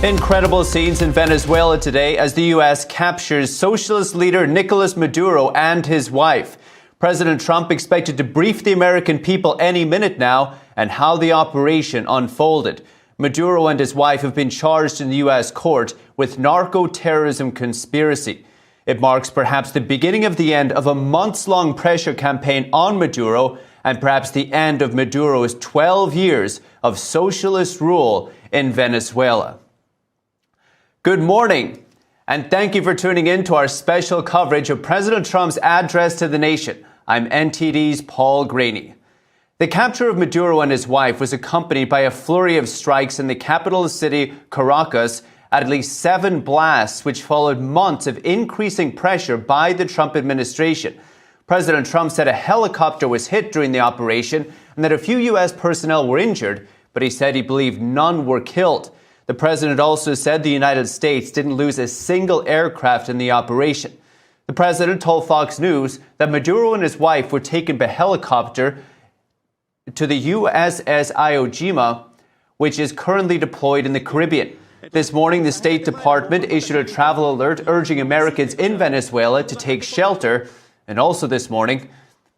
Incredible scenes in Venezuela today as the U.S. captures socialist leader Nicolás Maduro and his wife. President Trump expected to brief the American people any minute now and how the operation unfolded. Maduro and his wife have been charged in the U.S. court with narco-terrorism conspiracy. It marks perhaps the beginning of the end of a months-long pressure campaign on Maduro and perhaps the end of Maduro's 12 years of socialist rule in Venezuela. Good morning, and thank you for tuning in to our special coverage of President Trump's address to the nation. I'm NTD's Paul Graney. The capture of Maduro and his wife was accompanied by a flurry of strikes in the capital city, Caracas, at least 7 blasts, which followed months of increasing pressure by the Trump administration. President Trump said a helicopter was hit during the operation and that a few U.S. personnel were injured, but he said he believed none were killed. The president also said the United States didn't lose a single aircraft in the operation. The president told Fox News that Maduro and his wife were taken by helicopter to the USS Iwo Jima, which is currently deployed in the Caribbean. This morning, the State Department issued a travel alert urging Americans in Venezuela to take shelter. And also this morning,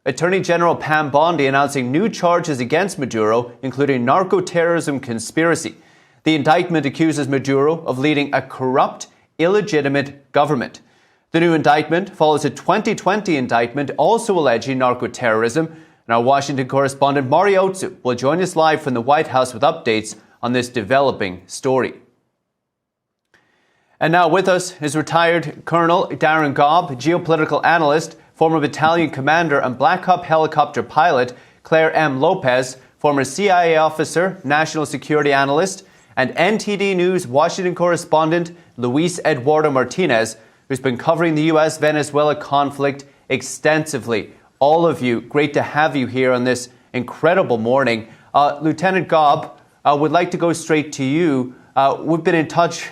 Attorney General Pam Bondi announcing new charges against Maduro, including narco-terrorism conspiracy. The indictment accuses Maduro of leading a corrupt, illegitimate government. The new indictment follows a 2020 indictment also alleging narco-terrorism. And our Washington correspondent Mari Otsu will join us live from the White House with updates on this developing story. And now with us is retired Colonel Darren Gobb, geopolitical analyst, former battalion commander and Black Hawk helicopter pilot Claire M. Lopez, former CIA officer, national security analyst, and NTD News Washington correspondent Luis Eduardo Martinez, who's been covering the U.S.-Venezuela conflict extensively. All of you, great to have you here on this incredible morning. Lieutenant Gobb, would like to go straight to you. We've been in touch.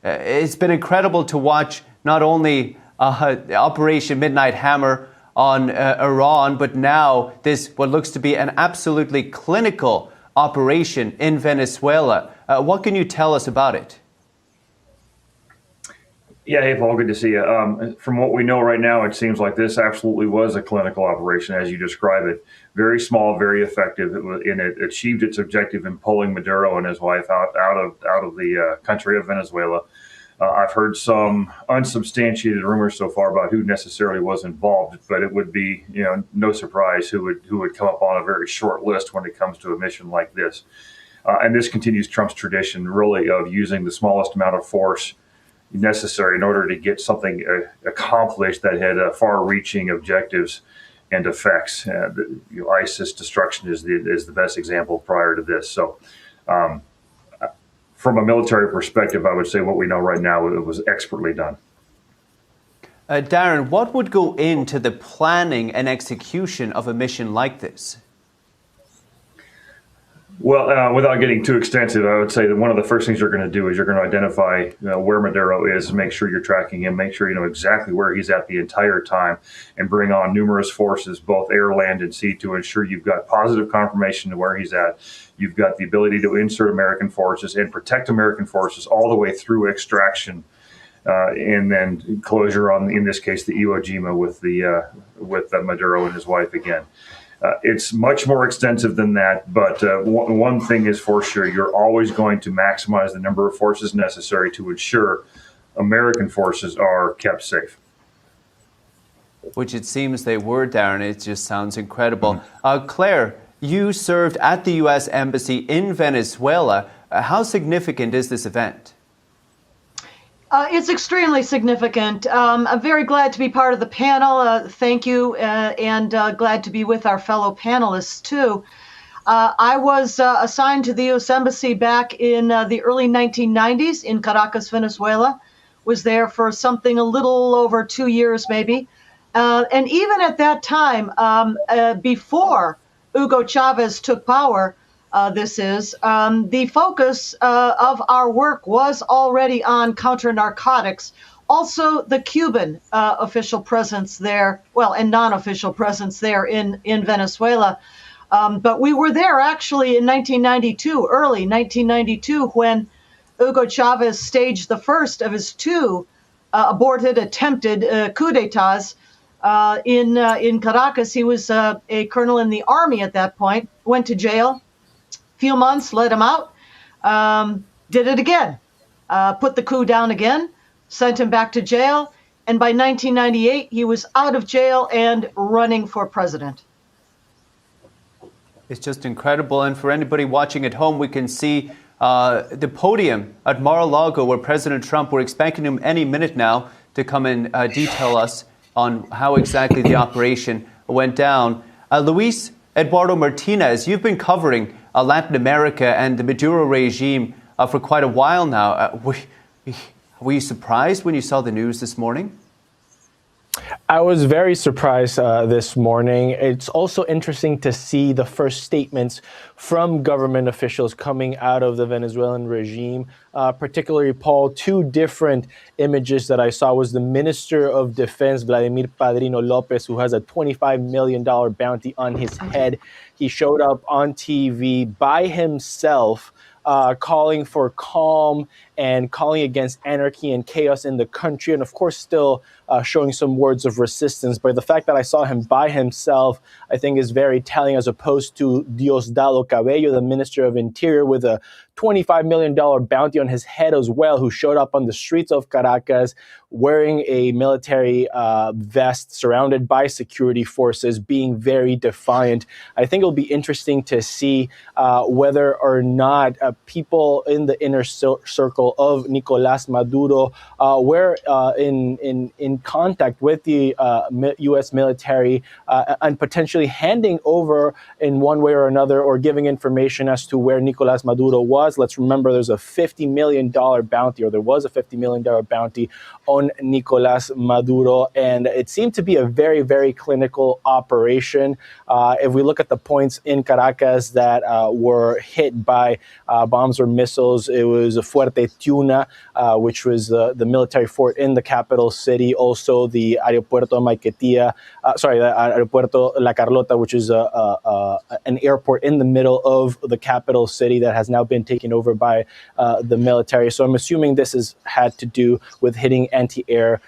It's been incredible to watch not only Operation Midnight Hammer on Iran, but now this, what looks to be an absolutely clinical operation in Venezuela. What can you tell us about it? Yeah, hey, Paul, good to see you. From what we know right now, it seems like this absolutely was a clinical operation, as you describe it. Very small, very effective, and it achieved its objective in pulling Maduro and his wife out of the country of Venezuela. I've heard some unsubstantiated rumors so far about who necessarily was involved, but it would be, no surprise who would come up on a very short list when it comes to a mission like this. And this continues Trump's tradition, really, of using the smallest amount of force necessary in order to get something accomplished that had far-reaching objectives and effects. ISIS destruction is the best example prior to this. So from a military perspective, I would say what we know right now, it was expertly done. Darren, what would go into the planning and execution of a mission like this? Well, without getting too extensive, I would say that one of the first things you're going to do is you're going to identify where Maduro is, make sure you're tracking him, make sure you know exactly where he's at the entire time, and bring on numerous forces, both air, land, and sea, to ensure you've got positive confirmation to where he's at. You've got the ability to insert American forces and protect American forces all the way through extraction, and then closure on, in this case, the Iwo Jima with Maduro and his wife again. It's much more extensive than that, but one thing is for sure, you're always going to maximize the number of forces necessary to ensure American forces are kept safe. Which it seems they were, Darren. It just sounds incredible. Claire, you served at the U.S. Embassy in Venezuela. How significant is this event? It's extremely significant. I'm very glad to be part of the panel. Thank you, and glad to be with our fellow panelists, too. I was assigned to the U.S. Embassy back in the early 1990s in Caracas, Venezuela. Was there for something a little over 2 years, maybe. And even at that time, before Hugo Chavez took power, the focus of our work was already on counter-narcotics. Also, the Cuban official presence there, well, and non-official presence there in Venezuela. But we were there actually in 1992, early 1992, when Hugo Chavez staged the first of his two aborted attempted coup d'etats in Caracas. He was a colonel in the army at that point, went to jail, few months, let him out, did it again, put the coup down again, sent him back to jail, and by 1998, he was out of jail and running for president. It's just incredible. And for anybody watching at home, we can see the podium at Mar-a-Lago where President Trump, we're expecting him any minute now to come and detail us on how exactly the operation went down. Luis Eduardo Martinez, you've been covering Latin America and the Maduro regime for quite a while now. Were you surprised when you saw the news this morning? I was very surprised this morning. It's also interesting to see the first statements from government officials coming out of the Venezuelan regime, particularly, Paul, two different images that I saw was the Minister of Defense, Vladimir Padrino Lopez, who has a $25 million bounty on his head. He showed up on TV by himself, calling for calm and calling against anarchy and chaos in the country, and of course still showing some words of resistance. But the fact that I saw him by himself, I think, is very telling, as opposed to Diosdado Cabello, the Minister of Interior, with a $25 million bounty on his head as well, who showed up on the streets of Caracas wearing a military vest, surrounded by security forces, being very defiant. I think it'll be interesting to see whether or not people in the inner circle of Nicolás Maduro were in contact with the U.S. military and potentially handing over in one way or another, or giving information as to where Nicolás Maduro was. Let's remember there's a $50 million bounty, or there was a $50 million bounty on Nicolás Maduro, and it seemed to be a very, very clinical operation. If we look at the points in Caracas that were hit by bombs or missiles, it was a Fuerte Tiuna, which was the military fort in the capital city. Also, the Aeropuerto Maiquetía, the Aeropuerto La Carlota, which is an airport in the middle of the capital city that has now been taken over by the military. So I'm assuming this has had to do with hitting anti-air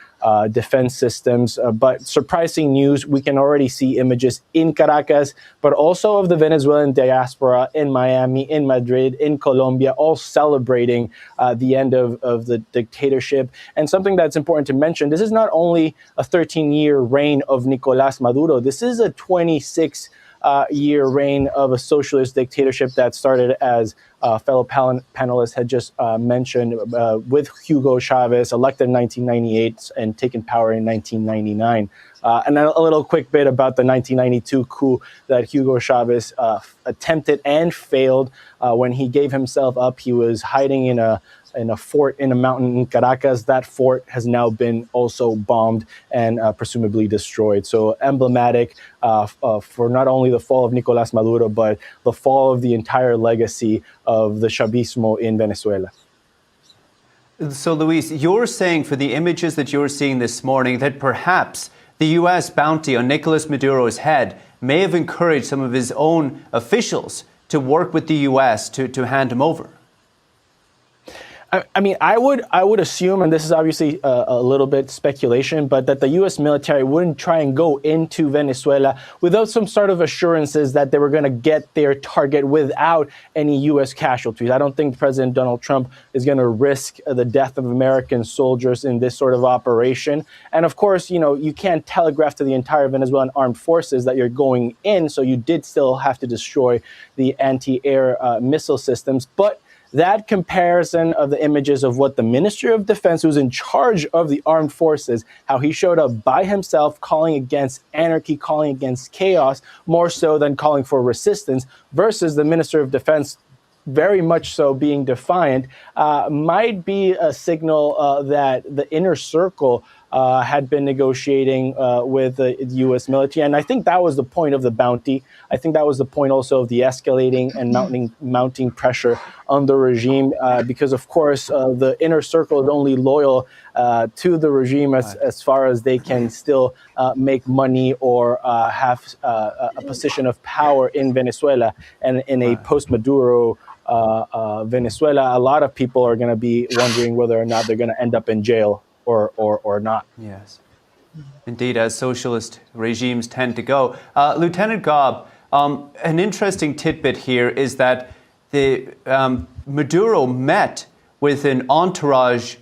defense systems. But surprising news, we can already see images in Caracas, but also of the Venezuelan diaspora in Miami, in Madrid, in Colombia, all celebrating the end of the dictatorship. And something that's important to mention, this is not only a 13-year reign of Nicolás Maduro, this is a 26-year reign of a socialist dictatorship that started, as fellow panelists had just mentioned, with Hugo Chavez, elected in 1998 and taken power in 1999. And a little quick bit about the 1992 coup that Hugo Chavez attempted and failed. When he gave himself up, he was hiding in a fort in a mountain in Caracas. That fort has now been also bombed and presumably destroyed. So emblematic for not only the fall of Nicolás Maduro, but the fall of the entire legacy of the Chavismo in Venezuela. So, Luis, you're saying, for the images that you're seeing this morning, that perhaps the U.S. bounty on Nicolás Maduro's head may have encouraged some of his own officials to work with the U.S. to hand him over. I mean, I would assume, and this is obviously a little bit speculation, but that the U.S. military wouldn't try and go into Venezuela without some sort of assurances that they were going to get their target without any U.S. casualties. I don't think President Donald Trump is going to risk the death of American soldiers in this sort of operation. And of course, you can't telegraph to the entire Venezuelan armed forces that you're going in, so you did still have to destroy the anti-air missile systems. But that comparison of the images of what the Minister of Defense, who's in charge of the armed forces, how he showed up by himself, calling against anarchy, calling against chaos, more so than calling for resistance, versus the Minister of Defense very much so being defiant, might be a signal that the inner circle had been negotiating with the U.S. military. And I think that was the point of the bounty. I think that was the point also of the escalating and mounting pressure on the regime, because, of course, the inner circle is only loyal to the regime as far as they can still make money or have a position of power in Venezuela. And in a post-Maduro Venezuela, a lot of people are going to be wondering whether or not they're going to end up in jail or not. Yes, indeed, as socialist regimes tend to go. Lieutenant Gobb, an interesting tidbit here is that Maduro met with an entourage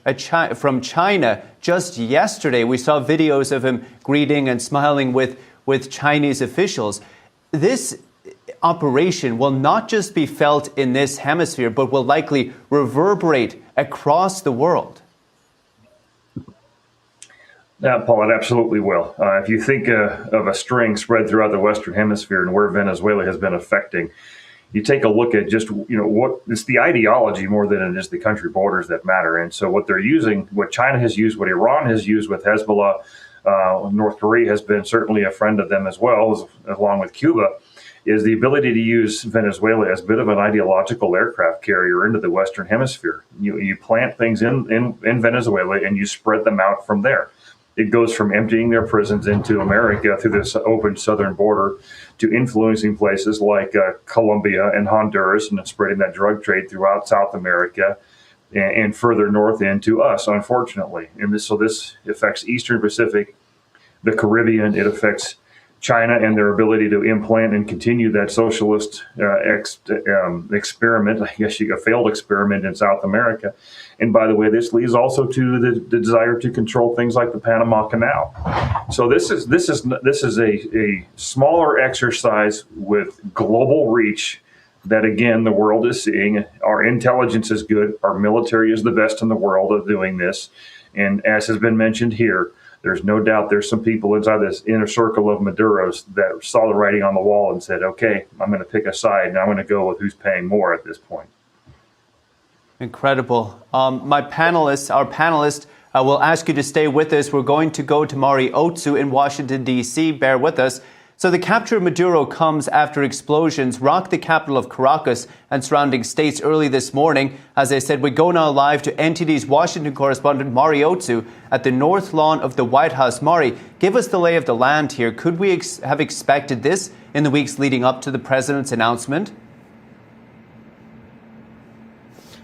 from China just yesterday. We saw videos of him greeting and smiling with Chinese officials. This operation will not just be felt in this hemisphere, but will likely reverberate across the world. Yeah, Paul, it absolutely will. If you think of a string spread throughout the Western Hemisphere and where Venezuela has been affecting, you take a look at just, what it's the ideology more than it is the country borders that matter. And so what they're using, what China has used, what Iran has used with Hezbollah, North Korea has been certainly a friend of them as well, along with Cuba, is the ability to use Venezuela as a bit of an ideological aircraft carrier into the Western Hemisphere. You plant things in Venezuela and you spread them out from there. It goes from emptying their prisons into America through this open southern border to influencing places like Colombia and Honduras and spreading that drug trade throughout South America and further north into us, unfortunately. And this affects Eastern Pacific, the Caribbean. It affects China and their ability to implant and continue that socialist experiment, I guess a failed experiment in South America. And by the way, this leads also to the desire to control things like the Panama Canal. So this is a smaller exercise with global reach that, again, the world is seeing. Our intelligence is good. Our military is the best in the world of doing this. And as has been mentioned here, there's no doubt there's some people inside this inner circle of Maduro's that saw the writing on the wall and said, okay, I'm going to pick a side and I'm going to go with who's paying more at this point. Incredible. Our panelists will ask you to stay with us. We're going to go to Mari Otsu in Washington, D.C. Bear with us. So the capture of Maduro comes after explosions rocked the capital of Caracas and surrounding states early this morning. As I said, we go now live to NTD's Washington correspondent Mari Otsu at the North Lawn of the White House. Mari, give us the lay of the land here. Could we have expected this in the weeks leading up to the president's announcement?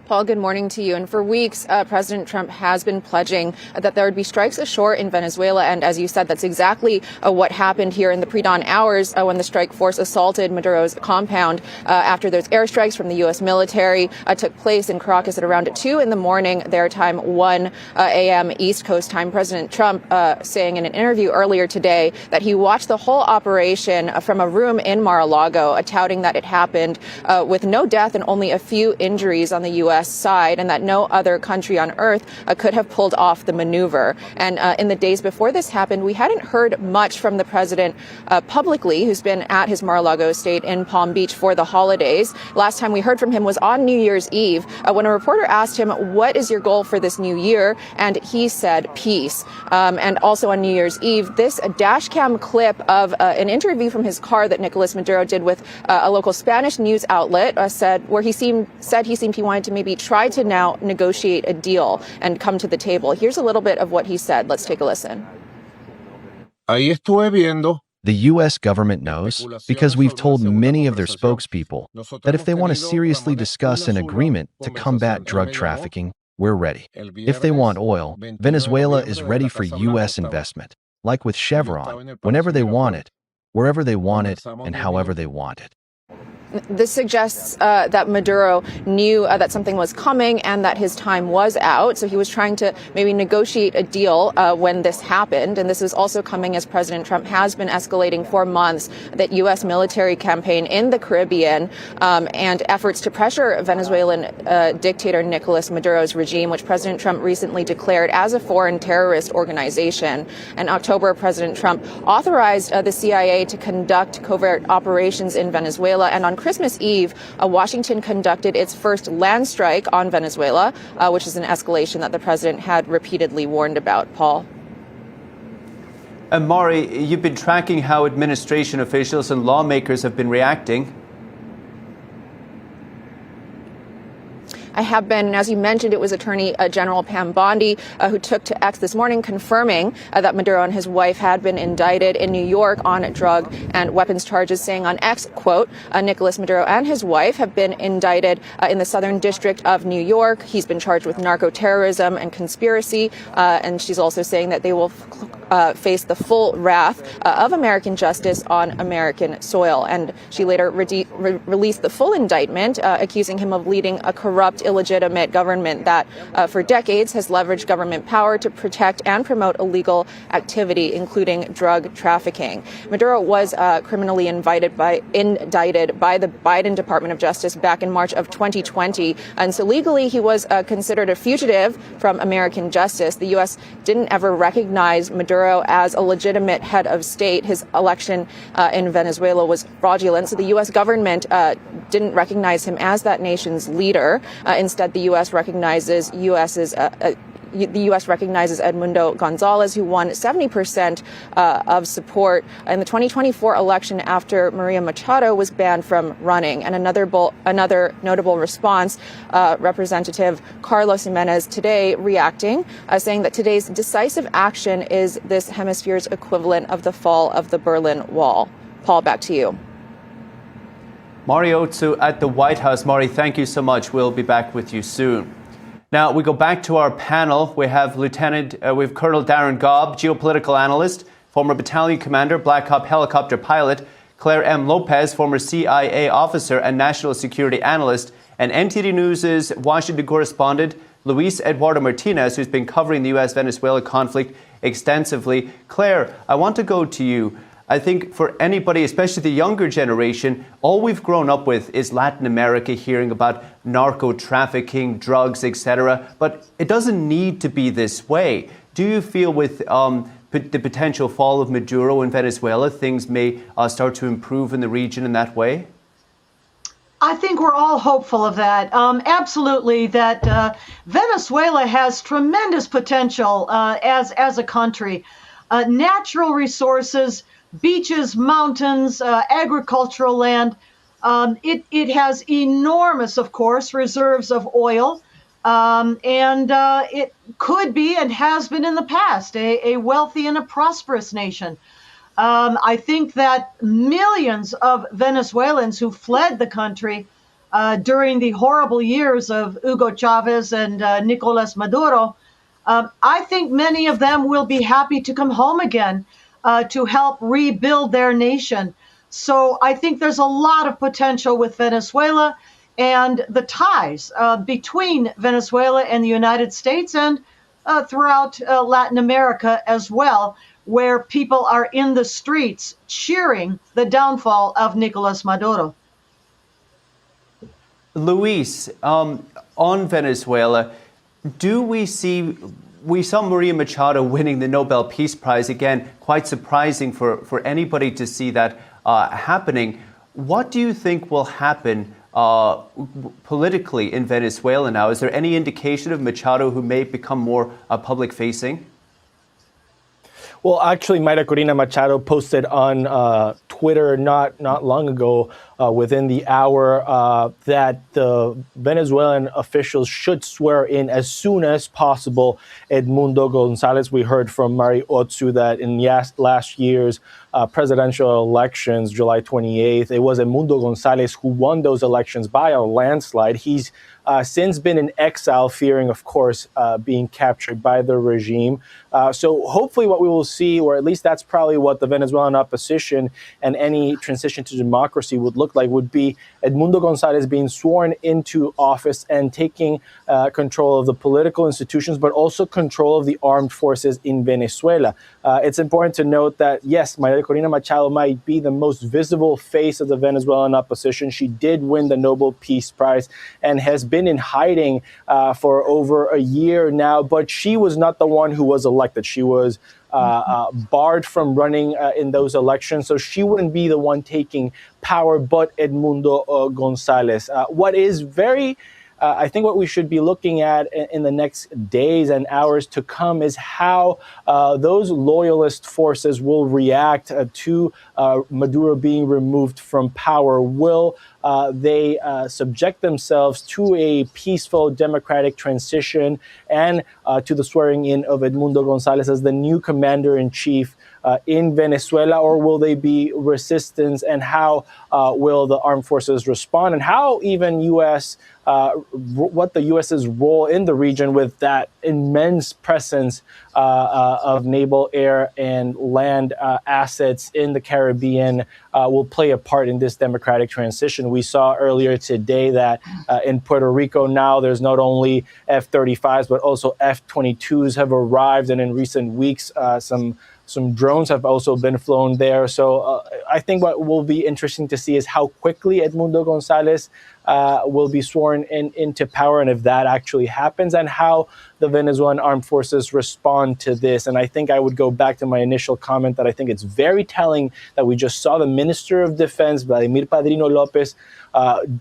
Paul, good morning to you. And for weeks, President Trump has been pledging that there would be strikes ashore in Venezuela. And as you said, that's exactly what happened here in the pre-dawn hours when the strike force assaulted Maduro's compound after those airstrikes from the U.S. military took place in Caracas at around 2 in the morning, their time, 1 a.m. East Coast time. President Trump saying in an interview earlier today that he watched the whole operation from a room in Mar-a-Lago, touting that it happened with no death and only a few injuries on the U.S. side, and that no other country on earth could have pulled off the maneuver. And in the days before this happened, we hadn't heard much from the president publicly, who's been at his Mar-a-Lago estate in Palm Beach for the holidays. Last time we heard from him was on New Year's Eve when a reporter asked him, what is your goal for this new year? And he said, peace. And also on New Year's Eve, this dash cam clip of an interview from his car that Nicolás Maduro did with a local Spanish news outlet where he wanted to maybe try to now negotiate a deal and come to the table. Here's a little bit of what he said. Let's take a listen. Ahí estuve viendo. The U.S. government knows, because we've told many of their spokespeople, that if they want to seriously discuss an agreement to combat drug trafficking, we're ready. If they want oil, Venezuela is ready for U.S. investment, like with Chevron, whenever they want it, wherever they want it, and however they want it. This suggests that Maduro knew that something was coming and that his time was out. So he was trying to maybe negotiate a deal when this happened. And this is also coming as President Trump has been escalating for months that U.S. military campaign in the Caribbean and efforts to pressure Venezuelan dictator Nicolás Maduro's regime, which President Trump recently declared as a foreign terrorist organization. In October, President Trump authorized the CIA to conduct covert operations in Venezuela. And on Christmas Eve, Washington conducted its first land strike on Venezuela, which is an escalation that the president had repeatedly warned about. Paul. And Mari, you've been tracking how administration officials and lawmakers have been reacting. I have been. And as you mentioned, it was Attorney General Pam Bondi who took to X this morning confirming that Maduro and his wife had been indicted in New York on drug and weapons charges, saying on X, quote, Nicolás Maduro and his wife have been indicted in the Southern District of New York. He's been charged with narco-terrorism and conspiracy. And she's also saying that they will face the full wrath of American justice on American soil. And she later released the full indictment, accusing him of leading a corrupt, illegitimate government that for decades has leveraged government power to protect and promote illegal activity, including drug trafficking. Maduro was criminally indicted by the Biden Department of Justice back in March of 2020. And so legally, he was considered a fugitive from American justice. The U.S. didn't ever recognize Maduro as a legitimate head of state. His election in Venezuela was fraudulent. So the U.S. government didn't recognize him as that nation's leader. Instead, the U.S. recognizes Edmundo Gonzalez, who won 70% of support in the 2024 election after Maria Machado was banned from running. And another notable response, Representative Carlos Jimenez today reacting, saying that today's decisive action is this hemisphere's equivalent of the fall of the Berlin Wall. Paul, back to you. Mari Otsu at the White House. Mari, thank you so much. We'll be back with you soon. Now, we go back to our panel. We have Colonel Darren Gobb, geopolitical analyst, former battalion commander, Black Hawk helicopter pilot, Claire M. Lopez, former CIA officer and national security analyst, and NTD News' Washington correspondent, Luis Eduardo Martinez, who's been covering the U.S.-Venezuela conflict extensively. Claire, I want to go to you. I think for anybody, especially the younger generation, all we've grown up with is Latin America, hearing about narco trafficking, drugs, etc. But it doesn't need to be this way. Do you feel with the potential fall of Maduro in Venezuela, things may start to improve in the region in that way? I think we're all hopeful of that. Absolutely, that Venezuela has tremendous potential as a country. Natural resources, beaches, mountains, agricultural land. It has enormous, of course, reserves of oil. And it could be and has been in the past a wealthy and a prosperous nation. I think that millions of Venezuelans who fled the country during the horrible years of Hugo Chavez and Nicolás Maduro, I think many of them will be happy to come home again to help rebuild their nation. So I think there's a lot of potential with Venezuela and the ties between Venezuela and the United States and throughout Latin America as well, where people are in the streets cheering the downfall of Nicolás Maduro. Luis, on Venezuela, we saw Maria Machado winning the Nobel Peace Prize. Again, quite surprising for anybody to see that happening. What do you think will happen politically in Venezuela now? Is there any indication of Machado who may become more public-facing? Well, actually, Mayra Corina Machado posted on Twitter not long ago, within the hour, that the Venezuelan officials should swear in as soon as possible Edmundo Gonzalez. We heard from Mari Otsu that in last year's presidential elections, July 28th, it was Edmundo Gonzalez who won those elections by a landslide. He's since been in exile, fearing, of course, being captured by the regime. So hopefully what we will see, or at least that's probably what the Venezuelan opposition and any transition to democracy would look like, would be Edmundo Gonzalez being sworn into office and taking control of the political institutions, but also control of the armed forces in Venezuela. It's important to note that, yes, Mayra Corina Machado might be the most visible face of the Venezuelan opposition. She did win the Nobel Peace Prize and has been in hiding for over a year now, but she was not the one who was elected. She was barred from running in those elections, so she wouldn't be the one taking power, but Edmundo Gonzalez. What is very I think what we should be looking at in the next days and hours to come is how those loyalist forces will react to Maduro being removed from power. Will they subject themselves to a peaceful democratic transition and to the swearing in of Edmundo Gonzalez as the new commander-in-chief in Venezuela, or will they be resistance, and how will the armed forces respond, and how even what the U.S.'s role in the region with that immense presence of naval, air, and land assets in the Caribbean will play a part in this democratic transition. We saw earlier today that in Puerto Rico now there's not only F-35s, but also F-22s have arrived, and in recent weeks some drones have also been flown there. So I think what will be interesting to see is how quickly Edmundo Gonzalez will be sworn into power, and if that actually happens, and how the Venezuelan armed forces respond to this. And I think I would go back to my initial comment that I think it's very telling that we just saw the Minister of Defense, Vladimir Padrino Lopez,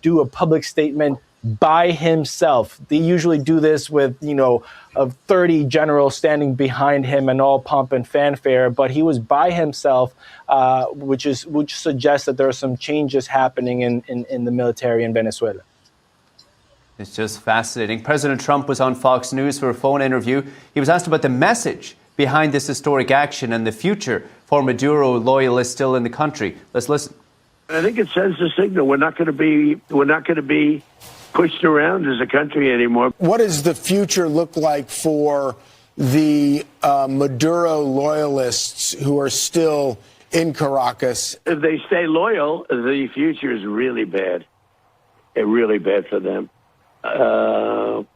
do a public statement by himself. They usually do this with, of 30 generals standing behind him and all pomp and fanfare, but he was by himself, which suggests that there are some changes happening in the military in Venezuela. It's just fascinating. President Trump was on Fox News for a phone interview. He was asked about the message behind this historic action and the future for Maduro loyalists still in the country. Let's listen. I think it sends a signal. We're not going to be pushed around as a country anymore. What does the future look like for the Maduro loyalists who are still in Caracas? If they stay loyal, the future is really bad. Really bad for them.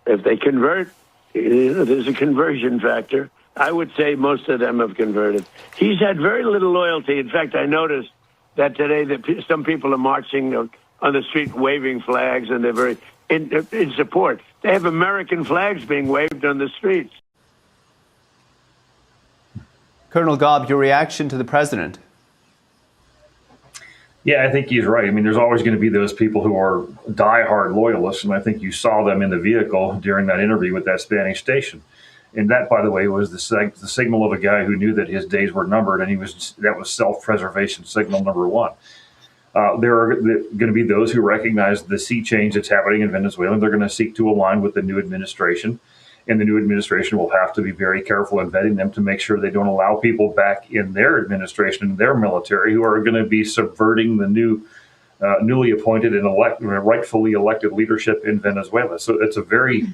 If they convert, there's a conversion factor. I would say most of them have converted. He's had very little loyalty. In fact, I noticed that today that some people are marching on the street waving flags, and they're very in support. They have American flags being waved on the streets. Colonel Gobb, your reaction to the president? Yeah, I think he's right. I mean, there's always going to be those people who are diehard loyalists, and I think you saw them in the vehicle during that interview with that Spanish station. And that, by the way, was the signal of a guy who knew that his days were numbered, and that was self-preservation signal number one. There are going to be those who recognize the sea change that's happening in Venezuela, and they're going to seek to align with the new administration. And the new administration will have to be very careful in vetting them to make sure they don't allow people back in their administration and their military who are going to be subverting the newly appointed and rightfully elected leadership in Venezuela. So it's a very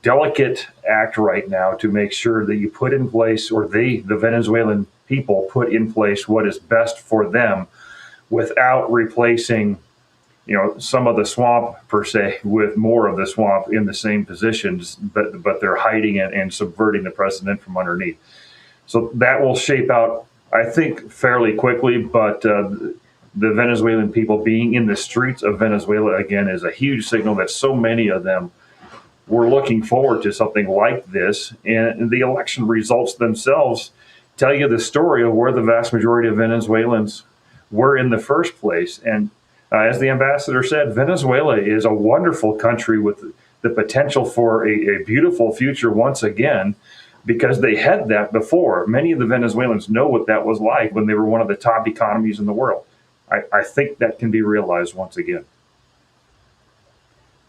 delicate act right now to make sure that you put in place, or the Venezuelan people put in place, what is best for them, without replacing, some of the swamp per se with more of the swamp in the same positions, but they're hiding it and subverting the president from underneath. So that will shape out, I think, fairly quickly. But the Venezuelan people being in the streets of Venezuela again is a huge signal that so many of them were looking forward to something like this. And the election results themselves tell you the story of where the vast majority of Venezuelans were in the first place. And as the ambassador said, Venezuela is a wonderful country with the potential for a beautiful future once again, because they had that before. Many of the Venezuelans know what that was like when they were one of the top economies in the world. I think that can be realized once again.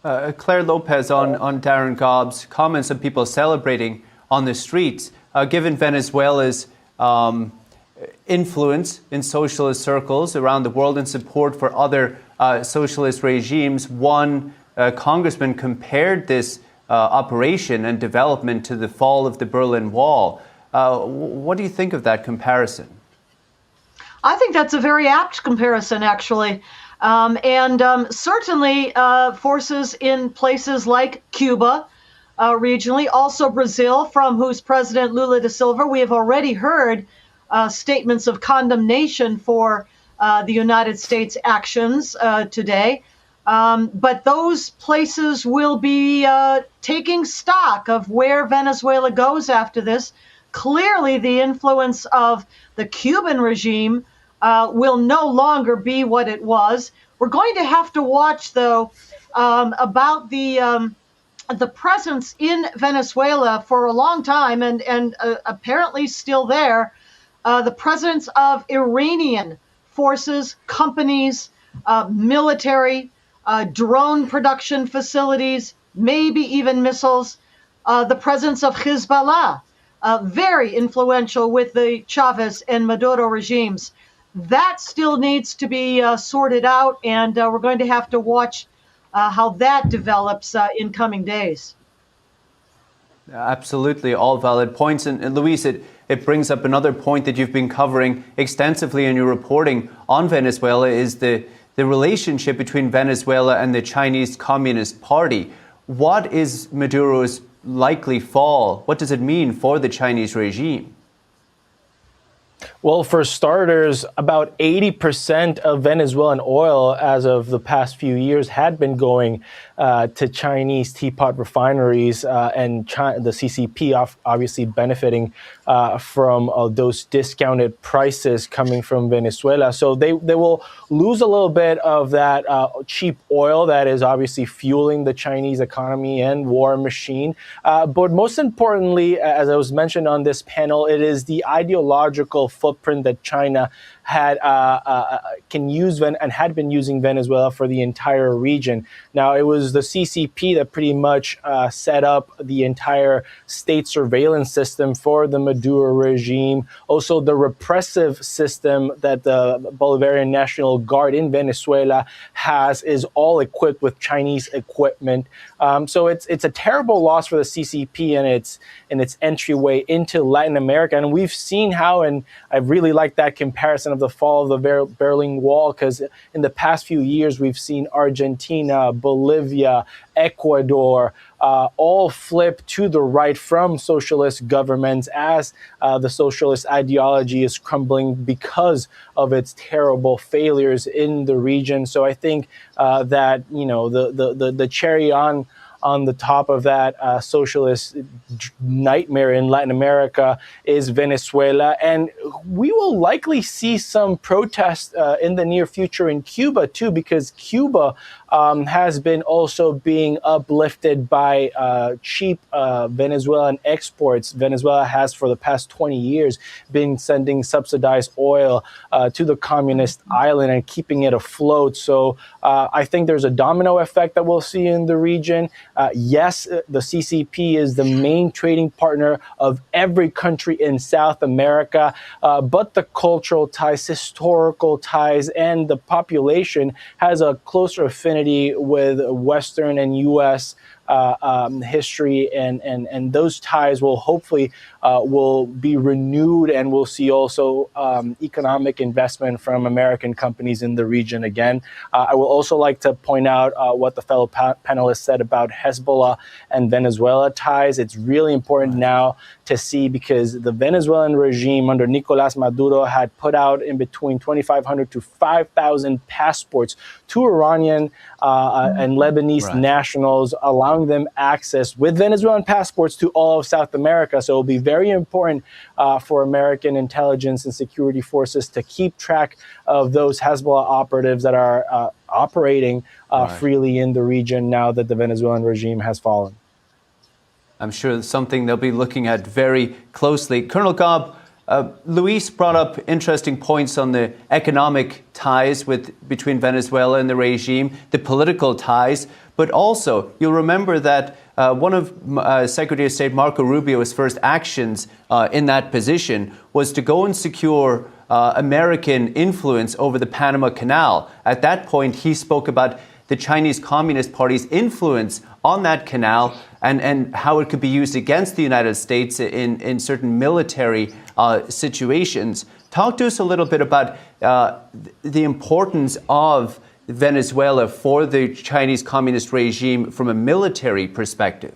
Claire Lopez, on Darren Gobb's comments of people celebrating on the streets, given Venezuela's influence in socialist circles around the world and support for other socialist regimes, one congressman compared this operation and development to the fall of the Berlin Wall. What do you think of that comparison? I think that's a very apt comparison, actually. Certainly forces in places like Cuba, regionally, also Brazil, from whose President Lula da Silva we have already heard statements of condemnation for the United States actions today. But those places will be taking stock of where Venezuela goes after this. Clearly, the influence of the Cuban regime will no longer be what it was. We're going to have to watch, though, about the presence in Venezuela for a long time and apparently still there, the presence of Iranian forces, companies, military, drone production facilities, maybe even missiles, the presence of Hezbollah, very influential with the Chavez and Maduro regimes. That still needs to be sorted out, and we're going to have to watch how that develops in coming days. Absolutely, all valid points. And Luis, it brings up another point that you've been covering extensively in your reporting on Venezuela is the relationship between Venezuela and the Chinese Communist Party. What is Maduro's likely fall? What does it mean for the Chinese regime? Well, for starters, about 80% of Venezuelan oil as of the past few years had been going to Chinese teapot refineries, and the CCP obviously benefiting from those discounted prices coming from Venezuela. So they will lose a little bit of that cheap oil that is obviously fueling the Chinese economy and war machine. But most importantly, as I was mentioned on this panel, it is the ideological footprint that China had had been using Venezuela for the entire region. Now, it was the CCP that pretty much set up the entire state surveillance system for the Maduro regime. Also, the repressive system that the Bolivarian National Guard in Venezuela has is all equipped with Chinese equipment. So it's a terrible loss for the CCP and its entryway into Latin America. And we've seen how, and I really like that comparison of the fall of the Berlin Wall, because in the past few years, we've seen Argentina, Bolivia, Ecuador, all flip to the right from socialist governments as the socialist ideology is crumbling because of its terrible failures in the region. So I think that, the cherry on the top of that socialist nightmare in Latin America is Venezuela. And we will likely see some protests in the near future in Cuba, too, because Cuba has been also being uplifted by cheap Venezuelan exports. Venezuela has, for the past 20 years, been sending subsidized oil to the communist island and keeping it afloat. So I think there's a domino effect that we'll see in the region. Yes, the CCP is the main trading partner of every country in South America, but the cultural ties, historical ties, and the population has a closer affinity with Western and U.S. History, and those ties will hopefully will be renewed, and we'll see also economic investment from American companies in the region again. I will also like to point out what the fellow panelists said about Hezbollah and Venezuela ties. It's really important now to see, because the Venezuelan regime under Nicolás Maduro had put out in between 2,500 to 5,000 passports to Iranian and Lebanese nationals, allowing them access with Venezuelan passports to all of South America. So it'll be very important for American intelligence and security forces to keep track of those Hezbollah operatives that are operating freely in the region now that the Venezuelan regime has fallen. I'm sure it's something they'll be looking at very closely. Colonel Gobb, Luis brought up interesting points on the economic ties between Venezuela and the regime, the political ties, but also you'll remember that one of Secretary of State Marco Rubio's first actions in that position was to go and secure American influence over the Panama Canal. At that point, he spoke about the Chinese Communist Party's influence on that canal and how it could be used against the United States in certain military situations. Talk to us a little bit about the importance of Venezuela for the Chinese Communist regime from a military perspective.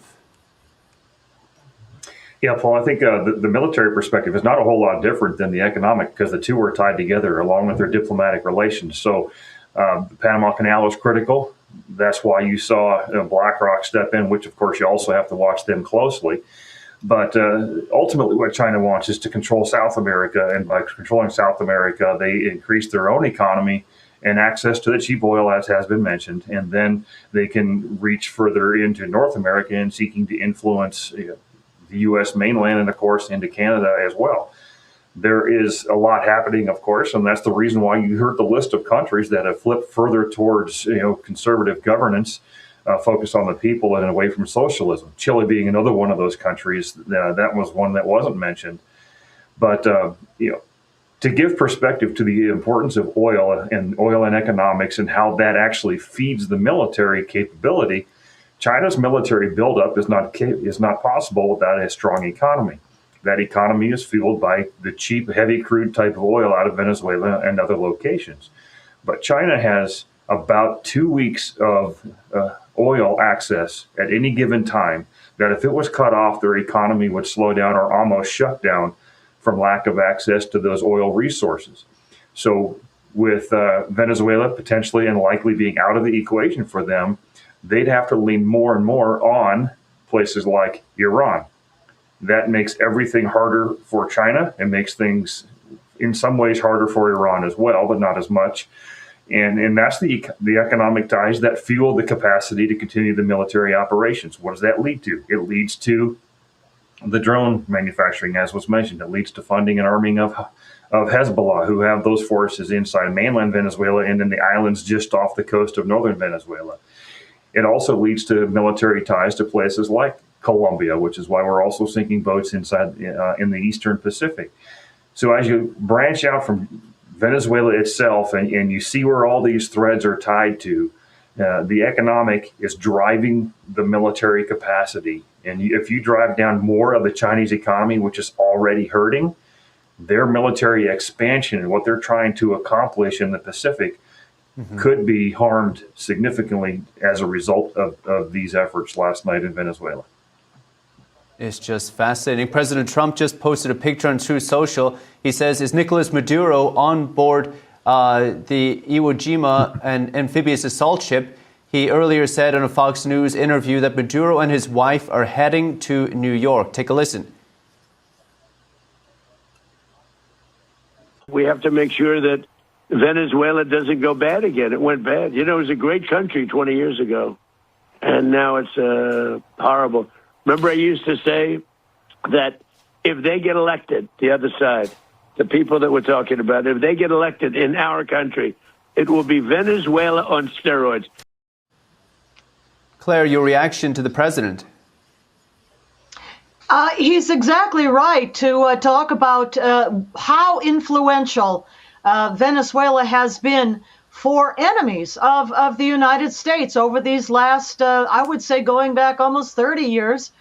Yeah, Paul, I think the military perspective is not a whole lot different than the economic, because the two are tied together along with their diplomatic relations. So the Panama Canal is critical. That's why you saw BlackRock step in, which, of course, you also have to watch them closely. But ultimately, what China wants is to control South America. And by controlling South America, they increase their own economy and access to the cheap oil, as has been mentioned, and then they can reach further into North America and seeking to influence the U.S. mainland and, of course, into Canada as well. There is a lot happening, of course, and that's the reason why you heard the list of countries that have flipped further towards conservative governance, focused on the people and away from socialism. Chile being another one of those countries. That was one that wasn't mentioned, but to give perspective to the importance of oil and economics and how that actually feeds the military capability, China's military buildup is not possible without a strong economy. That economy is fueled by the cheap, heavy crude type of oil out of Venezuela and other locations. But China has about 2 weeks of oil access at any given time that if it was cut off, their economy would slow down or almost shut down from lack of access to those oil resources. So with Venezuela potentially and likely being out of the equation for them, they'd have to lean more and more on places like Iran. That makes everything harder for China and makes things in some ways harder for Iran as well, but not as much. And that's the economic ties that fuel the capacity to continue the military operations. What does that lead to? It leads to the drone manufacturing, as was mentioned. It leads to funding and arming of Hezbollah, who have those forces inside mainland Venezuela and in the islands just off the coast of northern Venezuela. It also leads to military ties to places like Colombia, which is why we're also sinking boats inside in the Eastern Pacific. So as you branch out from Venezuela itself and you see where all these threads are tied to, the economic is driving the military capacity. And if you drive down more of the Chinese economy, which is already hurting, their military expansion and what they're trying to accomplish in the Pacific could be harmed significantly as a result of these efforts last night in Venezuela. It's just fascinating. President Trump just posted a picture on Truth Social. He says, is Nicolás Maduro on board the Iwo Jima, an amphibious assault ship? He earlier said in a Fox News interview that Maduro and his wife are heading to New York. Take a listen. We have to make sure that Venezuela doesn't go bad again. It went bad. It was a great country 20 years ago, and now it's horrible. Remember, I used to say that if they get elected, the other side, the people that we're talking about, if they get elected in our country, it will be Venezuela on steroids. Claire, your reaction to the president? He's exactly right to talk about how influential Venezuela has been for enemies of the United States over these last, I would say, going back almost 30 years,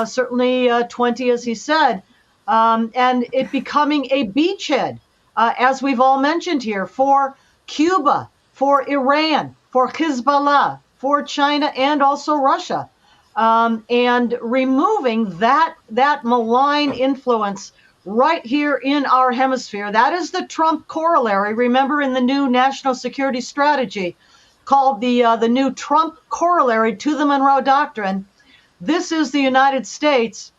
certainly 20, as he said, and it becoming a beachhead, as we've all mentioned here, for Cuba, for Iran, for Hezbollah, for China, and also Russia, and removing that malign influence right here in our hemisphere. That is the Trump corollary. Remember, in the new national security strategy called the new Trump corollary to the Monroe Doctrine, this is the United States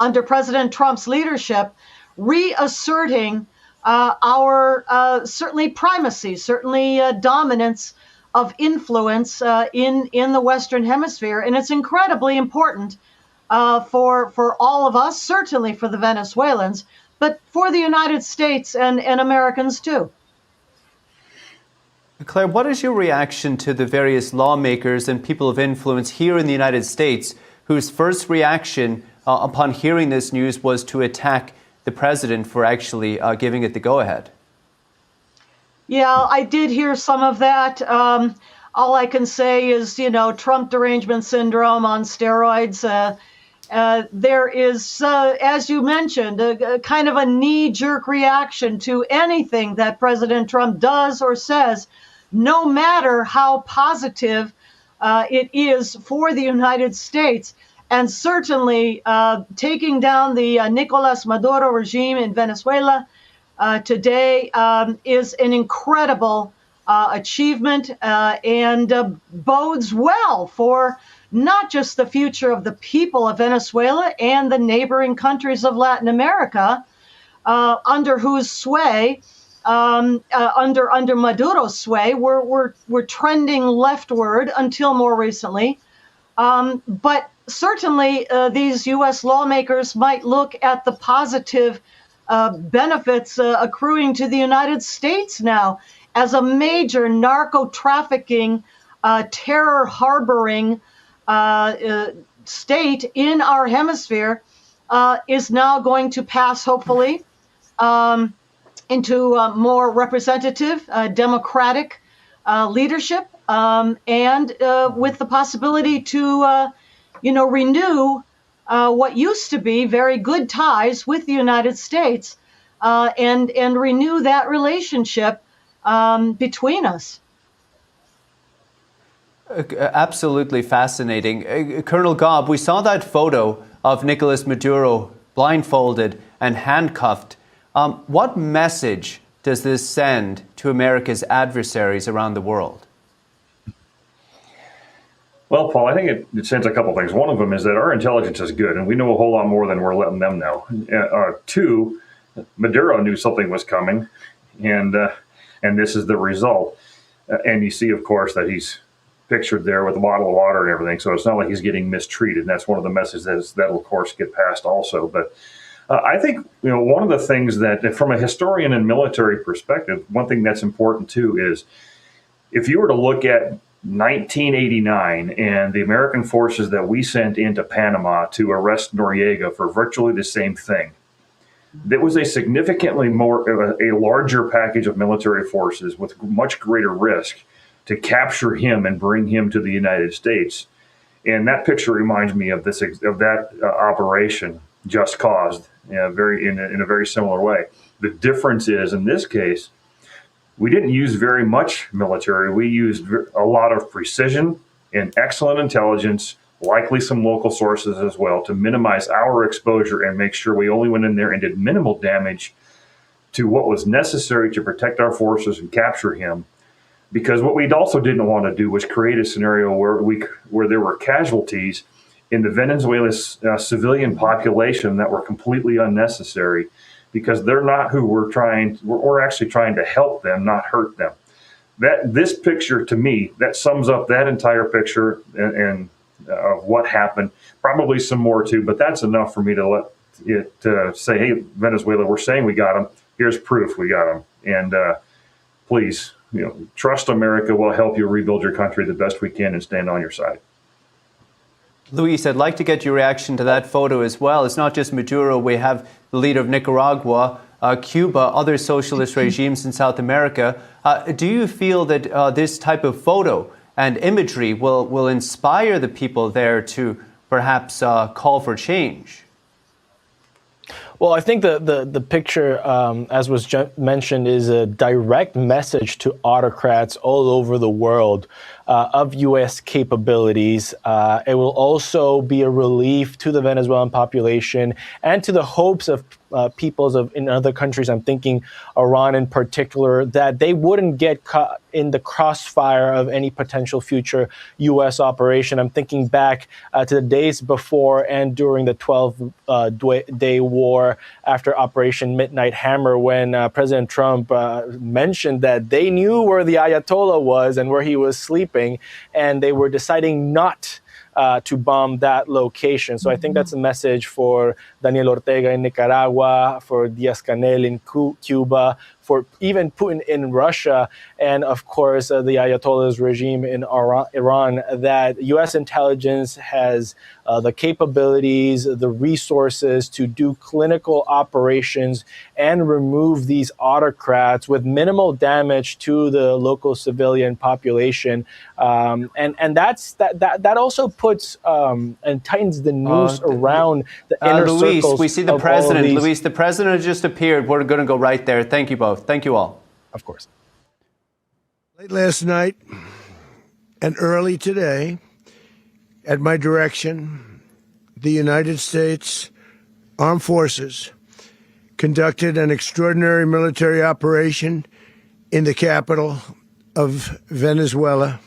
under President Trump's leadership reasserting our certainly primacy, certainly dominance of influence in the Western Hemisphere. And it's incredibly important for all of us, certainly for the Venezuelans, but for the United States and Americans too. Claire, what is your reaction to the various lawmakers and people of influence here in the United States whose first reaction upon hearing this news was to attack the president for actually giving it the go-ahead? Yeah, I did hear some of that. All I can say is, Trump derangement syndrome on steroids. There is, as you mentioned, a kind of a knee-jerk reaction to anything that President Trump does or says, no matter how positive it is for the United States. And certainly taking down the Nicolás Maduro regime in Venezuela today is an incredible achievement and bodes well for not just the future of the people of Venezuela and the neighboring countries of Latin America, under whose sway under Maduro's sway were trending leftward until more recently. But certainly these U.S. lawmakers might look at the positive benefits accruing to the United States now as a major narco-trafficking, terror harboring state in our hemisphere is now going to pass, hopefully, into more representative, democratic leadership, and with the possibility to, renew what used to be very good ties with the United States, and renew that relationship between us. Absolutely fascinating. Colonel Gobb, we saw that photo of Nicolás Maduro blindfolded and handcuffed. What message does this send to America's adversaries around the world? Well, Paul, I think it sends a couple things. One of them is that our intelligence is good, and we know a whole lot more than we're letting them know. Two, Maduro knew something was coming, and this is the result. And you see, of course, that he's pictured there with a bottle of water and everything, so it's not like he's getting mistreated. And that's one of the messages that'll, of course, get passed also. But I think, one of the things that, from a historian and military perspective, one thing that's important, too, is if you were to look at 1989 and the American forces that we sent into Panama to arrest Noriega for virtually the same thing, there was a significantly a larger package of military forces with much greater risk to capture him and bring him to the United States. And that picture reminds me of that operation, Just Cause, in a very similar way. The difference is, in this case, we didn't use very much military. We used a lot of precision and excellent intelligence, likely some local sources as well, to minimize our exposure and make sure we only went in there and did minimal damage to what was necessary to protect our forces and capture him. Because what we also didn't want to do was create a scenario where there were casualties in the Venezuelan civilian population that were completely unnecessary, because they're not who we're actually trying to help them, not hurt them. This picture, to me, that sums up that entire picture and of what happened. Probably some more too, but that's enough for me to let it say, hey, Venezuela, we're saying we got them. Here's proof we got them. And please, trust America. We'll help you rebuild your country the best we can and stand on your side. Luis, I'd like to get your reaction to that photo as well. It's not just Maduro. We have the leader of Nicaragua, Cuba, other socialist regimes in South America. Do you feel that this type of photo and imagery will inspire the people there to perhaps call for change? Well, I think the picture, as was mentioned, is a direct message to autocrats all over the world of U.S. capabilities. It will also be a relief to the Venezuelan population and to the hopes of peoples in other countries. I'm thinking Iran in particular, that they wouldn't get caught in the crossfire of any potential future U.S. operation. I'm thinking back to the days before and during the 12-day war after Operation Midnight Hammer, when President Trump mentioned that they knew where the Ayatollah was and where he was sleeping, and they were deciding not to bomb that location. So I think that's a message for Daniel Ortega in Nicaragua, for Díaz-Canel in Cuba, for even Putin in Russia, and of course the Ayatollah's regime in Iran, that U.S. intelligence has the capabilities, the resources to do clinical operations and remove these autocrats with minimal damage to the local civilian population. And that also puts and tightens the noose around the inner Luis, circles. We see the president. Luis, the president has just appeared. We're going to go right there. Thank you both. Thank you all. Of course. Late last night and early today, at my direction, the United States Armed Forces conducted an extraordinary military operation in the capital of Venezuela.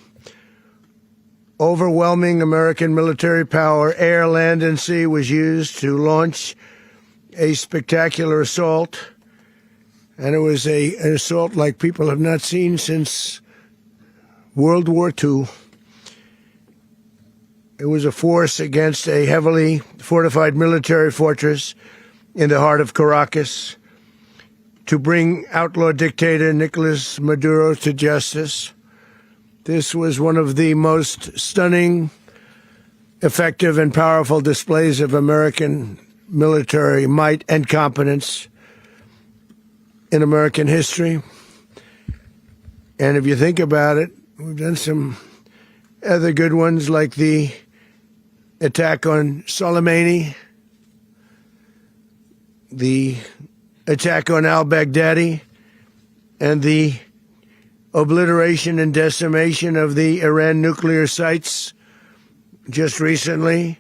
Overwhelming American military power, air, land, and sea, was used to launch a spectacular assault And it was an assault like people have not seen since World War II. It was a force against a heavily fortified military fortress in the heart of Caracas to bring outlaw dictator Nicolás Maduro to justice. This was one of the most stunning, effective, and powerful displays of American military might and competence in American history. And if you think about it, we've done some other good ones like the attack on Soleimani, the attack on al-Baghdadi, and the obliteration and decimation of the Iran nuclear sites just recently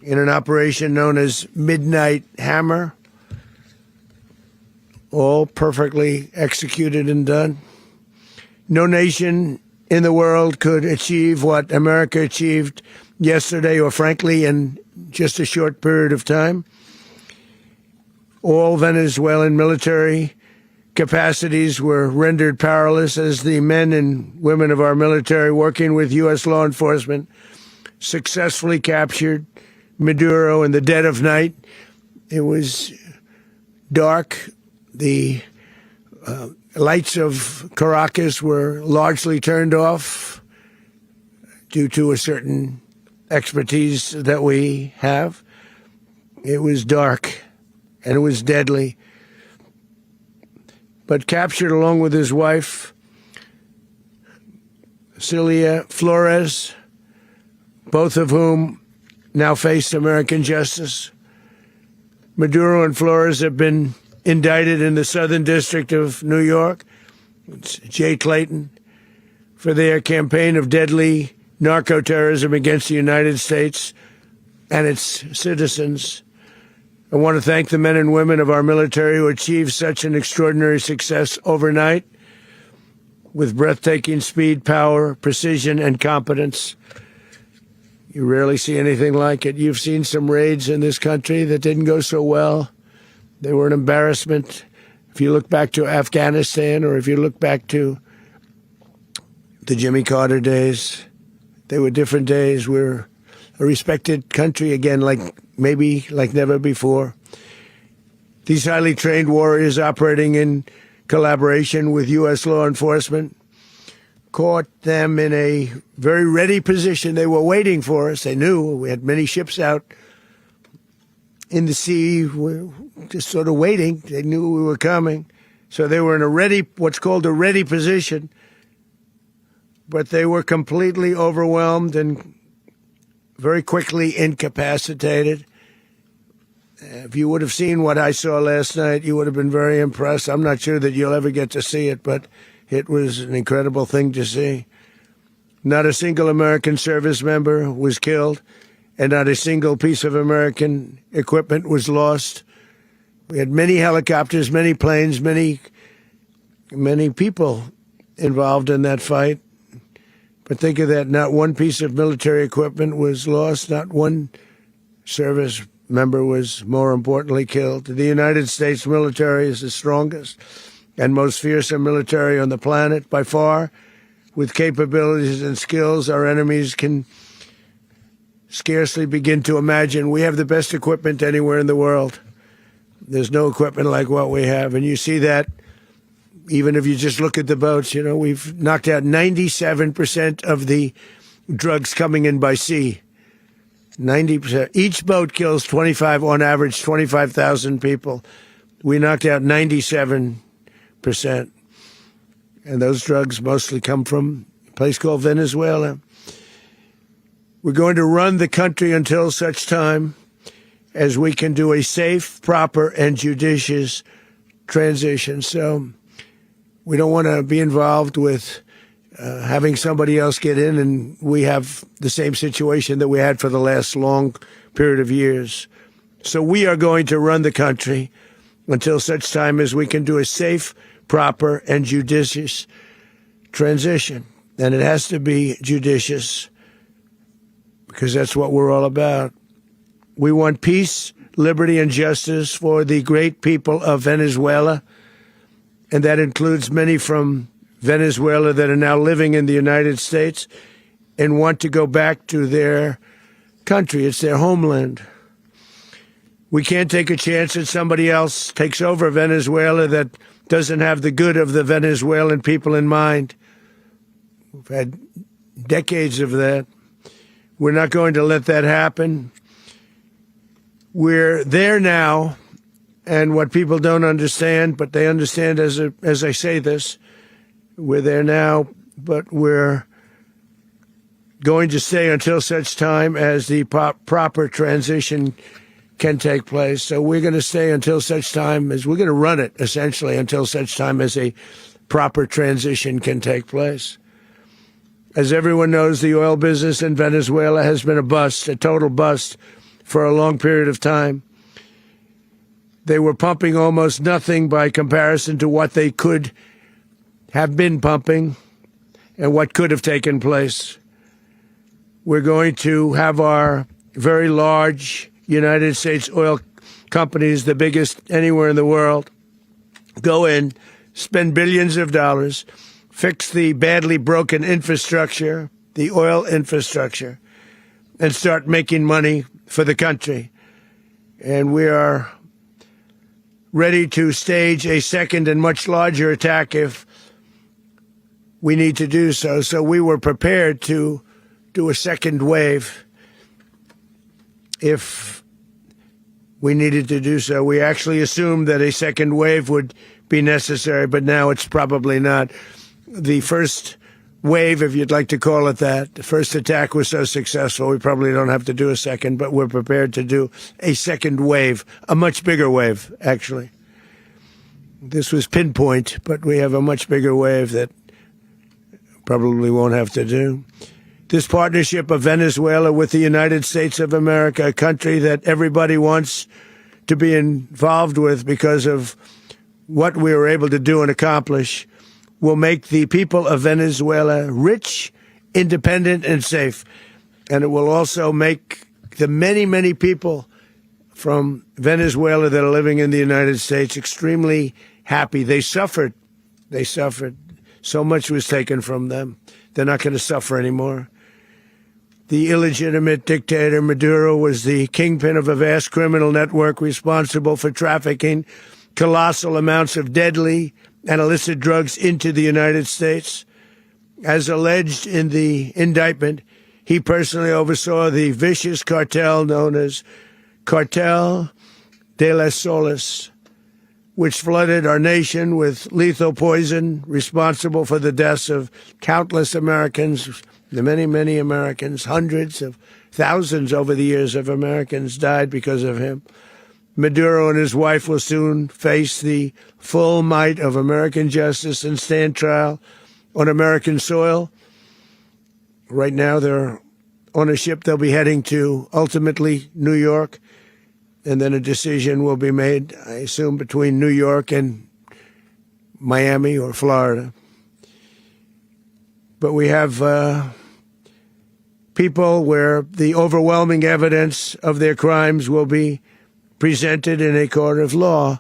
in an operation known as Midnight Hammer, all perfectly executed and done. No nation in the world could achieve what America achieved yesterday, or frankly, in just a short period of time. All Venezuelan military capacities were rendered powerless as the men and women of our military, working with U.S. law enforcement, successfully captured Maduro in the dead of night. It was dark. The lights of Caracas were largely turned off due to a certain expertise that we have. It was dark and it was deadly. But captured along with his wife, Celia Flores, both of whom now face American justice. Maduro and Flores have been indicted in the Southern District of New York, it's Jay Clayton, for their campaign of deadly narco-terrorism against the United States and its citizens. I want to thank the men and women of our military who achieved such an extraordinary success overnight with breathtaking speed, power, precision, and competence. You rarely see anything like it. You've seen some raids in this country that didn't go so well. They were an embarrassment. If you look back to Afghanistan, or if you look back to the Jimmy Carter days, they were different days. We're a respected country again, like never before. These highly trained warriors operating in collaboration with U.S. law enforcement caught them in a very ready position. They were waiting for us. They knew we had many ships out in the sea, just sort of waiting. They knew we were coming. So they were in what's called a ready position. But they were completely overwhelmed and very quickly incapacitated. If you would have seen what I saw last night, you would have been very impressed. I'm not sure that you'll ever get to see it, but it was an incredible thing to see. Not a single American service member was killed, and not a single piece of American equipment was lost. We had many helicopters, many planes, many people involved in that fight. But think of that, not one piece of military equipment was lost, not one service member was, more importantly, killed. The United States military is the strongest and most fearsome military on the planet by far. With capabilities and skills our enemies can scarcely begin to imagine. We have the best equipment anywhere in the world. There's no equipment like what we have. And you see that even if you just look at the boats. You know, we've knocked out 97% of the drugs coming in by sea. 90%. Each boat kills on average, 25,000 people. We knocked out 97%. And those drugs mostly come from a place called Venezuela. We're going to run the country until such time as we can do a safe, proper, and judicious transition. So we don't want to be involved with having somebody else get in, and we have the same situation that we had for the last long period of years. So we are going to run the country until such time as we can do a safe, proper, and judicious transition. And it has to be judicious because that's what we're all about. We want peace, liberty, and justice for the great people of Venezuela. and that includes many from Venezuela that are now living in the United States and want to go back to their country. It's their homeland. We can't take a chance that somebody else takes over Venezuela that doesn't have the good of the Venezuelan people in mind. We've had decades of that. We're not going to let that happen. We're there now, and what people don't understand, but they understand as I say this, we're there now, but we're going to stay until such time as the proper transition can take place. So we're going to stay until such time as we're going to run it, essentially, until such time as a proper transition can take place. As everyone knows, the oil business in Venezuela has been a bust, a total bust, for a long period of time. They were pumping almost nothing by comparison to what they could have been pumping and what could have taken place. We're going to have our very large United States oil companies, the biggest anywhere in the world, go in, spend billions of dollars, fix the badly broken infrastructure, the oil infrastructure, and start making money for the country. And we are ready to stage a second and much larger attack if we need to do so. So we were prepared to do a second wave if we needed to do so. We actually assumed that a second wave would be necessary, but now it's probably not. The first wave, if you'd like to call it that, the first attack was so successful, we probably don't have to do a second, but we're prepared to do a second wave, a much bigger wave, actually. This was pinpoint, but we have a much bigger wave that probably won't have to do. This partnership of Venezuela with the United States of America, a country that everybody wants to be involved with because of what we were able to do and accomplish, will make the people of Venezuela rich, independent, and safe. And it will also make the many, many people from Venezuela that are living in the United States extremely happy. They suffered. They suffered. So much was taken from them. They're not going to suffer anymore. The illegitimate dictator Maduro was the kingpin of a vast criminal network responsible for trafficking colossal amounts of deadly and illicit drugs into the United States. As alleged in the indictment, he personally oversaw the vicious cartel known as Cartel de las Solas, which flooded our nation with lethal poison, responsible for the deaths of countless Americans, the many, many Americans. Hundreds of thousands over the years of Americans died because of him. Maduro and his wife will soon face the full might of American justice and stand trial on American soil. Right now, they're on a ship they'll be heading to, ultimately, New York. And then a decision will be made, I assume, between New York and Miami or Florida. But we have people where the overwhelming evidence of their crimes will be presented in a court of law.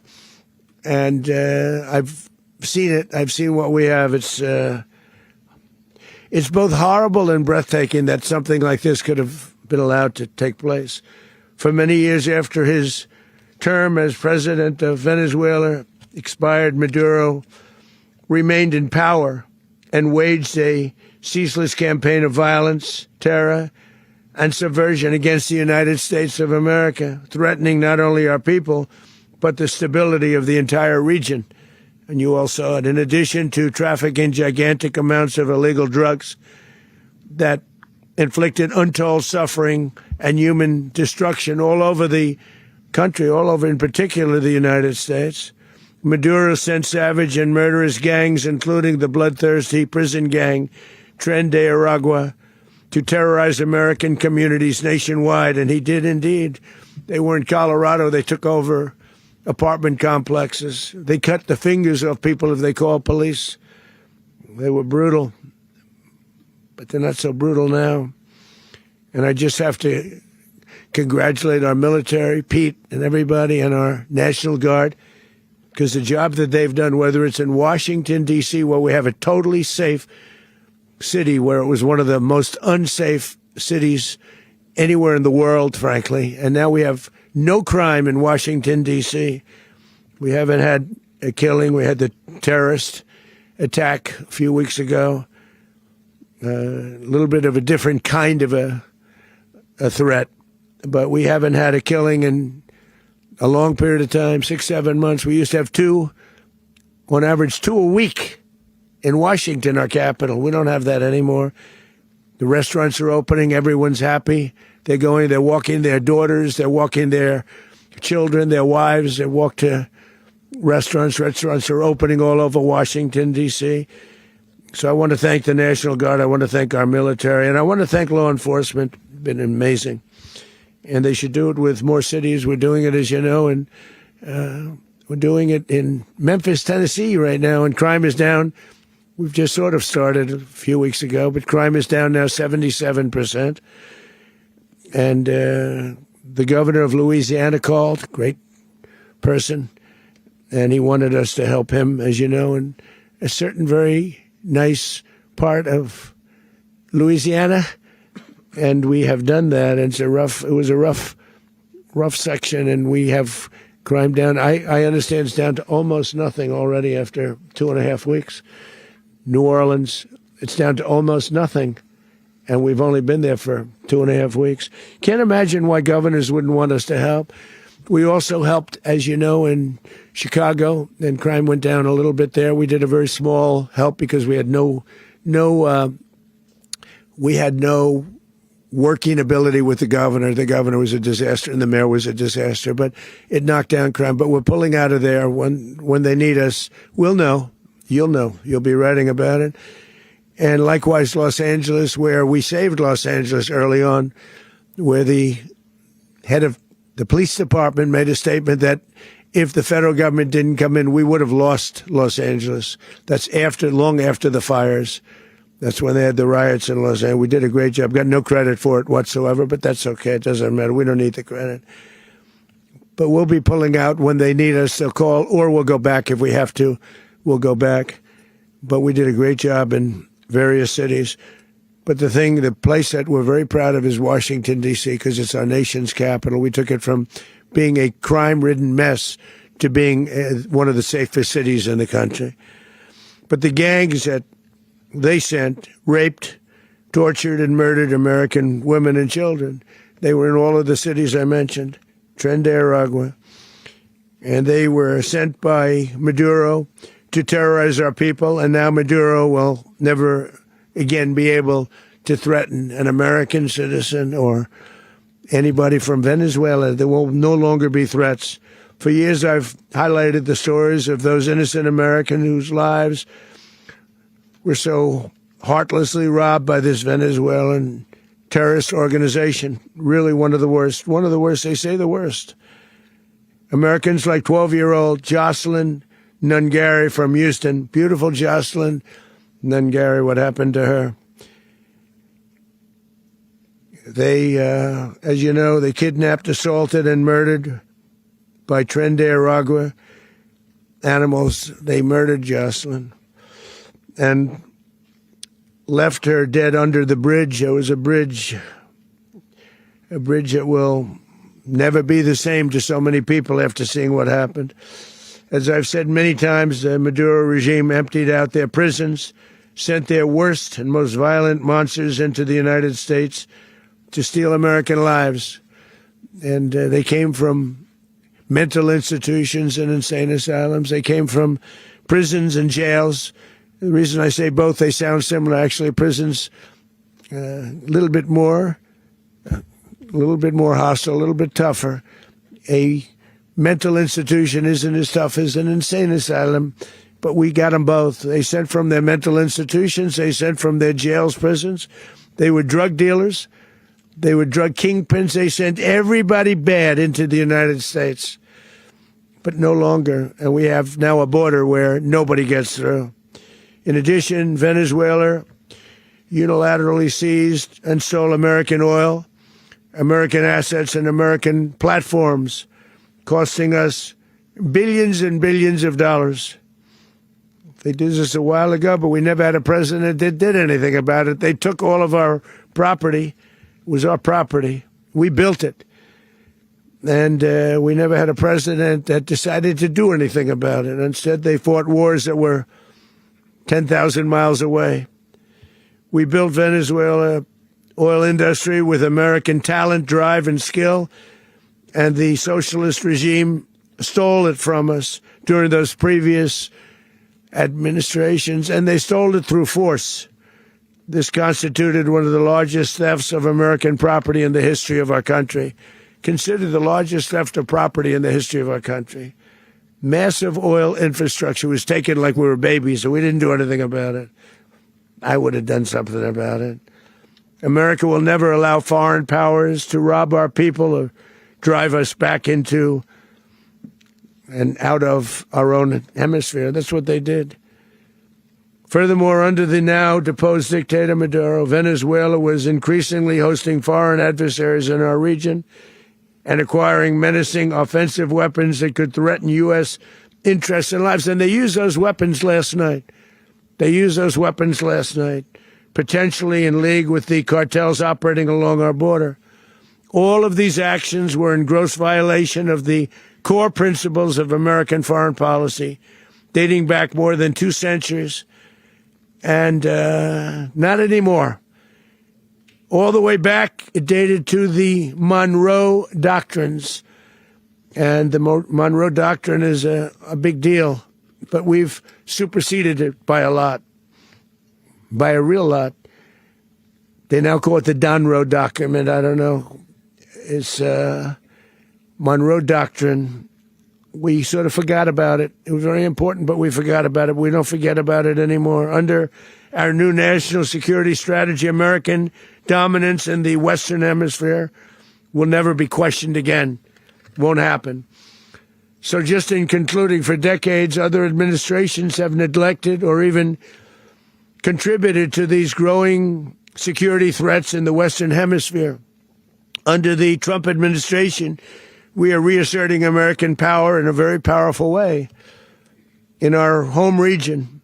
And I've seen it. I've seen what we have. It's both horrible and breathtaking that something like this could have been allowed to take place. For many years after his term as president of Venezuela expired, Maduro remained in power and waged a ceaseless campaign of violence, terror, and subversion against the United States of America, threatening not only our people, but the stability of the entire region. And you all saw it. In addition to trafficking gigantic amounts of illegal drugs that inflicted untold suffering and human destruction all over the country, all over in particular the United States, Maduro sent savage and murderous gangs, including the bloodthirsty prison gang Tren de Aragua, to terrorize American communities nationwide. And he did indeed. They were in Colorado. They took over apartment complexes. They cut the fingers off people if they called police. They were brutal, but they're not so brutal now. And I just have to congratulate our military, Pete and everybody, and our National Guard. because the job that they've done, whether it's in Washington, D.C., where we have a totally safe city, where it was one of the most unsafe cities anywhere in the world, frankly, and now we have no crime in Washington, D.C. We haven't had a killing. We had the terrorist attack a few weeks ago. A little bit of a different kind of a threat, but we haven't had a killing in a long period of time, 6, 7 months. We used to have on average, 2 a week in Washington, our capital. We don't have that anymore. The restaurants are opening. Everyone's happy. They're walking their daughters. They're walking their children, their wives. They walk to restaurants. Restaurants are opening all over Washington, D.C. So I want to thank the National Guard. I want to thank our military. And I want to thank law enforcement. It's been amazing. And they should do it with more cities. We're doing it, as you know, and we're doing it in Memphis, Tennessee right now, and crime is down. We've just sort of started a few weeks ago, but crime is down now 77%. And the governor of Louisiana called, great person, and he wanted us to help him, as you know, in a certain very nice part of Louisiana. And we have done that. And it was a rough section, and we have crime down. I understand it's down to almost nothing already after 2.5 weeks. New Orleans, it's down to almost nothing. And we've only been there for 2.5 weeks. Can't imagine why governors wouldn't want us to help. We also helped, as you know, in Chicago, and crime went down a little bit there. We did a very small help because we had no working ability with the governor. The governor was a disaster and the mayor was a disaster, but it knocked down crime. But we're pulling out of there. When they need us, we'll know. You'll know. You'll be writing about it. And likewise, Los Angeles, where we saved Los Angeles early on, where the head of the police department made a statement that if the federal government didn't come in, we would have lost Los Angeles. That's long after the fires. That's when they had the riots in Los Angeles. We did a great job. Got no credit for it whatsoever, but that's okay. It doesn't matter. We don't need the credit. But we'll be pulling out when they need us. They'll call, or we'll go back if we have to. We'll go back. But we did a great job in various cities. But the place that we're very proud of is Washington, D.C., because it's our nation's capital. We took it from being a crime-ridden mess to being one of the safest cities in the country. But the gangs that they sent raped, tortured, and murdered American women and children. They were in all of the cities I mentioned, Tren de Aragua. And they were sent by Maduro to terrorize our people, and now Maduro will never again be able to threaten an American citizen or anybody from Venezuela. There will no longer be threats. For years, I've highlighted the stories of those innocent Americans whose lives were so heartlessly robbed by this Venezuelan terrorist organization. Really one of the worst. One of the worst, they say the worst. Americans like 12-year-old Jocelyn Nungari from Houston. Beautiful Jocelyn Nungari, what happened to her? They, as you know, they kidnapped, assaulted, and murdered by Tren de Aragua animals. They murdered Jocelyn and left her dead under the bridge. There was a bridge that will never be the same to so many people after seeing what happened. As I've said many times, the Maduro regime emptied out their prisons, sent their worst and most violent monsters into the United States to steal American lives. And they came from mental institutions and insane asylums. They came from prisons and jails. The reason I say both, they sound similar. Actually, prisons a little bit more hostile, a little bit tougher. A mental institution isn't as tough as an insane asylum, but we got them both. They sent from their mental institutions. They sent from their jails, prisons. They were drug dealers. They were drug kingpins. They sent everybody bad into the United States, but no longer. And we have now a border where nobody gets through. In addition, Venezuela unilaterally seized and stole American oil, American assets, and American platforms, costing us billions and billions of dollars. They did this a while ago, but we never had a president that did anything about it. They took all of our property. It was our property. We built it. And we never had a president that decided to do anything about it. Instead, they fought wars that were 10,000 miles away. We built Venezuela oil industry with American talent, drive, and skill, and the socialist regime stole it from us during those previous administrations, and they stole it through force. This constituted one of the largest thefts of American property in the history of our country. Considered the largest theft of property in the history of our country. Massive oil infrastructure was taken like we were babies, and we didn't do anything about it. I would have done something about it. America will never allow foreign powers to rob our people or drive us back into and out of our own hemisphere. That's what they did. Furthermore, under the now deposed dictator Maduro, Venezuela was increasingly hosting foreign adversaries in our region and acquiring menacing offensive weapons that could threaten U.S. interests and lives. And they used those weapons last night. Potentially in league with the cartels operating along our border. All of these actions were in gross violation of the core principles of American foreign policy, dating back more than 2 centuries, and not anymore. All the way back, it dated to the Monroe Doctrines, and the Monroe Doctrine is a big deal, but we've superseded it by a lot. By a real lot. They now call it the Monroe Document. I don't know. It's Monroe Doctrine. We sort of forgot about it. It was very important, but we forgot about it. We don't forget about it anymore. Under our new national security strategy, American dominance in the Western Hemisphere will never be questioned again. Won't happen. So just in concluding, for decades, other administrations have neglected or even contributed to these growing security threats in the Western Hemisphere. Under the Trump administration, we are reasserting American power in a very powerful way in our home region.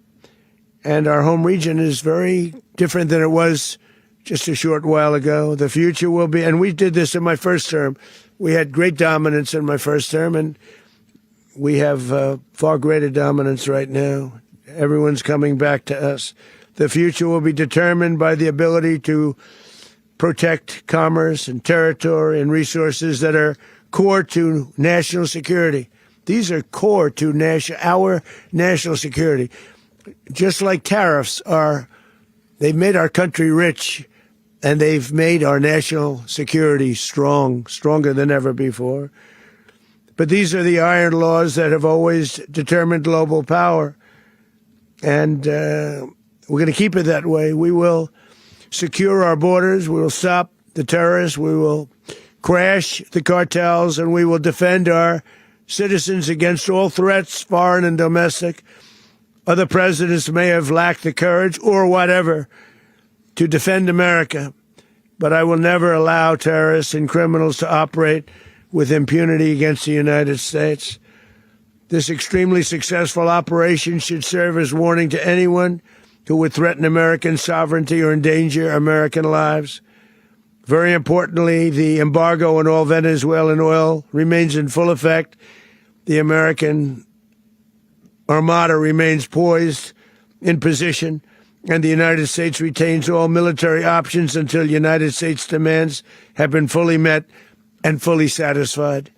And our home region is very different than it was just a short while ago. The future will be, and we did this in my first term. We had great dominance in my first term, and we have far greater dominance right now. Everyone's coming back to us. The future will be determined by the ability to protect commerce and territory and resources that are core to national security. These are core to our national security. Just like tariffs they've made our country rich, and they've made our national security stronger than ever before. But these are the iron laws that have always determined global power. And we're going to keep it that way. We will secure our borders. We will stop the terrorists. We will crash the cartels, and we will defend our citizens against all threats, foreign and domestic. Other presidents may have lacked the courage or whatever to defend America, but I will never allow terrorists and criminals to operate with impunity against the United States. This extremely successful operation should serve as warning to anyone who would threaten American sovereignty or endanger American lives. Very importantly, the embargo on all Venezuelan oil remains in full effect. The American Armada remains poised in position, and the United States retains all military options until United States demands have been fully met and fully satisfied.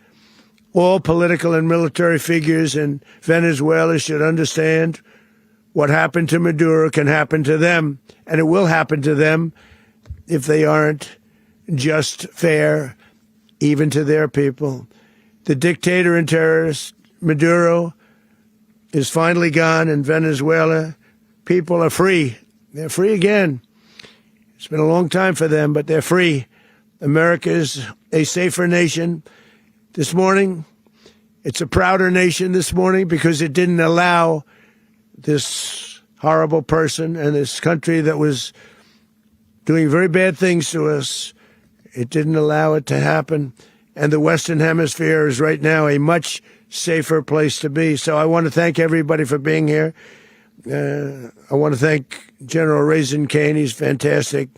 All political and military figures in Venezuela should understand what happened to Maduro can happen to them, and it will happen to them if they aren't just fair, even to their people. The dictator and terrorist Maduro is finally gone, and Venezuela people are free. They're free again. It's been a long time for them, but they're free. America is a safer nation. This morning, it's a prouder nation this morning because it didn't allow this horrible person and this country that was doing very bad things to us. It didn't allow it to happen. and the Western Hemisphere is right now a much safer place to be. So I want to thank everybody for being here. I want to thank General Raisin Kane. He's a fantastic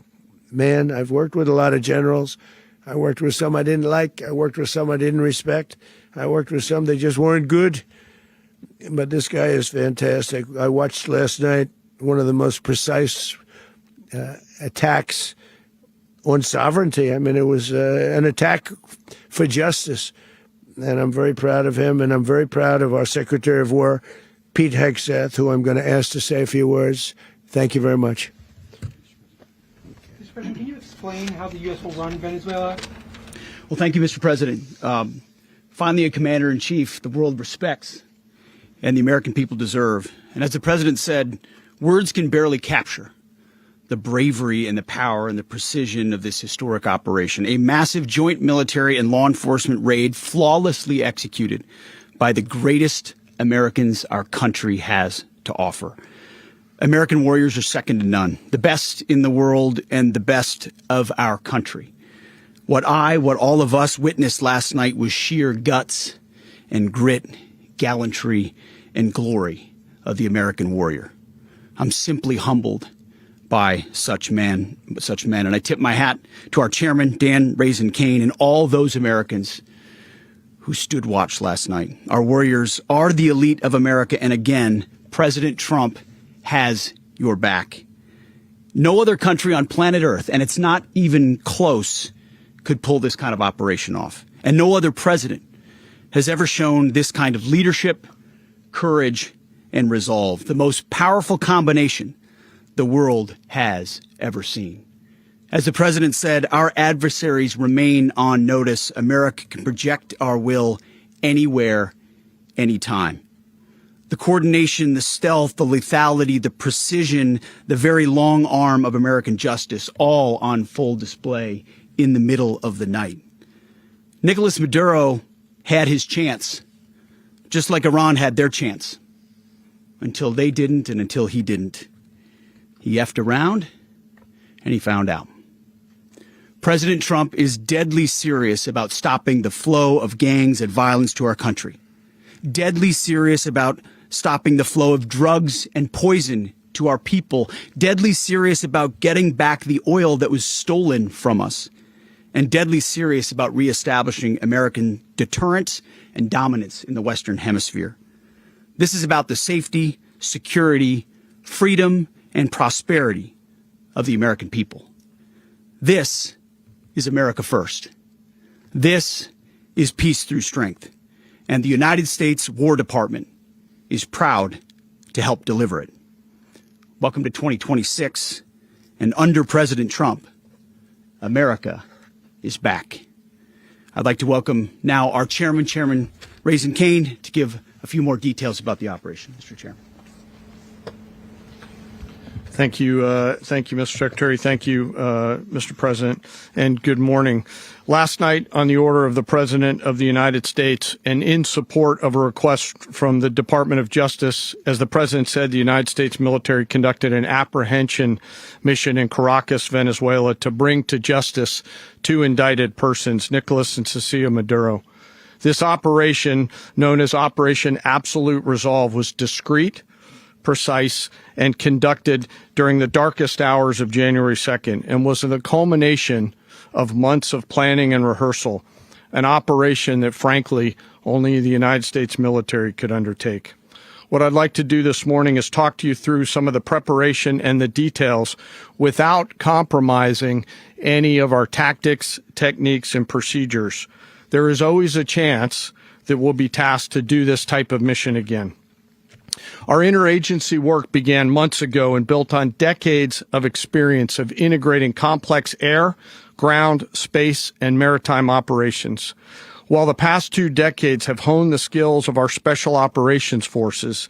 man. I've worked with a lot of generals. I worked with some I didn't like. I worked with some I didn't respect. I worked with some that just weren't good. But this guy is fantastic. I watched last night one of the most precise attacks on sovereignty. I mean, it was an attack for justice. And I'm very proud of him, and I'm very proud of our Secretary of War, Pete Hegseth, who I'm going to ask to say a few words. Thank you very much. Mr. President, can you explain how the U.S. will run Venezuela? Well, thank you, Mr. President. Finally, a commander-in-chief the world respects and the American people deserve. And as the president said, words can barely capture the bravery and the power and the precision of this historic operation. A massive joint military and law enforcement raid flawlessly executed by the greatest Americans our country has to offer. American warriors are second to none, the best in the world and the best of our country. What all of us witnessed last night was sheer guts and grit, gallantry and glory of the American warrior. I'm simply humbled by such men. And I tip my hat to our chairman, Dan Raisin Kane, and all those Americans who stood watch last night. Our warriors are the elite of America. And again, President Trump has your back. No other country on planet Earth, and it's not even close, could pull this kind of operation off. And no other president has ever shown this kind of leadership, courage, and resolve. The most powerful combination the world has ever seen. As the president said, our adversaries remain on notice. America can project our will anywhere, anytime. The coordination, the stealth, the lethality, the precision, the very long arm of American justice, all on full display in the middle of the night. Nicolás Maduro had his chance, just like Iran had their chance, until they didn't and until he didn't. He effed around, and he found out. President Trump is deadly serious about stopping the flow of gangs and violence to our country. Deadly serious about stopping the flow of drugs and poison to our people. Deadly serious about getting back the oil that was stolen from us. And deadly serious about reestablishing American deterrence and dominance in the Western Hemisphere. This is about the safety, security, freedom, and prosperity of the American people. This is America first. This is peace through strength. And the United States War Department is proud to help deliver it. Welcome to 2026. And under President Trump, America is back. I'd like to welcome now our chairman, Chairman Raisin Kane, to give a few more details about the operation. Mr. Chairman. Thank you, Mr. Secretary. Thank you, Mr. President, and good morning. Last night, on the order of the President of the United States and in support of a request from the Department of Justice, as the President said, the United States military conducted an apprehension mission in Caracas, Venezuela, to bring to justice two indicted persons, Nicolás and Cecilia Maduro. This operation, known as Operation Absolute Resolve, was discreet, precise, and conducted during the darkest hours of January 2nd and was the culmination of months of planning and rehearsal, an operation that, frankly, only the United States military could undertake. What I'd like to do this morning is talk to you through some of the preparation and the details without compromising any of our tactics, techniques, and procedures. There is always a chance that we'll be tasked to do this type of mission again. Our interagency work began months ago and built on decades of experience of integrating complex air, ground, space, and maritime operations. While the past 2 decades have honed the skills of our special operations forces,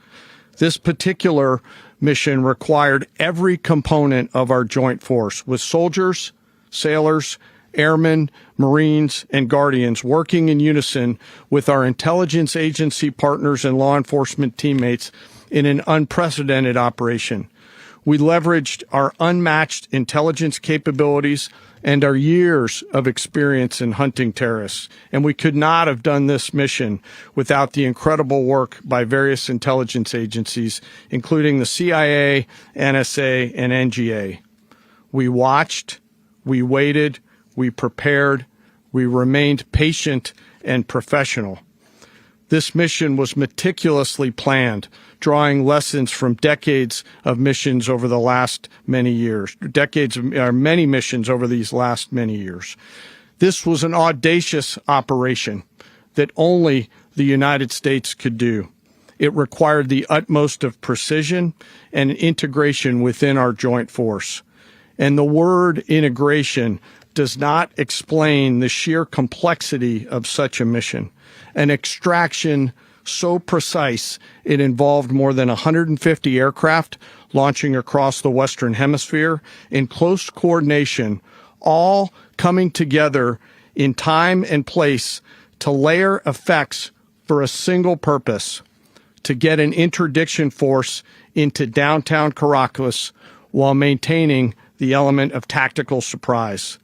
this particular mission required every component of our joint force, with soldiers, sailors, airmen, Marines, and Guardians working in unison with our intelligence agency partners and law enforcement teammates in an unprecedented operation. We leveraged our unmatched intelligence capabilities and our years of experience in hunting terrorists. And we could not have done this mission without the incredible work by various intelligence agencies, including the CIA, NSA, and NGA. We watched, we waited, we prepared, we remained patient and professional. This mission was meticulously planned, drawing lessons from decades of missions over the last many years, many missions over these last many years. This was an audacious operation that only the United States could do. It required the utmost of precision and integration within our joint force. And the word integration does not explain the sheer complexity of such a mission. An extraction so precise it involved more than 150 aircraft launching across the Western Hemisphere in close coordination, all coming together in time and place to layer effects for a single purpose, to get an interdiction force into downtown Caracas while maintaining the element of tactical surprise.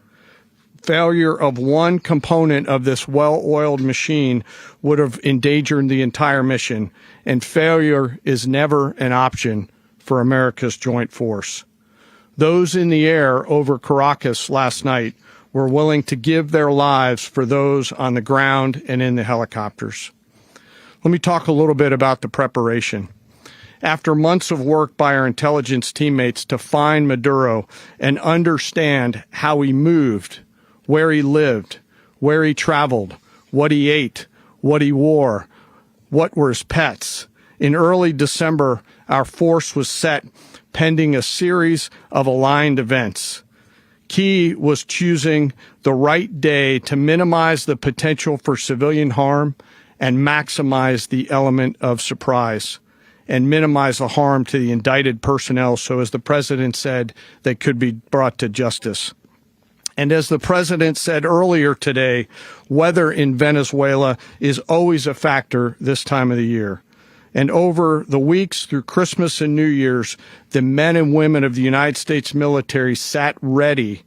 Failure of one component of this well-oiled machine would have endangered the entire mission, and failure is never an option for America's joint force. Those in the air over Caracas last night were willing to give their lives for those on the ground and in the helicopters. Let me talk a little bit about the preparation. After months of work by our intelligence teammates to find Maduro and understand how he moved, where he lived, where he traveled, what he ate, what he wore, what were his pets. In early December, our force was set pending a series of aligned events. Key was choosing the right day to minimize the potential for civilian harm and maximize the element of surprise and minimize the harm to the indicted personnel so, as the president said, they could be brought to justice. And as the president said earlier today, weather in Venezuela is always a factor this time of the year. And over the weeks through Christmas and New Year's, the men and women of the United States military sat ready,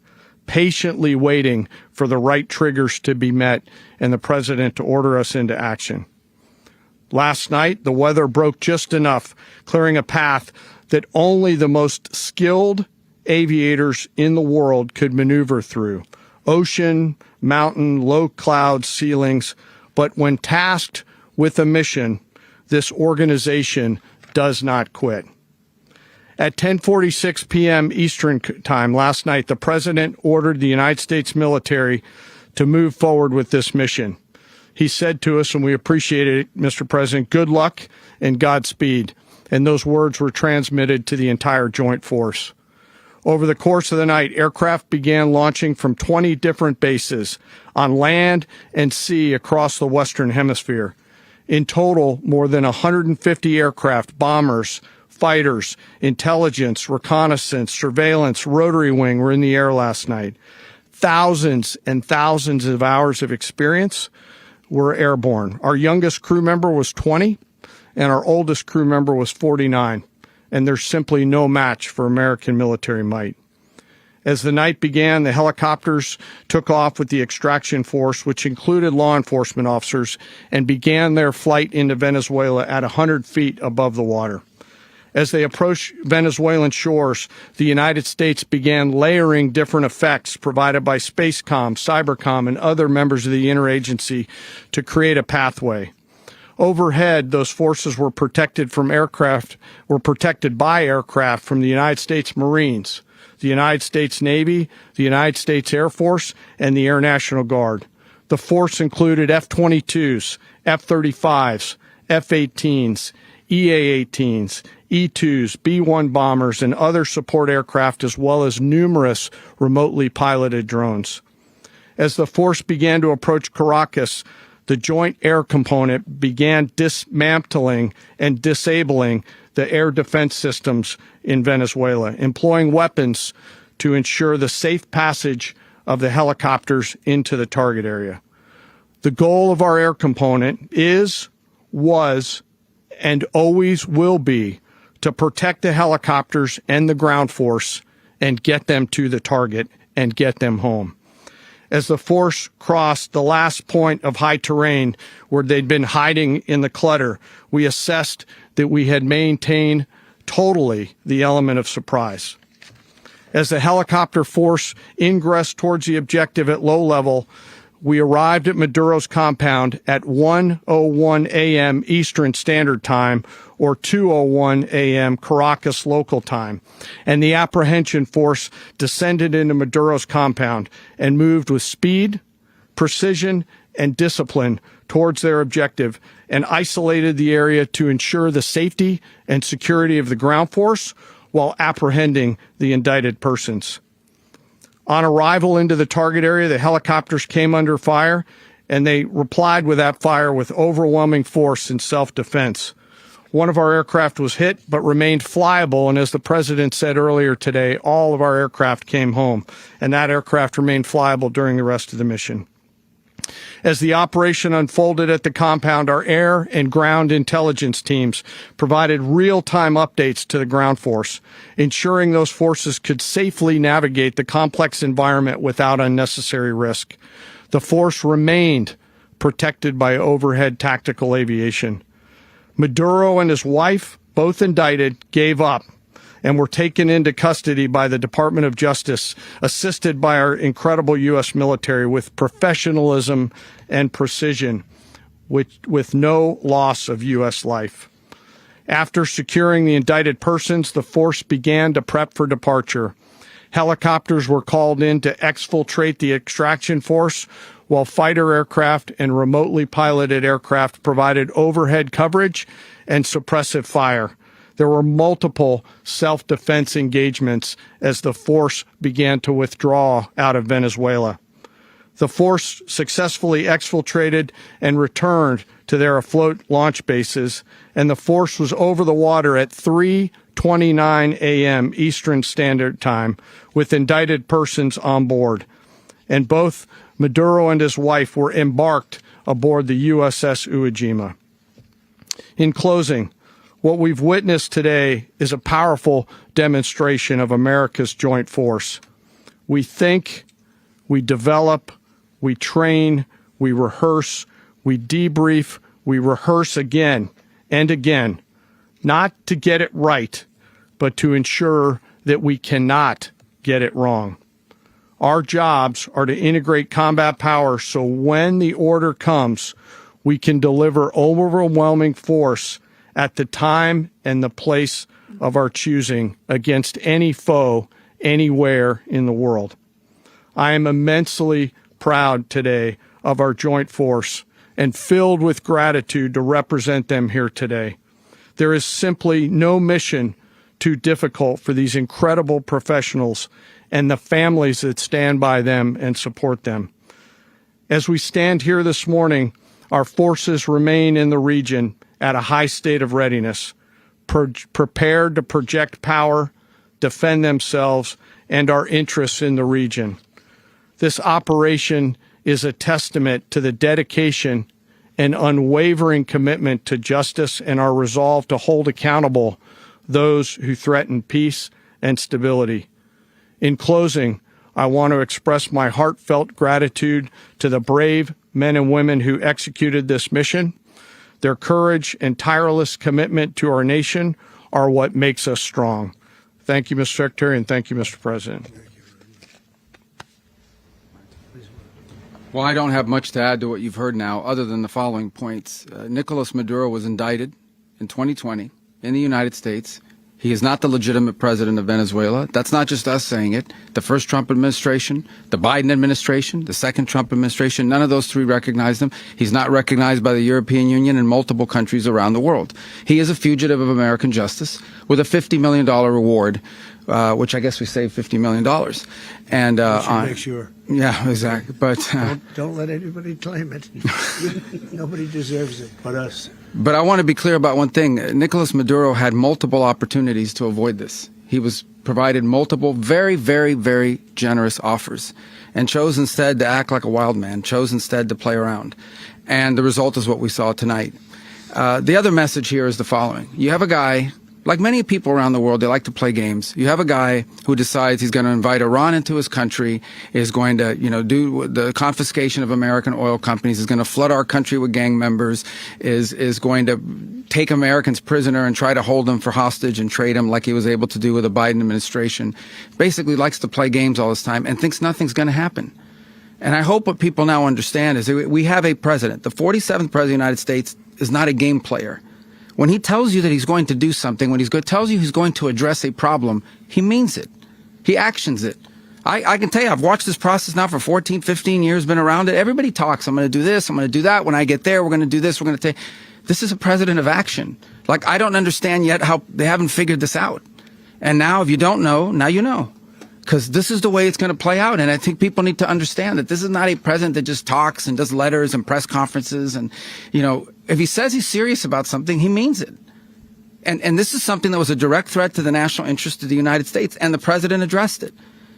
patiently waiting for the right triggers to be met and the president to order us into action. Last night, the weather broke just enough, clearing a path that only the most skilled aviators in the world could maneuver through. Ocean, mountain, low cloud ceilings. But when tasked with a mission, this organization does not quit. At 10:46 p.m. Eastern Time last night, the president ordered the United States military to move forward with this mission. He said to us, and we appreciate it, Mr. President, good luck and Godspeed. And those words were transmitted to the entire joint force. Over the course of the night, aircraft began launching from 20 different bases on land and sea across the Western Hemisphere. In total, more than 150 aircraft, bombers, fighters, intelligence, reconnaissance, surveillance, rotary wing were in the air last night. Thousands and thousands of hours of experience were airborne. Our youngest crew member was 20, and our oldest crew member was 49. And there's simply no match for American military might. As the night began, the helicopters took off with the extraction force, which included law enforcement officers, and began their flight into Venezuela at 100 feet above the water. As they approached Venezuelan shores, the United States began layering different effects provided by Spacecom, Cybercom, and other members of the interagency to create a pathway. Overhead, those forces were protected by aircraft from the United States Marines, the United States Navy, the United States Air Force, and the Air National Guard. The force included F-22s, F-35s, F-18s, EA-18s, E-2s, B-1 bombers, and other support aircraft, as well as numerous remotely piloted drones. As the force began to approach Caracas, the Joint Air Component began dismantling and disabling the air defense systems in Venezuela, employing weapons to ensure the safe passage of the helicopters into the target area. The goal of our air component is, was, and always will be to protect the helicopters and the ground force and get them to the target and get them home. As the force crossed the last point of high terrain where they'd been hiding in the clutter, we assessed that we had maintained totally the element of surprise. As the helicopter force ingressed towards the objective at low level, we arrived at Maduro's compound at 1:01 a.m. Eastern Standard Time, or 2:01 a.m. Caracas local time, and the apprehension force descended into Maduro's compound and moved with speed, precision, and discipline towards their objective and isolated the area to ensure the safety and security of the ground force while apprehending the indicted persons. On arrival into the target area, the helicopters came under fire, and they replied with that fire with overwhelming force in self-defense. One of our aircraft was hit, but remained flyable, and as the president said earlier today, all of our aircraft came home, and that aircraft remained flyable during the rest of the mission. As the operation unfolded at the compound, our air and ground intelligence teams provided real-time updates to the ground force, ensuring those forces could safely navigate the complex environment without unnecessary risk. The force remained protected by overhead tactical aviation. Maduro and his wife, both indicted, gave up and were taken into custody by the Department of Justice, assisted by our incredible U.S. military with professionalism and precision, with no loss of U.S. life. After securing the indicted persons, the force began to prep for departure. Helicopters were called in to exfiltrate the extraction force, while fighter aircraft and remotely piloted aircraft provided overhead coverage and suppressive fire. There were multiple self-defense engagements as the force began to withdraw out of Venezuela. The force successfully exfiltrated and returned to their afloat launch bases, and the force was over the water at 3:29 a.m. Eastern Standard Time with indicted persons on board. And both Maduro and his wife were embarked aboard the USS Iwo Jima. In closing, what we've witnessed today is a powerful demonstration of America's joint force. We think, we develop, we train, we rehearse, we debrief, we rehearse again and again, not to get it right, but to ensure that we cannot get it wrong. Our jobs are to integrate combat power so when the order comes, we can deliver overwhelming force at the time and the place of our choosing against any foe anywhere in the world. I am immensely proud today of our joint force and filled with gratitude to represent them here today. There is simply no mission too difficult for these incredible professionals and the families that stand by them and support them. As we stand here this morning, our forces remain in the region at a high state of readiness, prepared to project power, defend themselves, and our interests in the region. This operation is a testament to the dedication and unwavering commitment to justice and our resolve to hold accountable those who threaten peace and stability. In closing, I want to express my heartfelt gratitude to the brave men and women who executed this mission. Their courage and tireless commitment to our nation are what makes us strong. Thank you, Mr. Secretary, and thank you, Mr. President. Well, I don't have much to add to what you've heard now, other than the following points. Nicolás Maduro was indicted in 2020 in the United States. He is not the legitimate president of Venezuela. That's not just us saying it. The first Trump administration, the Biden administration, the second Trump administration, none of those three recognized him. He's not recognized by the European Union and multiple countries around the world. He is a fugitive of American justice with a $50 million reward, which I guess we saved $50 million. And make sure. Yeah, exactly. But don't let anybody claim it. Nobody deserves it but us. But I want to be clear about one thing. Nicolás Maduro had multiple opportunities to avoid this. He was provided multiple very, very, very generous offers and chose instead to act like a wild man, chose instead to play around. And the result is what we saw tonight. The other message here is the following. You have a guy Like many people around the world, they like to play games. You have a guy who decides he's going to invite Iran into his country, is going to, do the confiscation of American oil companies, is going to flood our country with gang members, is going to take Americans prisoner and try to hold them for hostage and trade them like he was able to do with the Biden administration. Basically likes to play games all this time and thinks nothing's going to happen. And I hope what people now understand is that we have a president. The 47th president of the United States is not a game player. When he tells you that he's going to do something, when he tells you he's going to address a problem, he means it. He actions it. I can tell you, I've watched this process now for 14, 15 years, been around it. Everybody talks. I'm going to do this. I'm going to do that. When I get there, we're going to do this. We're going to take. This is a president of action. Like, I don't understand yet how they haven't figured this out. And now, if you don't know, now you know. Because this is the way it's going to play out. And I think people need to understand that this is not a president that just talks and does letters and press conferences. And, if he says he's serious about something, he means it. And this is something that was a direct threat to the national interest of the United States. And the president addressed it.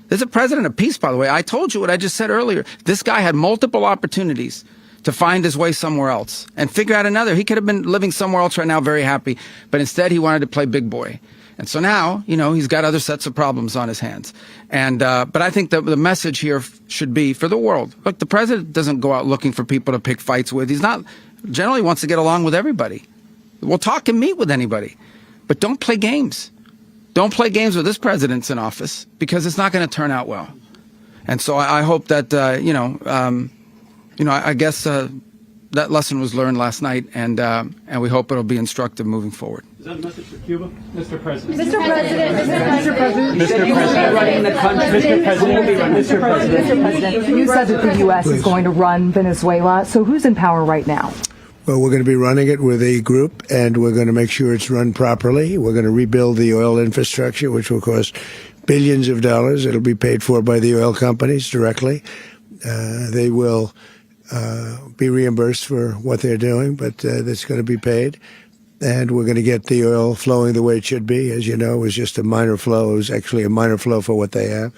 There's a president of peace, by the way. I told you what I just said earlier. This guy had multiple opportunities to find his way somewhere else and figure out another. He could have been living somewhere else right now, very happy. But instead, he wanted to play big boy. And so now, he's got other sets of problems on his hands. And, but I think that the message here should be for the world. Look, the president doesn't go out looking for people to pick fights with. He's not, generally wants to get along with everybody. We'll talk and meet with anybody, but don't play games. Don't play games with this president's in office, because it's not going to turn out well. And so I hope that, I guess, that lesson was learned last night, and we hope it'll be instructive moving forward. Is that a message for Cuba? Mr. President. Mr. President. Mr. President. Mr. President. Running the country. Mr. President. You said that the U.S. is going to run Venezuela. So who's in power right now? Well, we're going to be running it with a group, and we're going to make sure it's run properly. We're going to rebuild the oil infrastructure, which will cost billions of dollars. It'll be paid for by the oil companies directly. They will be reimbursed for what they're doing, but that's going to be paid. And we're going to get the oil flowing the way it should be. As you know, it was just a minor flow. It was actually a minor flow for what they have.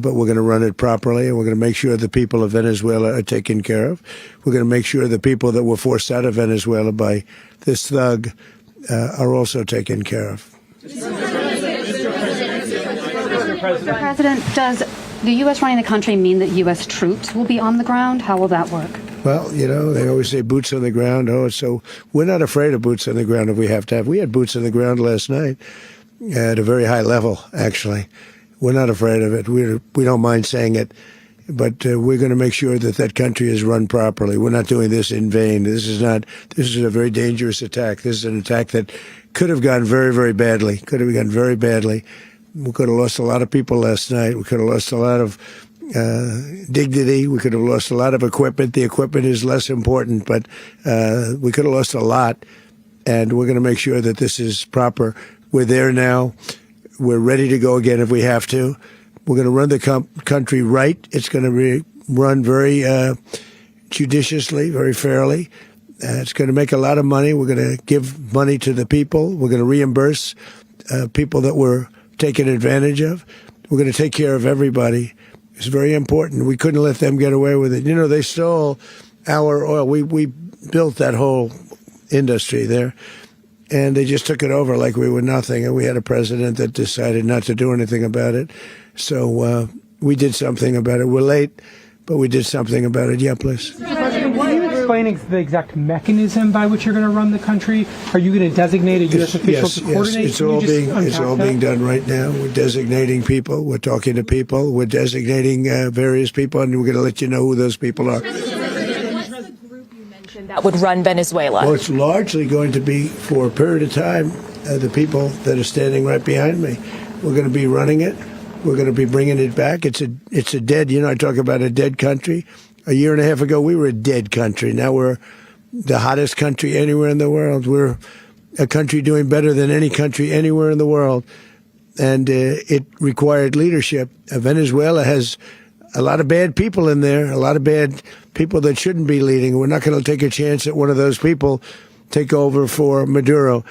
But we're going to run it properly, and we're going to make sure the people of Venezuela are taken care of. We're going to make sure the people that were forced out of Venezuela by this thug are also taken care of. Mr. President, does the U.S. running the country mean that U.S. troops will be on the ground? How will that work? Well, they always say boots on the ground. So we're not afraid of boots on the ground if we have to have. We had boots on the ground last night at a very high level, actually. We're not afraid of it. We don't mind saying it. But we're going to make sure that that country is run properly. We're not doing this in vain. This is a very dangerous attack. This is an attack that could have gone very, very badly. Could have gone very badly. We could have lost a lot of people last night. We could have lost a lot of dignity. We could have lost a lot of equipment. The equipment is less important, but we could have lost a lot. And we're going to make sure that this is proper. We're there now. We're ready to go again if we have to. We're going to run the country right. It's going to be run very judiciously, very fairly. It's going to make a lot of money. We're going to give money to the people. We're going to reimburse people that were taken advantage of. We're going to take care of everybody. It's very important. We couldn't let them get away with it. They stole our oil. We built that whole industry there, and they just took it over like we were nothing. And we had a president that decided not to do anything about it. So we did something about it. We're late, but we did something about it. Yeah, please. Mr. President, can you explain the exact mechanism by which you're going to run the country? Are you going to designate a U.S. official to coordinate? Yes, it's all being done right now. We're designating people. We're talking to people. We're designating various people, and we're going to let you know who those people are. That would run Venezuela. Well, it's largely going to be, for a period of time, the people that are standing right behind me. We're going to be running it. We're going to be bringing it back. It's a dead, I talk about a dead country. A year and a half ago, we were a dead country. Now we're the hottest country anywhere in the world. We're a country doing better than any country anywhere in the world. And it required leadership. Venezuela has a lot of bad people in there, a lot of bad people that shouldn't be leading. We're not going to take a chance that one of those people take over for Maduro.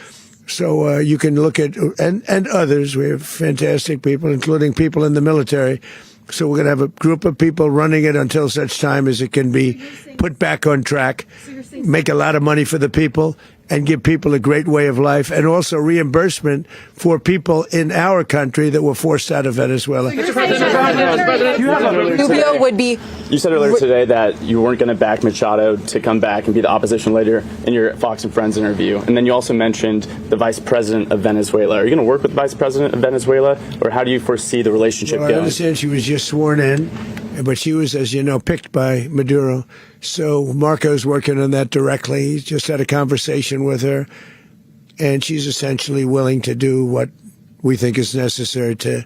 So you can look at, and others, we have fantastic people, including people in the military. So we're going to have a group of people running it until such time as it can be put back on track, make a lot of money for the people, and give people a great way of life, and also reimbursement for people in our country that were forced out of Venezuela. Rubio would be. You said earlier today that you weren't going to back Machado to come back and be the opposition leader in your Fox and Friends interview. And then you also mentioned the vice president of Venezuela. Are you going to work with the vice president of Venezuela, or how do you foresee the relationship going? I understand she was just sworn in, but she was, as you know, picked by Maduro. So Marco's working on that directly. He's just had a conversation with her, and she's essentially willing to do what we think is necessary to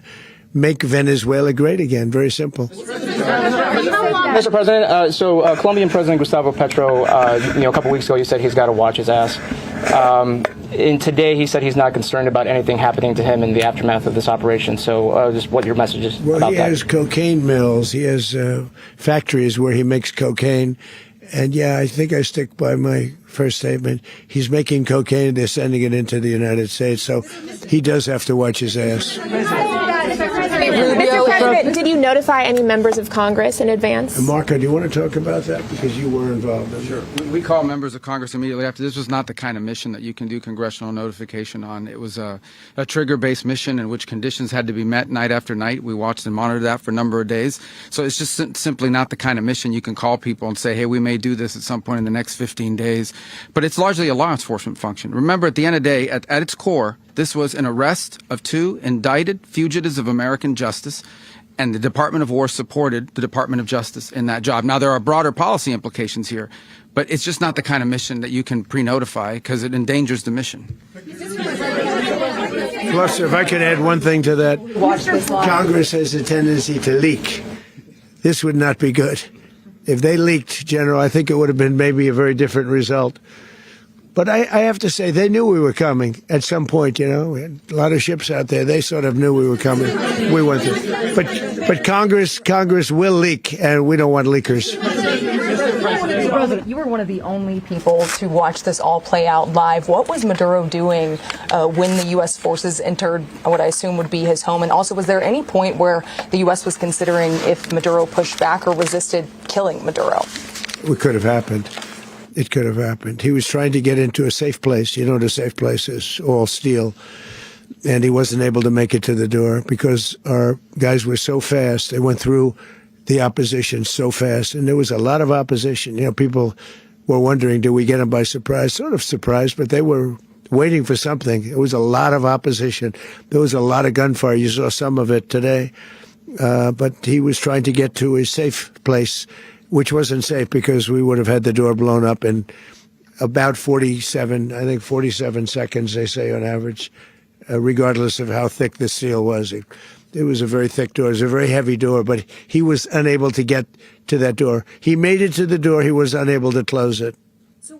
make Venezuela great again. Very simple. Mr. President, Colombian President Gustavo Petro, a couple weeks ago, you said he's got to watch his ass. And today he said he's not concerned about anything happening to him in the aftermath of this operation. So just what your message is about that. Well, he has cocaine mills. He has factories where he makes cocaine. And yeah, I think I stick by my first statement. He's making cocaine. They're sending it into the United States. So he does have to watch his ass. Mr. President, did you notify any members of Congress in advance? Marco, do you want to talk about that? Because you were involved in it. Sure. We called members of Congress immediately after. This was not the kind of mission that you can do congressional notification on. It was a trigger-based mission in which conditions had to be met night after night. We watched and monitored that for a number of days. So it's just simply not the kind of mission you can call people and say, hey, we may do this at some point in the next 15 days. But it's largely a law enforcement function. Remember, at the end of the day, at its core, this was an arrest of 2 indicted fugitives of American justice, and the Department of War supported the Department of Justice in that job. Now, there are broader policy implications here, but it's just not the kind of mission that you can pre-notify because it endangers the mission. Plus, if I could add one thing to that, Congress has a tendency to leak. This would not be good. If they leaked, General, I think it would have been maybe a very different result. But I have to say, they knew we were coming at some point, We had a lot of ships out there. They sort of knew we were coming. We went through. But Congress will leak, and we don't want leakers. Mr. President, you were one of the only people to watch this all play out live. What was Maduro doing when the U.S. forces entered what I assume would be his home? And also, was there any point where the U.S. was considering if Maduro pushed back or resisted killing Maduro? It could have happened. It could have happened. He was trying to get into a safe place. The safe place is all steel. And he wasn't able to make it to the door because our guys were so fast. They went through the opposition so fast. And there was a lot of opposition. People were wondering, do we get them by surprise? Sort of surprised, but they were waiting for something. It was a lot of opposition. There was a lot of gunfire. You saw some of it today. But he was trying to get to a safe place, which wasn't safe because we would have had the door blown up in about 47 seconds, they say on average, regardless of how thick the steel was. It was a very thick door. It was a very heavy door, but he was unable to get to that door. He made it to the door. He was unable to close it. Go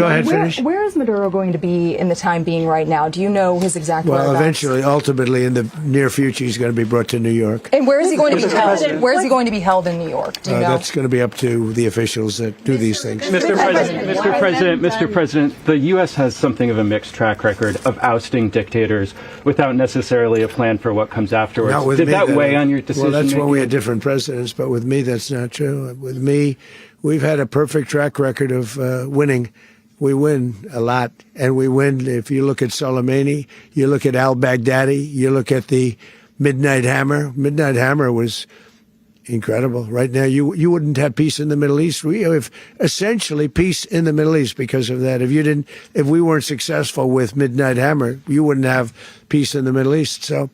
ahead, finish. Where is Maduro going to be in the time being right now? Do you know his exact whereabouts? Well, eventually, ultimately, in the near future, he's going to be brought to New York. And where is he going to be held? Where is he going to be held in New York? Do you know? That's going to be up to the officials that do these things. Mr. President, the U.S. has something of a mixed track record of ousting dictators without necessarily a plan for what comes afterwards. Did that weigh on your decision? Well, that's when we had different presidents, but with me, that's not true. With me, we've had a perfect track record of winning. We win a lot, and we win. If you look at Soleimani, you look at al-Baghdadi, you look at the Midnight Hammer. Midnight Hammer was incredible. Right now, you wouldn't have peace in the Middle East. We have essentially peace in the Middle East because of that. If we weren't successful with Midnight Hammer, you wouldn't have peace in the Middle East. So,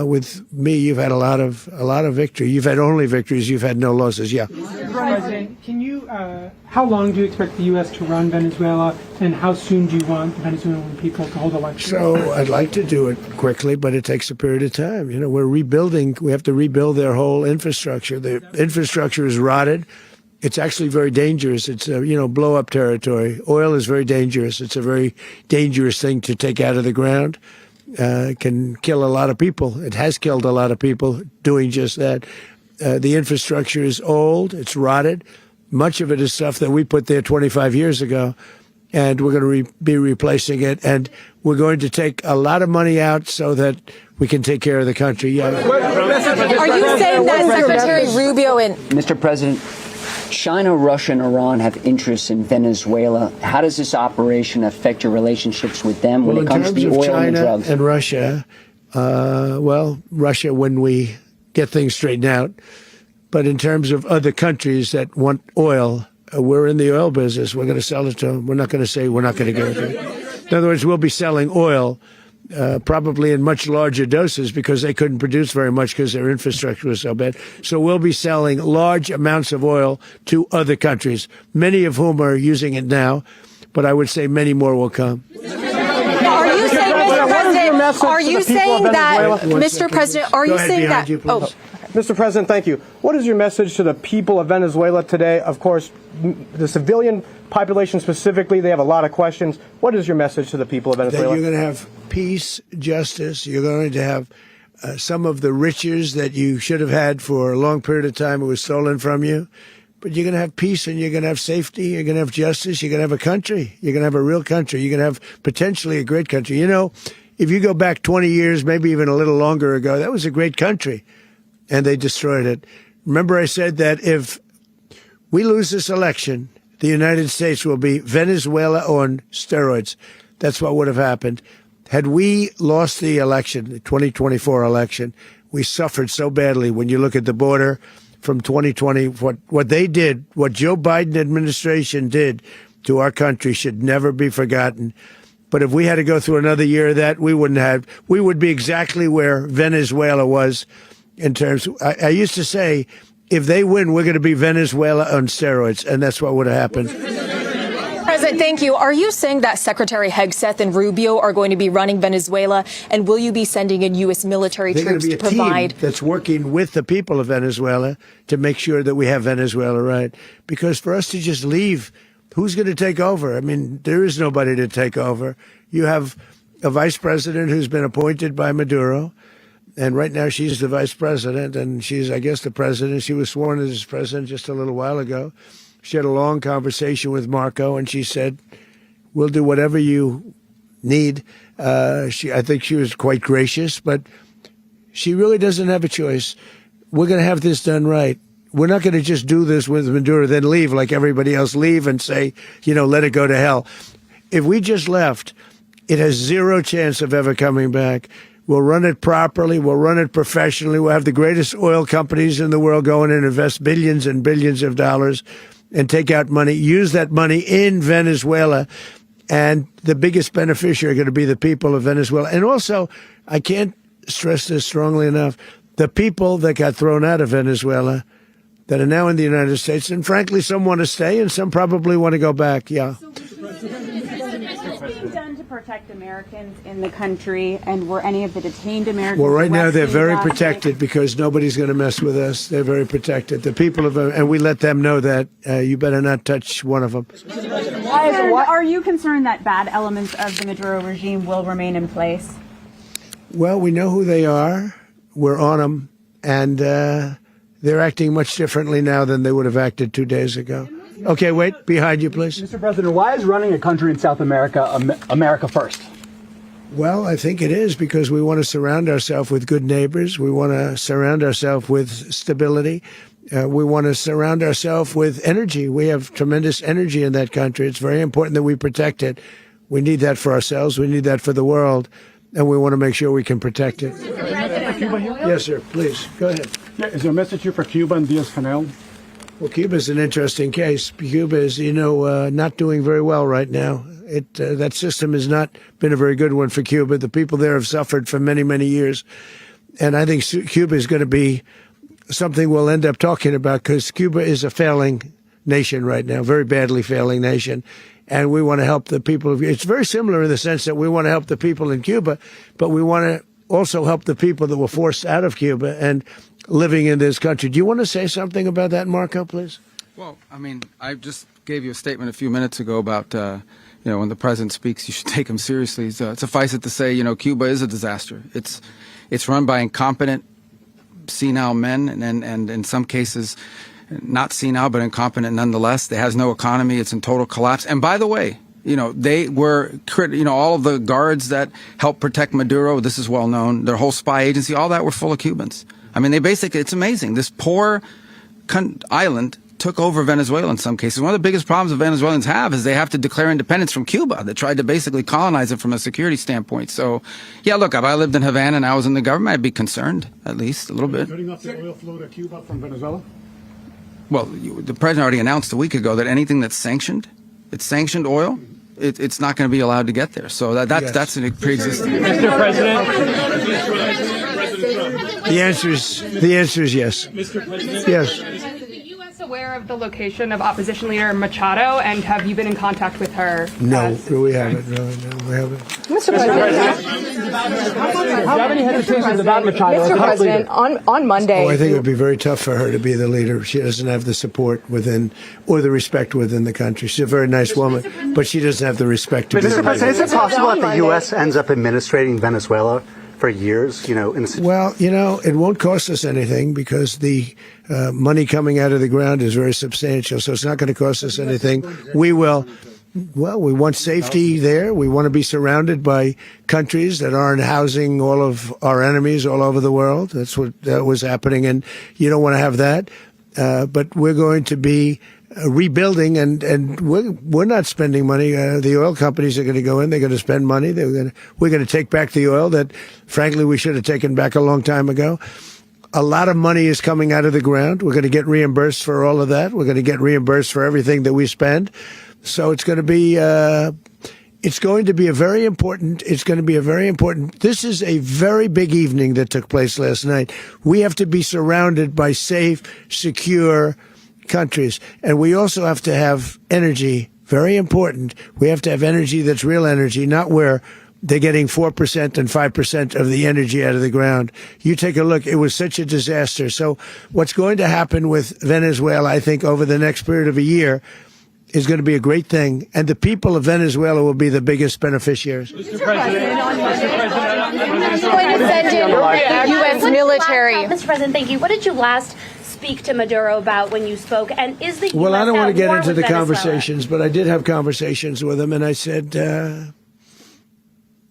with me, you've had a lot of victory. You've had only victories. You've had no losses. Yeah. Mr. President, can you? How long do you expect the U.S. to run Venezuela, and how soon do you want the Venezuelan people to hold elections? So I'd like to do it quickly, but it takes a period of time. We're rebuilding. We have to rebuild their whole infrastructure. The infrastructure is rotted. It's actually very dangerous. It's blow up territory. Oil is very dangerous. It's a very dangerous thing to take out of the ground. Can kill a lot of people. It has killed a lot of people doing just that. The infrastructure is old. It's rotted. Much of it is stuff that we put there 25 years ago, and we're going to be replacing it. And we're going to take a lot of money out so that we can take care of the country. Yeah. Are you saying that Secretary Rubio and... Mr. President, China, Russia, and Iran have interests in Venezuela. How does this operation affect your relationships with them when it comes to the oil and the drugs? And Russia, Russia when we get things straightened out. But in terms of other countries that want oil, we're in the oil business. We're going to sell it to them. We're not going to say we're not going to give it to them. In other words, we'll be selling oil probably in much larger doses because they couldn't produce very much because their infrastructure was so bad. So we'll be selling large amounts of oil to other countries, many of whom are using it now, but I would say many more will come. Are you saying, Mr. President, are you saying that, Mr. President, are you saying that? Oh, Mr. President, thank you. What is your message to the people of Venezuela today? Of course, the civilian population specifically, they have a lot of questions. What is your message to the people of Venezuela? That you're going to have peace, justice. You're going to have some of the riches that you should have had for a long period of time. It was stolen from you. But you're going to have peace and you're going to have safety. You're going to have justice. You're going to have a country. You're going to have a real country. You're going to have potentially a great country. You know, if you go back 20 years, maybe even a little longer ago, that was a great country. And they destroyed it. Remember, I said that if we lose this election, the United States will be Venezuela on steroids. That's what would have happened. Had we lost the election, the 2024 election, we suffered so badly. When you look at the border from 2020, what they did, what Joe Biden administration did to our country should never be forgotten. But if we had to go through another year of that, we would be exactly where Venezuela was. In terms, I used to say, if they win, we're going to be Venezuela on steroids, and that's what would have happened. President, thank you. Are you saying that Secretary Hegseth and Rubio are going to be running Venezuela, and will you be sending in U.S. military troops to provide? Team that's working with the people of Venezuela to make sure that we have Venezuela right. Because for us to just leave, who's going to take over? I mean, there is nobody to take over. You have a vice president who's been appointed by Maduro. And right now she's the vice president, and she's, I guess, the president. She was sworn as president just a little while ago. She had a long conversation with Marco, and she said, we'll do whatever you need. I think she was quite gracious, but she really doesn't have a choice. We're going to have this done right. We're not going to just do this with Maduro, then leave like everybody else, leave and say, let it go to hell. If we just left, it has zero chance of ever coming back. We'll run it properly. We'll run it professionally. We'll have the greatest oil companies in the world go in and invest billions and billions of dollars and take out money, use that money in Venezuela. And the biggest beneficiary are going to be the people of Venezuela. And also, I can't stress this strongly enough, the people that got thrown out of Venezuela that are now in the United States. And frankly, some want to stay and some probably want to go back. Yeah. Done to protect Americans in the country, and were any of the detained Americans? Well, right now they're very protected because nobody's going to mess with us. They're very protected. The people of, and we let them know that you better not touch one of them. Are you concerned that bad elements of the Maduro regime will remain in place? Well, we know who they are. We're on them, and they're acting much differently now than they would have acted 2 days ago. Okay, wait, behind you, please. Mr. President, why is running a country in South America America first? Well, I think it is because we want to surround ourselves with good neighbors. We want to surround ourselves with stability. We want to surround ourselves with energy. We have tremendous energy in that country. It's very important that we protect it. We need that for ourselves. We need that for the world. And we want to make sure we can protect it. Yes, sir. Please, go ahead. Yeah, is there a message here for Cuba and Diaz-Canel? Well, Cuba is an interesting case. Cuba is, not doing very well right now. That system has not been a very good one for Cuba. The people there have suffered for many, many years. And I think Cuba is going to be something we'll end up talking about because Cuba is a failing nation right now, very badly failing nation. And we want to help the people. It's very similar in the sense that we want to help the people in Cuba, but we want to also help the people that were forced out of Cuba and living in this country. Do you want to say something about that, Marco, please? Well, I mean, I just gave you a statement a few minutes ago about, when the president speaks, you should take him seriously. So suffice it to say, Cuba is a disaster. It's run by incompetent, senile men, and in some cases, not senile, but incompetent nonetheless. It has no economy. It's in total collapse. And by the way, they were, all of the guards that helped protect Maduro, this is well known, their whole spy agency, all that were full of Cubans. I mean, it's amazing. This poor island took over Venezuela in some cases. One of the biggest problems the Venezuelans have is they have to declare independence from Cuba that tried to basically colonize it from a security standpoint. So, yeah, look, if I lived in Havana and I was in the government, I'd be concerned, at least a little bit. Cutting off the oil flow to Cuba from Venezuela? Well, the president already announced a week ago that anything that's sanctioned, it's sanctioned oil, it's not going to be allowed to get there. So that's a pre-existing. Mr. President. The answer is yes. Mr. President. Yes. Aware of the location of opposition leader Machado, and have you been in contact with her? No, we haven't. No, we haven't. Mr. President, Do you have any hesitations about Machado? Mr. President, on Monday. Oh, I think it would be very tough for her to be the leader. She doesn't have the support within or the respect within the country. She's a very nice woman, but she doesn't have the respect to be the leader. Mr. President, is it possible that the U.S. ends up administrating Venezuela for years, Well, it won't cost us anything because the money coming out of the ground is very substantial. So it's not going to cost us anything. We will. Well, we want safety there. We want to be surrounded by countries that aren't housing all of our enemies all over the world. That's what was happening. And you don't want to have that. But we're going to be rebuilding, and we're not spending money. The oil companies are going to go in. They're going to spend money. We're going to take back the oil that, frankly, we should have taken back a long time ago. A lot of money is coming out of the ground. We're going to get reimbursed for all of that. We're going to get reimbursed for everything that we spend. So it's going to be a very important. This is a very big evening that took place last night. We have to be surrounded by safe, secure countries. And we also have to have energy, very important. We have to have energy that's real energy, not where they're getting 4% and 5% of the energy out of the ground. You take a look. It was such a disaster. So what's going to happen with Venezuela, I think, over the next period of a year is going to be a great thing. And the people of Venezuela will be the biggest beneficiaries. Mr. President. I'm going to send in the U.S. military. Mr. President, thank you. What did you last speak to Maduro about when you spoke? And is the Well, US I don't want to get at war into with the Venezuela? conversations, but I did have conversations with him, and I said,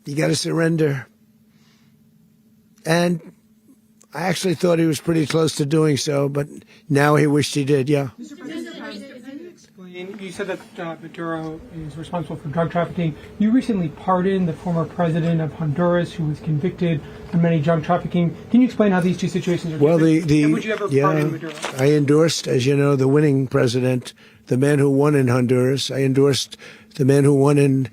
you got to surrender. And I actually thought he was pretty close to doing so, but now he wished he did, yeah. Mr. President, can you explain? You said that Maduro is responsible for drug trafficking. You recently pardoned the former president of Honduras, who was convicted of many drug trafficking. Can you explain how these two situations are different? And would you ever pardon Maduro? I endorsed, as you know, the winning president, the man who won in Honduras. I endorsed the man who won in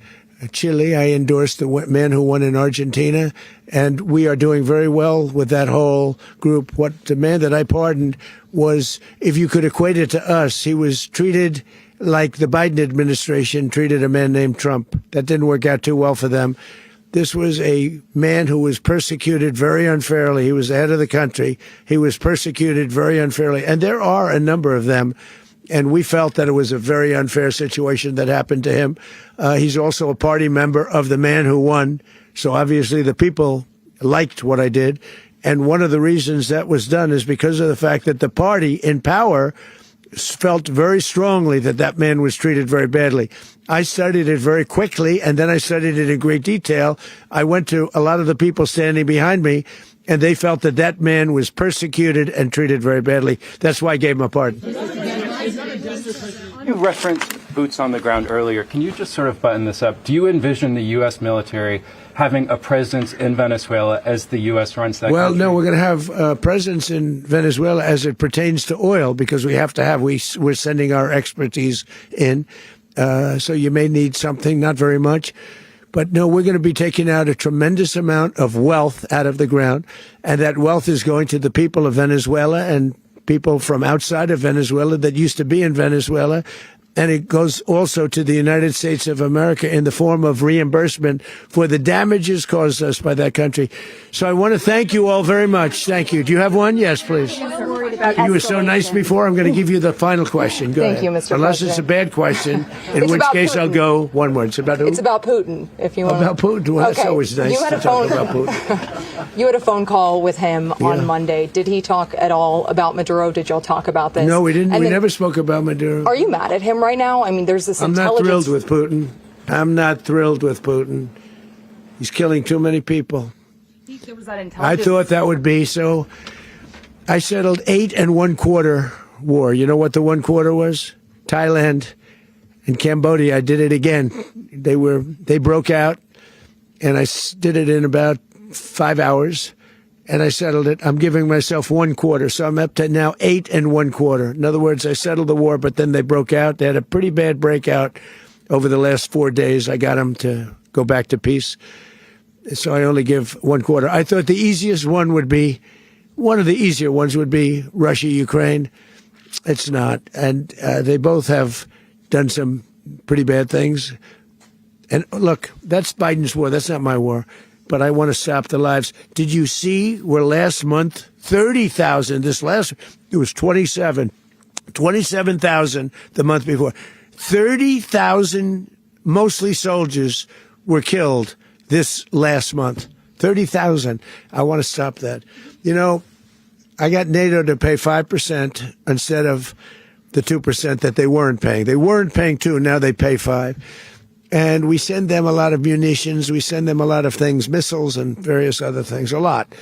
Chile. I endorsed the man who won in Argentina. And we are doing very well with that whole group. What the man that I pardoned was, if you could equate it to us, he was treated like the Biden administration treated a man named Trump. That didn't work out too well for them. This was a man who was persecuted very unfairly. He was the head of the country. He was persecuted very unfairly. And there are a number of them. And we felt that it was a very unfair situation that happened to him. He's also a party member of the man who won. So obviously the people liked what I did. And one of the reasons that was done is because of the fact that the party in power felt very strongly that that man was treated very badly. I studied it very quickly, and then I studied it in great detail. I went to a lot of the people standing behind me, and they felt that that man was persecuted and treated very badly. That's why I gave him a pardon. You referenced boots on the ground earlier. Can you just sort of button this up? Do you envision the U.S. military having a presence in Venezuela as the U.S. runs that country? No, we're going to have a presence in Venezuela as it pertains to oil, because we have to have, we're sending our expertise in. So you may need something, not very much. But no, we're going to be taking out a tremendous amount of wealth out of the ground. And that wealth is going to the people of Venezuela and people from outside of Venezuela that used to be in Venezuela. And it goes also to the United States of America in the form of reimbursement for the damages caused us by that country. So I want to thank you all very much. Thank you. Do you have one? Yes, please. You were so nice before. I'm going to give you the final question. Go ahead. Thank you, Mr. Unless President. it's a bad question, in which case I'll go one word. It's about who? It's about Putin, if you want. About Putin? Well, that's always nice to talk about Putin. You had a phone call with him on Monday. Did he talk at all about Maduro? Did y'all talk about this? No, we didn't. We never spoke about Maduro. Are you mad at him right now? I mean, there's this I'm intelligence. not thrilled with Putin. I'm not thrilled with Putin. He's killing too many people. There was that I intelligence. thought that would be so. I settled 8 1/4 war. You know what the 1 quarter was? Thailand and Cambodia. I did it again. They broke out, and I did it in about 5 hours, and I settled it. I'm giving myself 1 quarter, so I'm up to now 8 1/4. In other words, I settled the war, but then they broke out. They had a pretty bad breakout over the last 4 days. I got them to go back to peace, so I only give 1 quarter. I thought the easiest one would be, one of the easier ones would be Russia, Ukraine. It's not, and they both have done some pretty bad things. And look, that's Biden's war. That's not my war. But I want to stop the lives. Did you see where last month, 30,000, it was 27,000 the month before. 30,000, mostly soldiers, were killed this last month. 30,000. I want to stop that. You know, I got NATO to pay 5% instead of the 2% that they weren't paying. They weren't paying 2, now they pay 5. And we send them a lot of munitions. We send them a lot of things, missiles and various other things, a lot.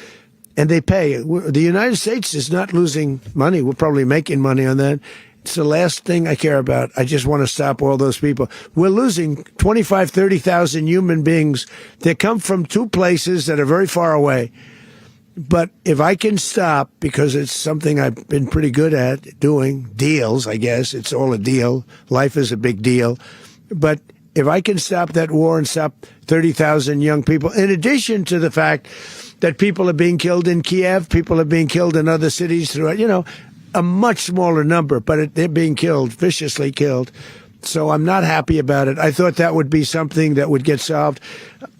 And they pay. The United States is not losing money. We're probably making money on that. It's the last thing I care about. I just want to stop all those people. We're losing 25, 30,000 human beings that come from 2 places that are very far away. But if I can stop, because it's something I've been pretty good at doing, deals, I guess. It's all a deal. Life is a big deal. But if I can stop that war and stop 30,000 young people, in addition to the fact that people are being killed in Kiev, people are being killed in other cities throughout, a much smaller number, but they're being killed, viciously killed. So I'm not happy about it. I thought that would be something that would get solved.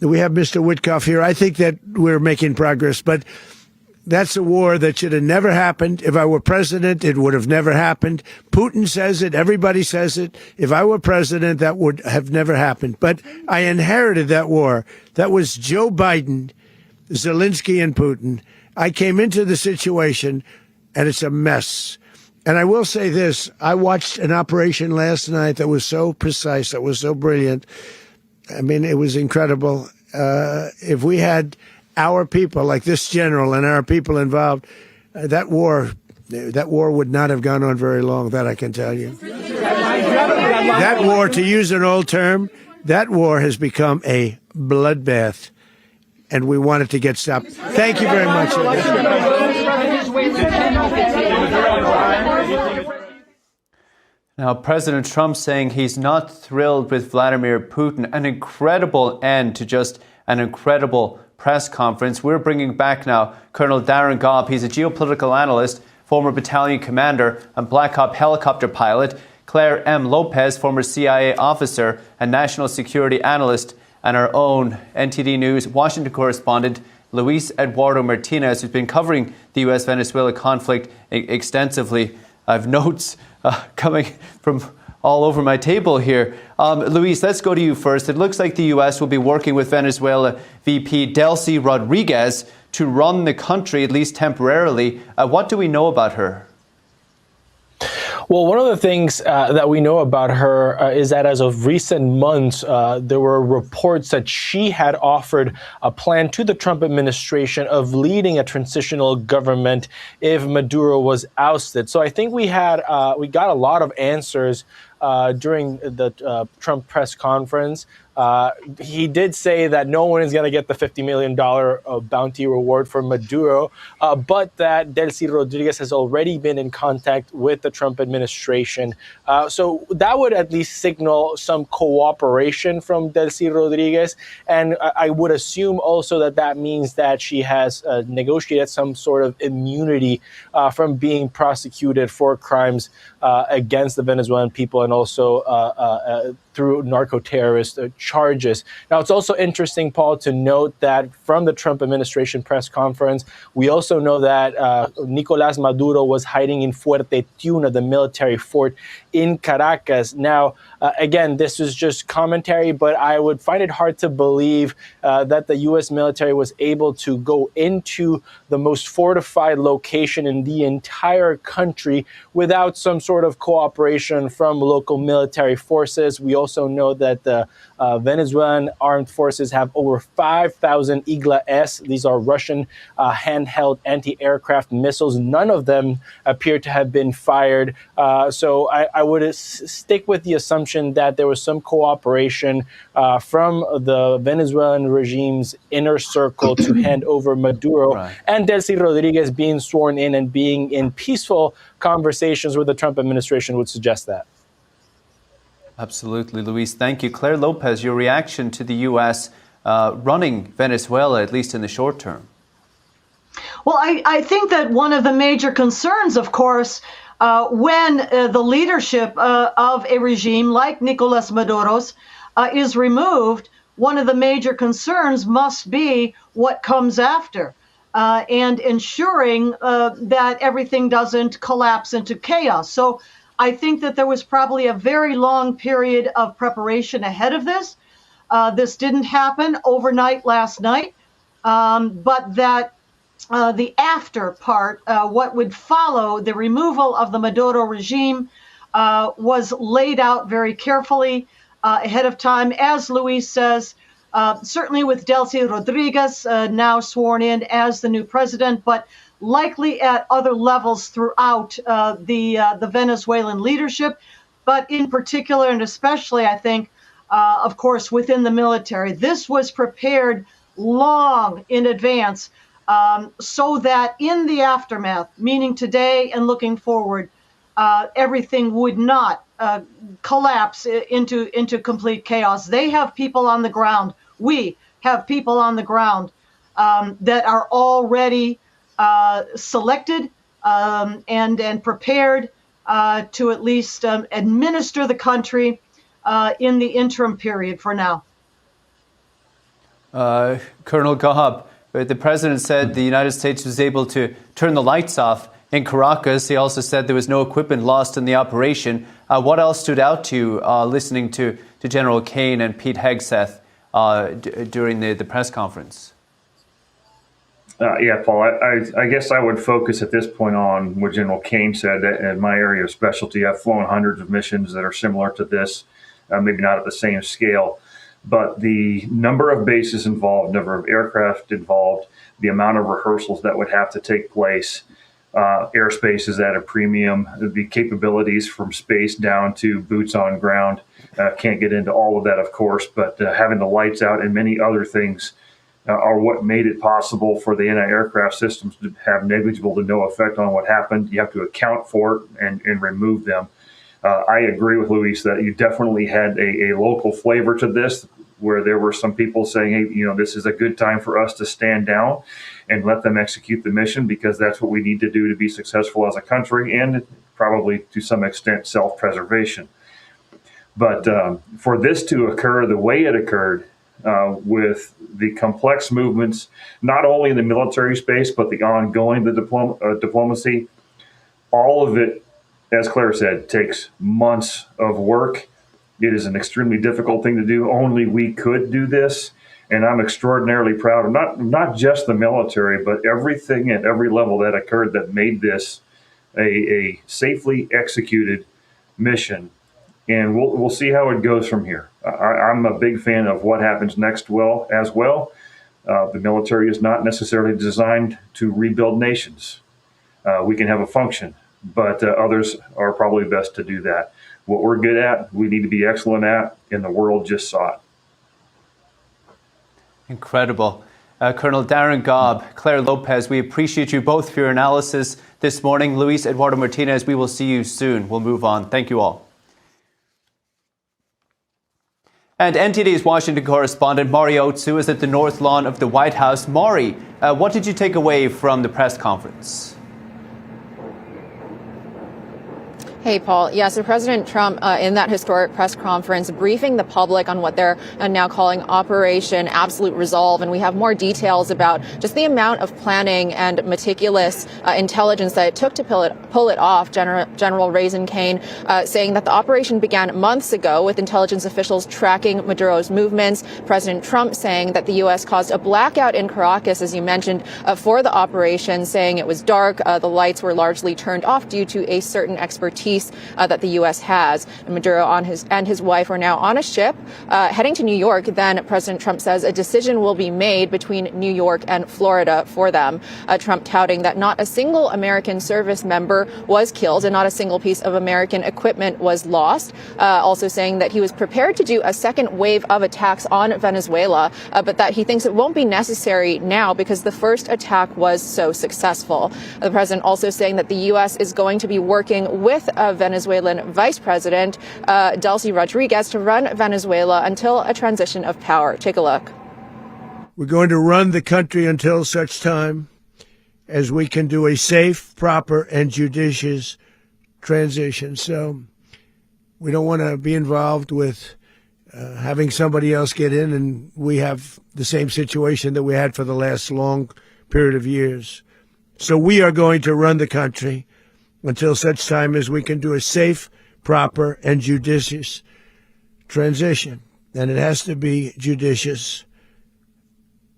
We have Mr. Witkoff here. I think that we're making progress, but that's a war that should have never happened. If I were president, it would have never happened. Putin says it. Everybody says it. If I were president, that would have never happened. But I inherited that war. That was Joe Biden, Zelensky, and Putin. I came into the situation, and it's a mess. And I will say this. I watched an operation last night that was so precise, that was so brilliant. I mean, it was incredible. If we had our people, like this general and our people involved, that war would not have gone on very long, that I can tell you. That war, to use an old term, that war has become a bloodbath, and we want it to get stopped. Thank you very much. Now, President Trump saying he's not thrilled with Vladimir Putin. An incredible end to just an incredible press conference. We're bringing back now Colonel Darren Gobb. He's a geopolitical analyst, former battalion commander and Black Hawk helicopter pilot. Claire M. Lopez, former CIA officer and national security analyst, and our own NTD News Washington correspondent, Luis Eduardo Martinez, who's been covering the U.S.-Venezuela conflict extensively. I have notes coming from all over my table here. Luis, let's go to you first. It looks like the U.S. will be working with Venezuela VP Delcy Rodriguez to run the country, at least temporarily. What do we know about her? Well, one of the things that we know about her is that as of recent months, there were reports that she had offered a plan to the Trump administration of leading a transitional government if Maduro was ousted. So I think we got a lot of answers during the Trump press conference. He did say that no one is going to get the $50 million bounty reward for Maduro, but that Delcy Rodriguez has already been in contact with the Trump administration. So that would at least signal some cooperation from Delcy Rodriguez. And I would assume also that that means that she has negotiated some sort of immunity from being prosecuted for crimes against the Venezuelan people and also through narco-terrorist charges. Now, it's also interesting, Paul, to note that from the Trump administration press conference, we also know that Nicolás Maduro was hiding in Fuerte Tiuna, the military fort in Caracas. Now, again, this is just commentary, but I would find it hard to believe that the U.S. military was able to go into the most fortified location in the entire country without some sort of cooperation from local military forces. We also know that the Venezuelan armed forces have over 5,000 Igla-S. These are Russian handheld anti-aircraft missiles. None of them appear to have been fired. So I would stick with the assumption that there was some cooperation from the Venezuelan regime's inner circle to hand over Maduro, and Delcy Rodriguez being sworn in and being in peaceful conversations with the Trump administration would suggest that. Absolutely, Luis. Thank you. Claire Lopez, your reaction to the U.S. Running Venezuela, at least in the short term. Well, I think that one of the major concerns, of course, when the leadership of a regime like Nicolás Maduro's is removed, one of the major concerns must be what comes after, and ensuring that everything doesn't collapse into chaos. So I think that there was probably a very long period of preparation ahead of this. This didn't happen overnight last night, but that the after part, what would follow the removal of the Maduro regime, was laid out very carefully ahead of time. As Luis says, certainly with Delcy Rodriguez now sworn in as the new president, but likely at other levels throughout the Venezuelan leadership, but in particular and especially, I think, of course, within the military. This was prepared long in advance so that in the aftermath, meaning today and looking forward, everything would not collapse into complete chaos. They have people on the ground. We have people on the ground that are already selected and prepared to at least administer the country in the interim period for now. Colonel Gobb, the president said the United States was able to turn the lights off in Caracas. He also said there was no equipment lost in the operation. What else stood out to you listening to General Kane and Pete Hegseth during the press conference? Yeah, Paul, I guess I would focus at this point on what General Kane said. In my area of specialty, I've flown hundreds of missions that are similar to this, maybe not at the same scale, but the number of bases involved, number of aircraft involved, the amount of rehearsals that would have to take place, airspace is at a premium, the capabilities from space down to boots on ground. Can't get into all of that, of course, but having the lights out and many other things are what made it possible for the anti-aircraft systems to have negligible to no effect on what happened. You have to account for it and remove them. I agree with Luis that you definitely had a local flavor to this, where there were some people saying, hey, you know, this is a good time for us to stand down and let them execute the mission, because that's what we need to do to be successful as a country, and probably to some extent self-preservation. But for this to occur the way it occurred, with the complex movements, not only in the military space, but the ongoing diplomacy, all of it, as Claire said, takes months of work. It is an extremely difficult thing to do. Only we could do this. And I'm extraordinarily proud of not just the military, but everything at every level that occurred that made this a safely executed mission. And we'll see how it goes from here. I'm a big fan of what happens next as well. The military is not necessarily designed to rebuild nations. We can have a function, but others are probably best to do that. What we're good at, we need to be excellent at, and the world just saw it. Incredible. Colonel Darren Gobb, Claire Lopez, we appreciate you both for your analysis this morning. Luis Eduardo Martinez, we will see you soon. We'll move on. Thank you all. And NTD's Washington correspondent Mari Otsu is at the North Lawn of the White House. Mari, what did you take away from the press conference? Hey, Paul. Yeah, so President Trump, in that historic press conference, briefing the public on what they're now calling Operation Absolute Resolve. And we have more details about just the amount of planning and meticulous intelligence that it took to pull it off. General Raisin Kane saying that the operation began months ago with intelligence officials tracking Maduro's movements. President Trump saying that the U.S. caused a blackout in Caracas, as you mentioned, for the operation, saying it was dark. The lights were largely turned off due to a certain expertise peace that the U.S. has. And Maduro and his wife are now on a ship heading to New York. Then President Trump says a decision will be made between New York and Florida for them. Trump touting that not a single American service member was killed and not a single piece of American equipment was lost. Also saying that he was prepared to do a second wave of attacks on Venezuela, but that he thinks it won't be necessary now because the first attack was so successful. The president also saying that the U.S. is going to be working with Venezuelan Vice President Delcy Rodriguez to run Venezuela until a transition of power. Take a look. We're going to run the country until such time as we can do a safe, proper, and judicious transition. So we don't want to be involved with having somebody else get in, and we have the same situation that we had for the last long period of years. So we are going to run the country until such time as we can do a safe, proper, and judicious transition. And it has to be judicious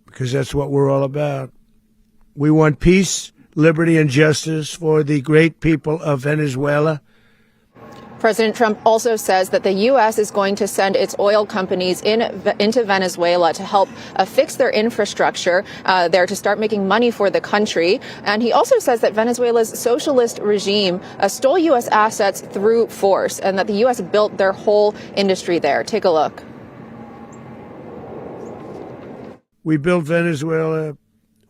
because that's what we're all about. We want peace, liberty, and justice for the great people of Venezuela. President Trump also says that the U.S. is going to send its oil companies into Venezuela to help fix their infrastructure there to start making money for the country. And he also says that Venezuela's socialist regime stole U.S. assets through force and that the U.S. built their whole industry there. Take a look. We built Venezuela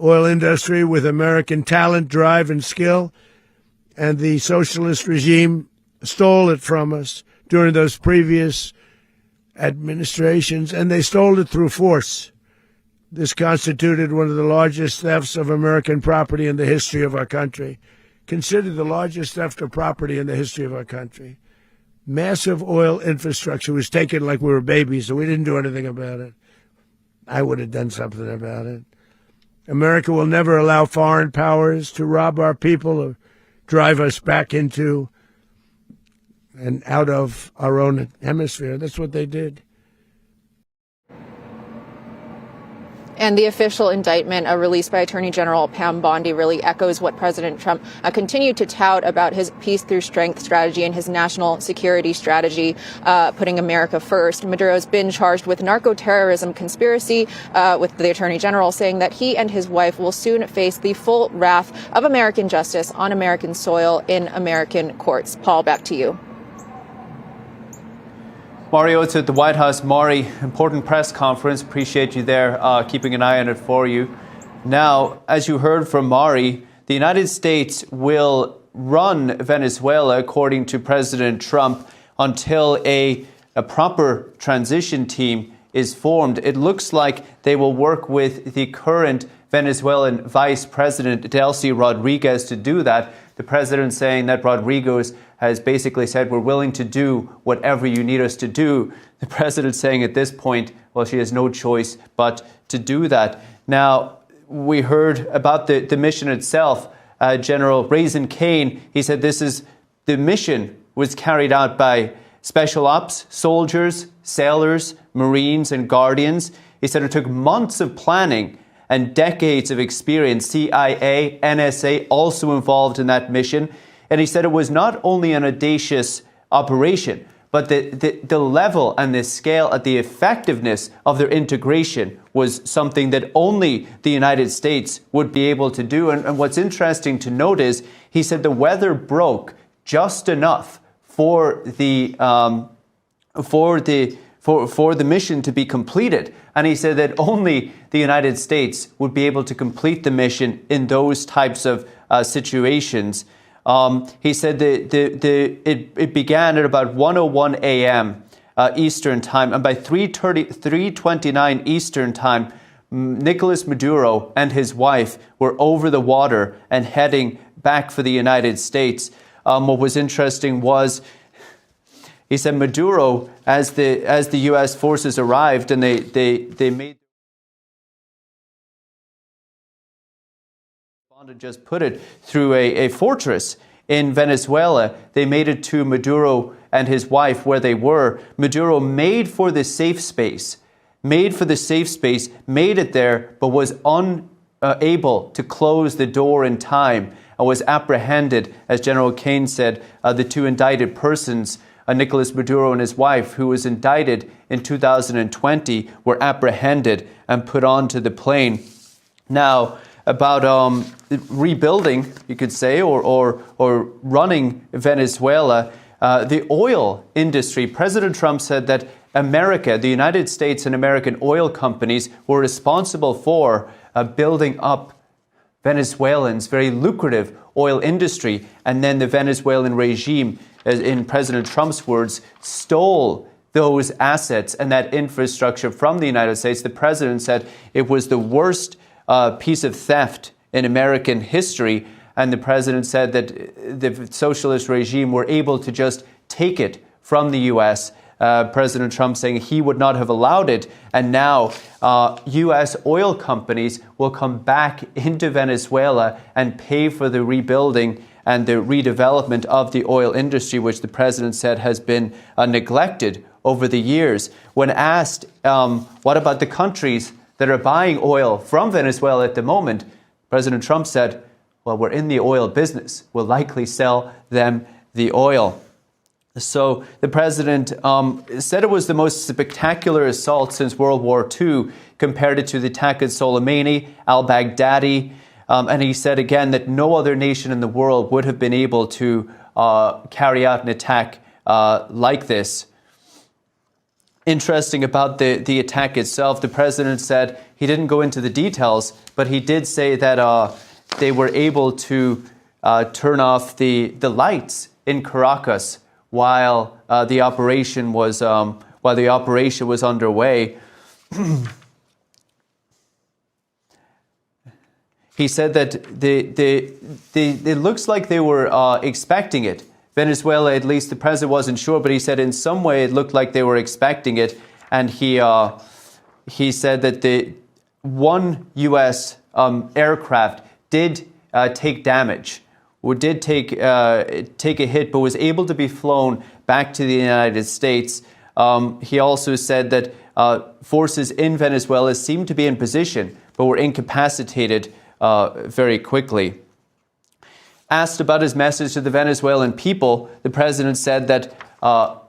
oil industry with American talent, drive, and skill, and the socialist regime stole it from us during those previous administrations, and they stole it through force. This constituted one of the largest thefts of American property in the history of our country. Considered the largest theft of property in the history of our country. Massive oil infrastructure was taken like we were babies, and we didn't do anything about it. I would have done something about it. America will never allow foreign powers to rob our people or drive us back into and out of our own hemisphere. That's what they did. And the official indictment released by Attorney General Pam Bondi really echoes what President Trump continued to tout about his peace through strength strategy and his national security strategy, putting America first. Maduro's been charged with narco-terrorism conspiracy, with the Attorney General saying that he and his wife will soon face the full wrath of American justice on American soil in American courts. Paul, back to you. Mario, it's at the White House. Maury, important press conference. Appreciate you there, keeping an eye on it for you. Now, as you heard from Maury, the United States will run Venezuela, according to President Trump, until a proper transition team is formed. It looks like they will work with the current Venezuelan Vice President, Delcy Rodriguez, to do that. The president saying that Rodriguez has basically said, we're willing to do whatever you need us to do. The president saying at this point, well, she has no choice but to do that. Now, we heard about the mission itself. General Raisin Kane, he said the mission was carried out by special ops, soldiers, sailors, Marines, and Guardians. He said it took months of planning and decades of experience. CIA, NSA also involved in that mission. And he said it was not only an audacious operation, but the level and the scale and the effectiveness of their integration was something that only the United States would be able to do. And what's interesting to note is he said the weather broke just enough for the mission to be completed. And he said that only the United States would be able to complete the mission in those types of situations. He said it began at about 1:01 a.m. Eastern time, and by 3:29 Eastern time, Nicolás Maduro and his wife were over the water and heading back for the United States. What was interesting was, he said Maduro, as the U.S. forces arrived and they made, just put it, through a fortress in Venezuela. They made it to Maduro and his wife where they were. Maduro made for the safe space, made it there, but was unable to close the door in time. was apprehended. As General Kane said, the two indicted persons, Nicolás Maduro and his wife, who was indicted in 2020, were apprehended and put onto the plane. Now, about rebuilding, you could say, or running Venezuela, the oil industry. President Trump said that America, the United States and American oil companies were responsible for building up Venezuelans' very lucrative oil industry. And then the Venezuelan regime, in President Trump's words, stole those assets and that infrastructure from the United States. The president said it was the worst piece of theft in American history. And the president said that the socialist regime were able to just take it from the U.S. President Trump saying he would not have allowed it. And now U.S. oil companies will come back into Venezuela and pay for the rebuilding and the redevelopment of the oil industry, which the president said has been neglected over the years. When asked, what about the countries that are buying oil from Venezuela at the moment, President Trump said, well, we're in the oil business. We'll likely sell them the oil. So the president said it was the most spectacular assault since World War II, compared it to the attack at Soleimani, al-Baghdadi. And he said again that no other nation in the world would have been able to carry out an attack like this. Interesting about the attack itself, the president said he didn't go into the details, but he did say that they were able to turn off the lights in Caracas while the operation was underway. He said that it looks like they were expecting it. Venezuela, at least the president wasn't sure, but he said in some way it looked like they were expecting it. And he said that the one U.S. aircraft did take damage, or did take a hit, but was able to be flown back to the United States. He also said that forces in Venezuela seemed to be in position, but were incapacitated very quickly. Asked about his message to the Venezuelan people, the president said that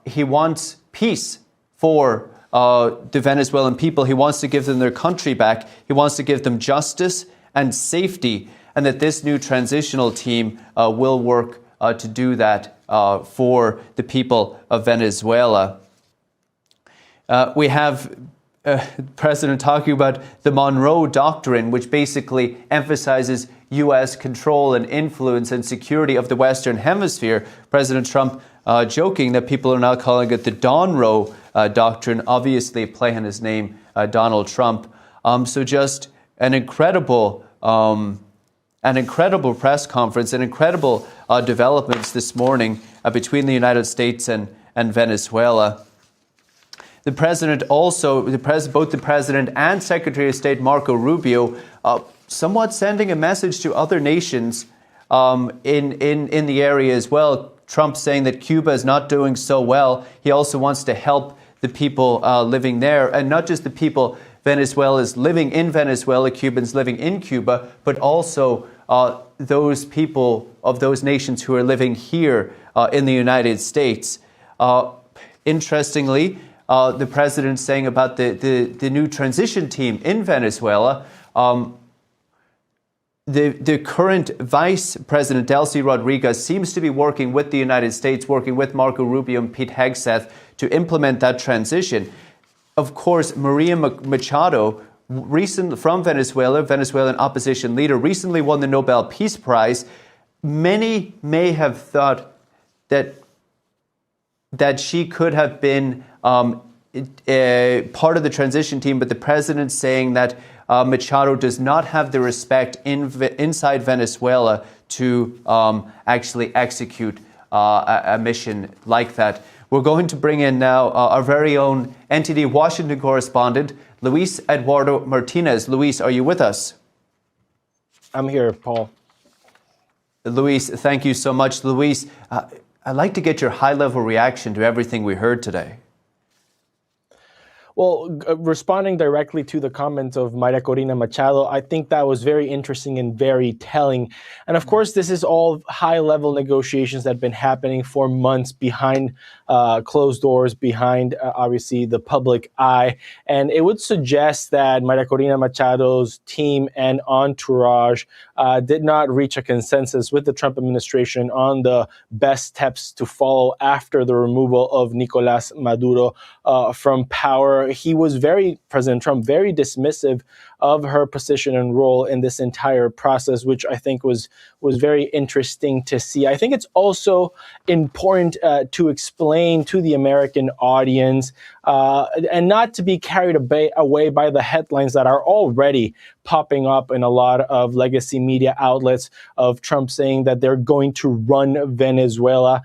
he wants peace for the Venezuelan people. He wants to give them their country back. He wants to give them justice and safety, and that this new transitional team will work to do that for the people of Venezuela. We have the president talking about the Monroe Doctrine, which basically emphasizes U.S. control and influence and security of the Western Hemisphere. President Trump joking that people are now calling it the Donroe Doctrine, obviously a play on his name, Donald Trump. So just an incredible press conference, and incredible developments this morning between the United States and Venezuela. The president also, both the president and Secretary of State Marco Rubio, somewhat sending a message to other nations in the area as well. Trump saying that Cuba is not doing so well. He also wants to help the people living there, and not just the people Venezuelans living in Venezuela, Cubans living in Cuba, but also those people of those nations who are living here in the United States. Interestingly, the president saying about the new transition team in Venezuela, the current Vice President Delcy Rodriguez seems to be working with the United States, working with Marco Rubio and Pete Hegseth to implement that transition. Of course, Maria Machado, from Venezuela, Venezuelan opposition leader, recently won the Nobel Peace Prize. Many may have thought that she could have been part of the transition team, but the president saying that Machado does not have the respect inside Venezuela to actually execute a mission like that. We're going to bring in now our very own NTD Washington correspondent, Luis Eduardo Martinez. Luis, are you with us? I'm here, Paul. Luis, thank you so much. Luis, I'd like to get your high-level reaction to everything we heard today. Well, responding directly to the comments of Maria Corina Machado, I think that was very interesting and very telling. And of course, this is all high-level negotiations that have been happening for months behind closed doors, behind, obviously, the public eye. And it would suggest that Maria Corina Machado's team and entourage did not reach a consensus with the Trump administration on the best steps to follow after the removal of Nicolás Maduro from power. He was President Trump, very dismissive of her position and role in this entire process, which I think was very interesting to see. I think it's also important to explain to the American audience and not to be carried away by the headlines that are already popping up in a lot of legacy media outlets of Trump saying that they're going to run Venezuela.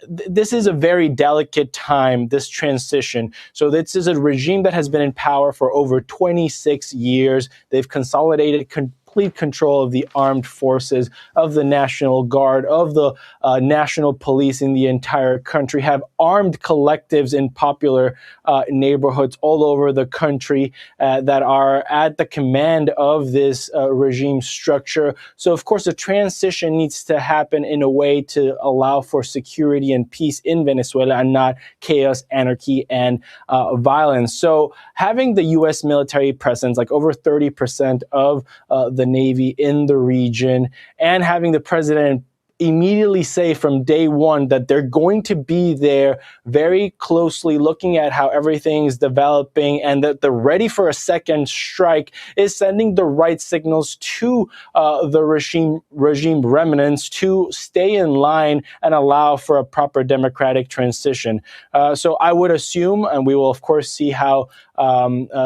This is a very delicate time, this transition. So this is a regime that has been in power for over 26 years. They've consolidated complete control of the armed forces, of the National Guard, of the national police in the entire country, have armed collectives in popular neighborhoods all over the country that are at the command of this regime structure. So, of course, the transition needs to happen in a way to allow for security and peace in Venezuela and not chaos, anarchy, and violence. So having the U.S. military presence, like over 30% of the Navy in the region, and having the president immediately say from day one that they're going to be there very closely looking at how everything is developing and that they're ready for a second strike is sending the right signals to the regime remnants to stay in line and allow for a proper democratic transition. So I would assume, and we will of course see how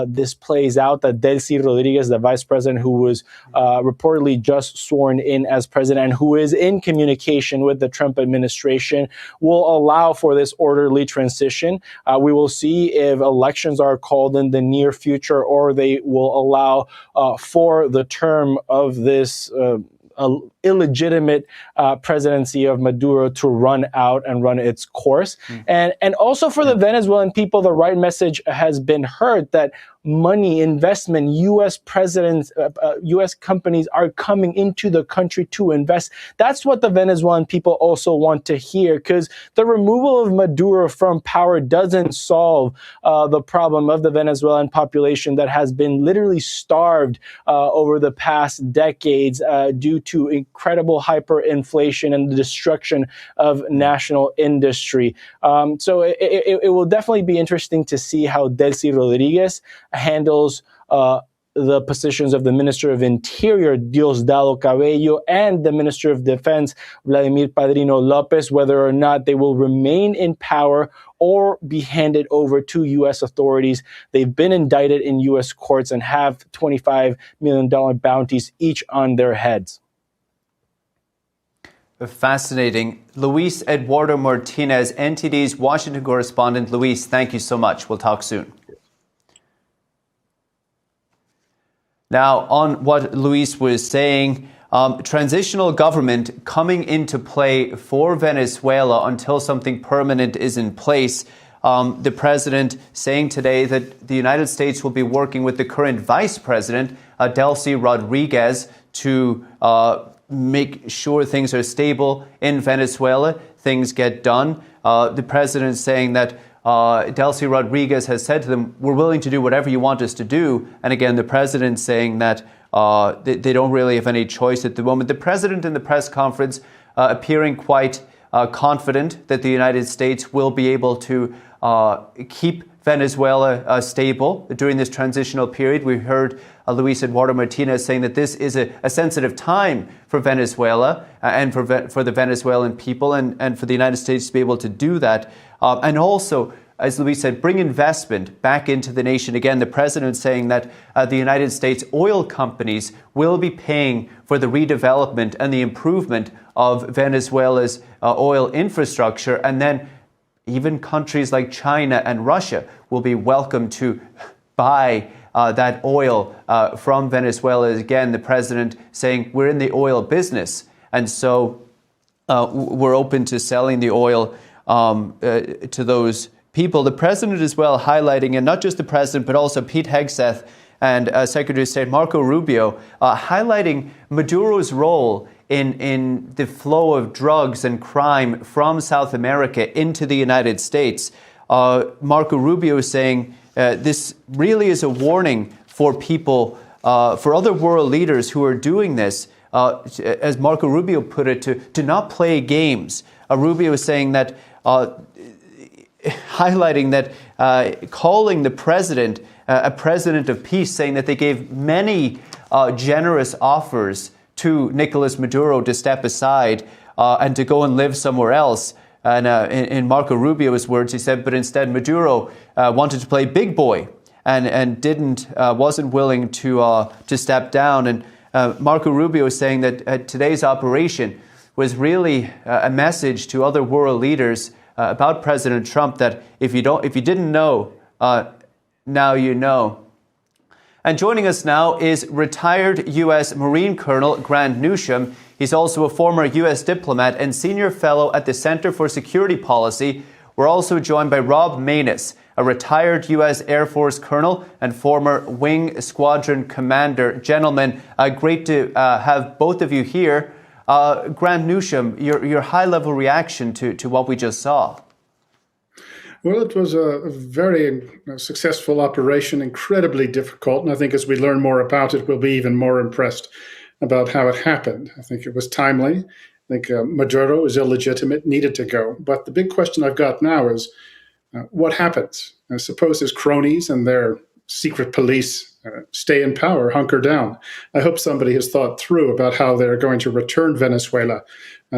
this plays out, that Delcy Rodriguez, the vice president who was reportedly just sworn in as president and who is in communication with the Trump administration, will allow for this orderly transition. We will see if elections are called in the near future or they will allow for the term of this illegitimate presidency of Maduro to run out and run its course. And also for the Venezuelan people, the right message has been heard that money, investment, U.S. presidents, U.S. companies are coming into the country to invest. That's what the Venezuelan people also want to hear, because the removal of Maduro from power doesn't solve the problem of the Venezuelan population that has been literally starved over the past decades due to incredible hyperinflation and the destruction of national industry. So it will definitely be interesting to see how Delcy Rodriguez handles the positions of the Minister of Interior, Diosdado Cabello, and the Minister of Defense, Vladimir Padrino Lopez, whether or not they will remain in power or be handed over to U.S. authorities. They've been indicted in U.S. courts and have $25 million bounties each on their heads. Fascinating. Luis Eduardo Martinez, NTD's Washington correspondent. Luis, thank you so much. We'll talk soon. Now, on what Luis was saying, transitional government coming into play for Venezuela until something permanent is in place. The president saying today that the United States will be working with the current vice president, Delcy Rodriguez, to make sure things are stable in Venezuela, things get done. The president saying that Delcy Rodriguez has said to them, we're willing to do whatever you want us to do. And again, the president saying that they don't really have any choice at the moment. The president in the press conference appearing quite confident that the United States will be able to keep Venezuela stable during this transitional period. We heard Luis Eduardo Martinez saying that this is a sensitive time for Venezuela and for the Venezuelan people and for the United States to be able to do that. And also, as Luis said, bring investment back into the nation. Again, the president saying that the United States oil companies will be paying for the redevelopment and the improvement of Venezuela's oil infrastructure. And then even countries like China and Russia will be welcome to buy that oil from Venezuela. Again, the president saying we're in the oil business. And so we're open to selling the oil to those people. The president as well highlighting, and not just the president, but also Pete Hegseth and Secretary of State Marco Rubio, highlighting Maduro's role in the flow of drugs and crime from South America into the United States. Marco Rubio is saying this really is a warning for people, for other world leaders who are doing this, as Marco Rubio put it, to not play games. Rubio is saying that, highlighting that, calling the president a president of peace, saying that they gave many generous offers to Nicolás Maduro to step aside and to go and live somewhere else. And in Marco Rubio's words, he said, but instead Maduro wanted to play big boy and wasn't willing to step down. And Marco Rubio is saying that today's operation was really a message to other world leaders about President Trump that if you didn't know, now you know. And joining us now is retired U.S. Marine Colonel Grant Newsham. He's also a former U.S. diplomat and senior fellow at the Center for Security Policy. We're also joined by Rob Maness, a retired U.S. Air Force colonel and former Wing Squadron commander. Gentlemen, great to have both of you here. Grant Newsham, your high-level reaction to what we just saw. Well, it was a very successful operation, incredibly difficult. And I think as we learn more about it, we'll be even more impressed about how it happened. I think it was timely. I think Maduro is illegitimate, needed to go. But the big question I've got now is what happens? I suppose his cronies and their secret police stay in power, hunker down. I hope somebody has thought through about how they're going to return Venezuela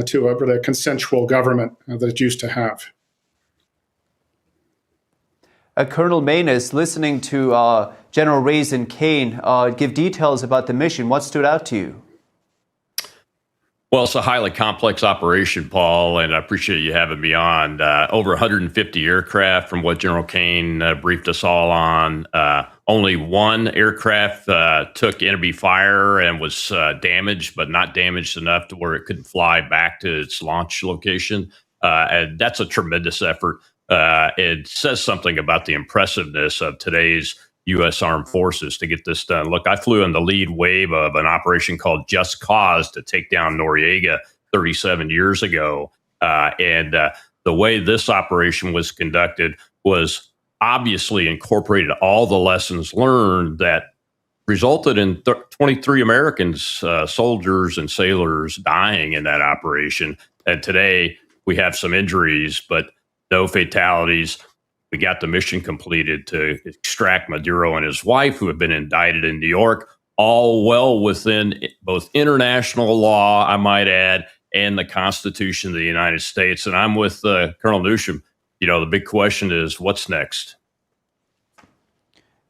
to a really consensual government that it used to have. Colonel Maness, listening to General Raisin Kane give details about the mission, what stood out to you? Well, it's a highly complex operation, Paul, and I appreciate you having me on. Over 150 aircraft from what General Kane briefed us all on. Only one aircraft took enemy fire and was damaged, but not damaged enough to where it couldn't fly back to its launch location. And that's a tremendous effort. It says something about the impressiveness of today's U.S. Armed Forces to get this done. Look, I flew in the lead wave of an operation called Just Cause to take down Noriega 37 years ago. And the way this operation was conducted was obviously incorporated all the lessons learned that resulted in 23 Americans, soldiers and sailors dying in that operation. And today we have some injuries, but no fatalities. We got the mission completed to extract Maduro and his wife, who have been indicted in New York, all well within both international law, I might add, and the Constitution of the United States. And I'm with Colonel Newsham. You know, the big question is, what's next?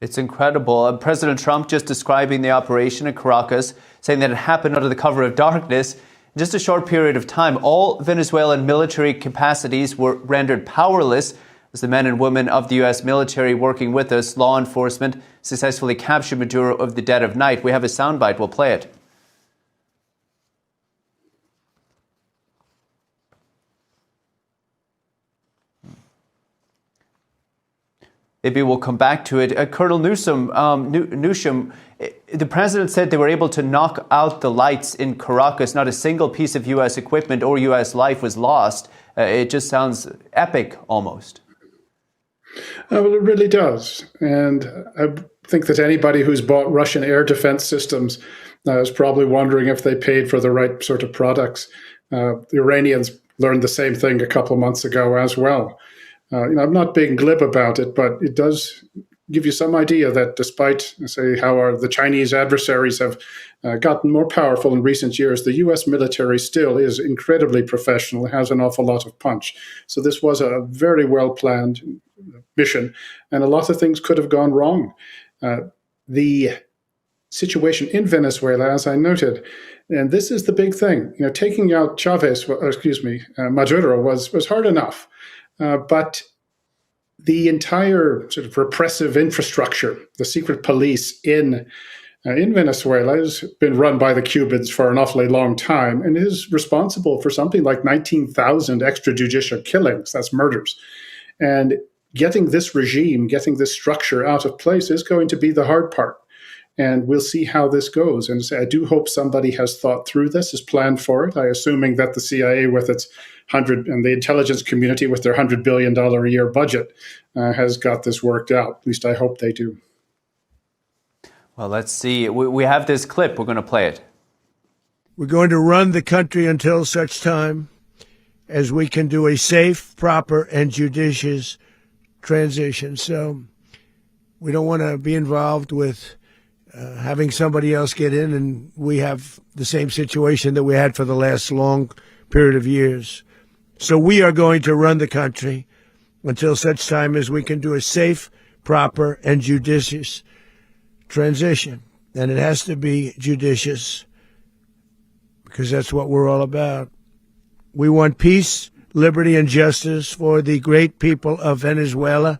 It's incredible. President Trump just describing the operation in Caracas, saying that it happened under the cover of darkness. In just a short period of time, all Venezuelan military capacities were rendered powerless as the men and women of the U.S. military working with us, law enforcement, successfully captured Maduro of the dead of night. We have a soundbite. We'll play it. Maybe we'll come back to it. Colonel Newsham, the president said they were able to knock out the lights in Caracas. Not a single piece of U.S. equipment or U.S. life was lost. It just sounds epic, almost. Well, it really does. And I think that anybody who's bought Russian air defense systems is probably wondering if they paid for the right sort of products. The Iranians learned the same thing a couple of months ago as well. I'm not being glib about it, but it does give you some idea that despite, say, how the Chinese adversaries have gotten more powerful in recent years, the U.S. military still is incredibly professional. It has an awful lot of punch. So this was a very well-planned mission, and a lot of things could have gone wrong. The situation in Venezuela, as I noted, and this is the big thing, taking out Maduro was hard enough. But the entire sort of repressive infrastructure, the secret police in Venezuela, has been run by the Cubans for an awfully long time and is responsible for something like 19,000 extrajudicial killings. That's murders. And getting this regime, getting this structure out of place is going to be the hard part. And we'll see how this goes. And I do hope somebody has thought through this, has planned for it. I'm assuming that the CIA with its and the intelligence community with their $100 billion a year budget has got this worked out. At least I hope they do. Well, let's see. We have this clip. We're going to play it. We're going to run the country until such time as we can do a safe, proper, and judicious transition. So we don't want to be involved with having somebody else get in, and we have the same situation that we had for the last long period of years. So we are going to run the country until such time as we can do a safe, proper, and judicious transition. And it has to be judicious because that's what we're all about. We want peace, liberty, and justice for the great people of Venezuela.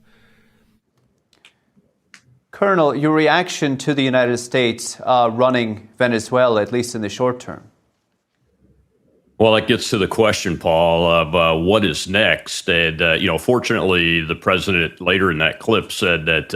Colonel, your reaction to the United States running Venezuela, at least in the short term? Well, that gets to the question, Paul, of what is next. And, fortunately, the president later in that clip said that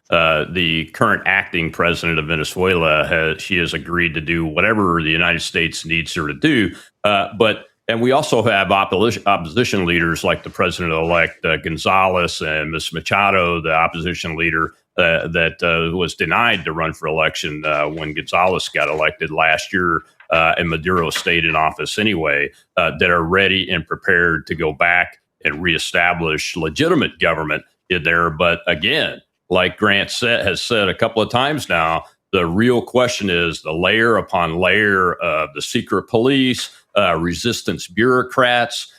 the current acting president of Venezuela, she has agreed to do whatever the United States needs her to do. And we also have opposition leaders like the president-elect Gonzalez and Ms. Machado, the opposition leader that was denied to run for election when Gonzalez got elected last year. And Maduro stayed in office anyway, that are ready and prepared to go back and reestablish legitimate government in there. But again, like Grant has said a couple of times now, the real question is the layer upon layer of the secret police, resistance bureaucrats,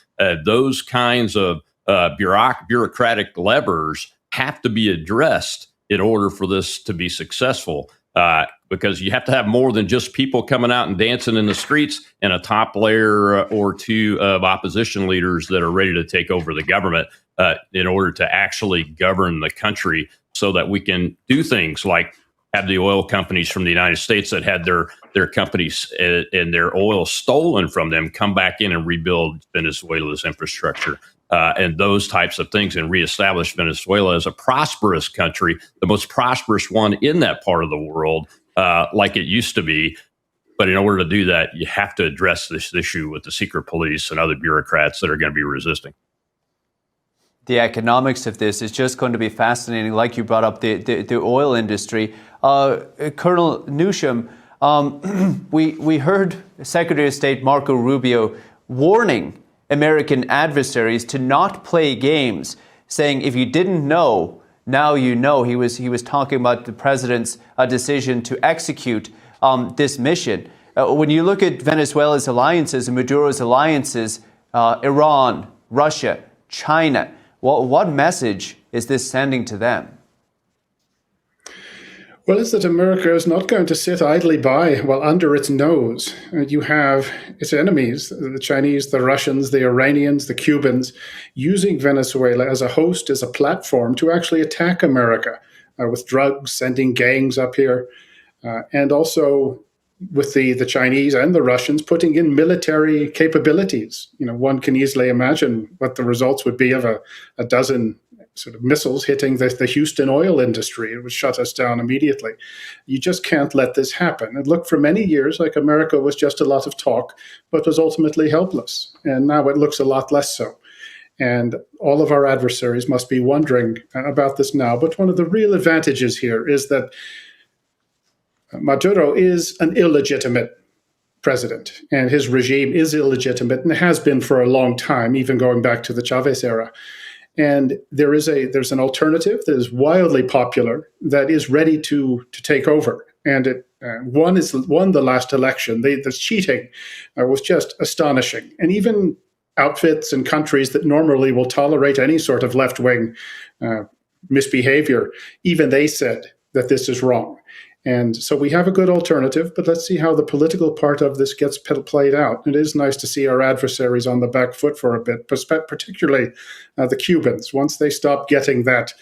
those kinds of bureaucratic levers have to be addressed in order for this to be successful. Because you have to have more than just people coming out and dancing in the streets and a top layer or two of opposition leaders that are ready to take over the government in order to actually govern the country so that we can do things like have the oil companies from the United States that had their companies and their oil stolen from them come back in and rebuild Venezuela's infrastructure. And those types of things, and reestablish Venezuela as a prosperous country, the most prosperous one in that part of the world, like it used to be. But in order to do that, you have to address this issue with the secret police and other bureaucrats that are going to be resisting. The economics of this is just going to be fascinating. Like you brought up the oil industry. Colonel Newsham, we heard Secretary of State Marco Rubio warning American adversaries to not play games, saying if you didn't know, now you know. He was talking about the president's decision to execute this mission. When you look at Venezuela's alliances and Maduro's alliances, Iran, Russia, China, what message is this sending to them? Well, it's that America is not going to sit idly by while under its nose. You have its enemies, the Chinese, the Russians, the Iranians, the Cubans, using Venezuela as a host, as a platform to actually attack America with drugs, sending gangs up here, and also with the Chinese and the Russians putting in military capabilities. One can easily imagine what the results would be of a dozen sort of missiles hitting the Houston oil industry. It would shut us down immediately. You just can't let this happen. It looked for many years like America was just a lot of talk, but was ultimately helpless. And now it looks a lot less so. And all of our adversaries must be wondering about this now. But one of the real advantages here is that Maduro is an illegitimate president, and his regime is illegitimate and has been for a long time, even going back to the Chavez era. And there's an alternative that is wildly popular that is ready to take over. And it won the last election. The cheating was just astonishing. And even outfits and countries that normally will tolerate any sort of left-wing misbehavior, even they said that this is wrong. And so we have a good alternative, but let's see how the political part of this gets played out. It is nice to see our adversaries on the back foot for a bit, particularly the Cubans. Once they stop getting that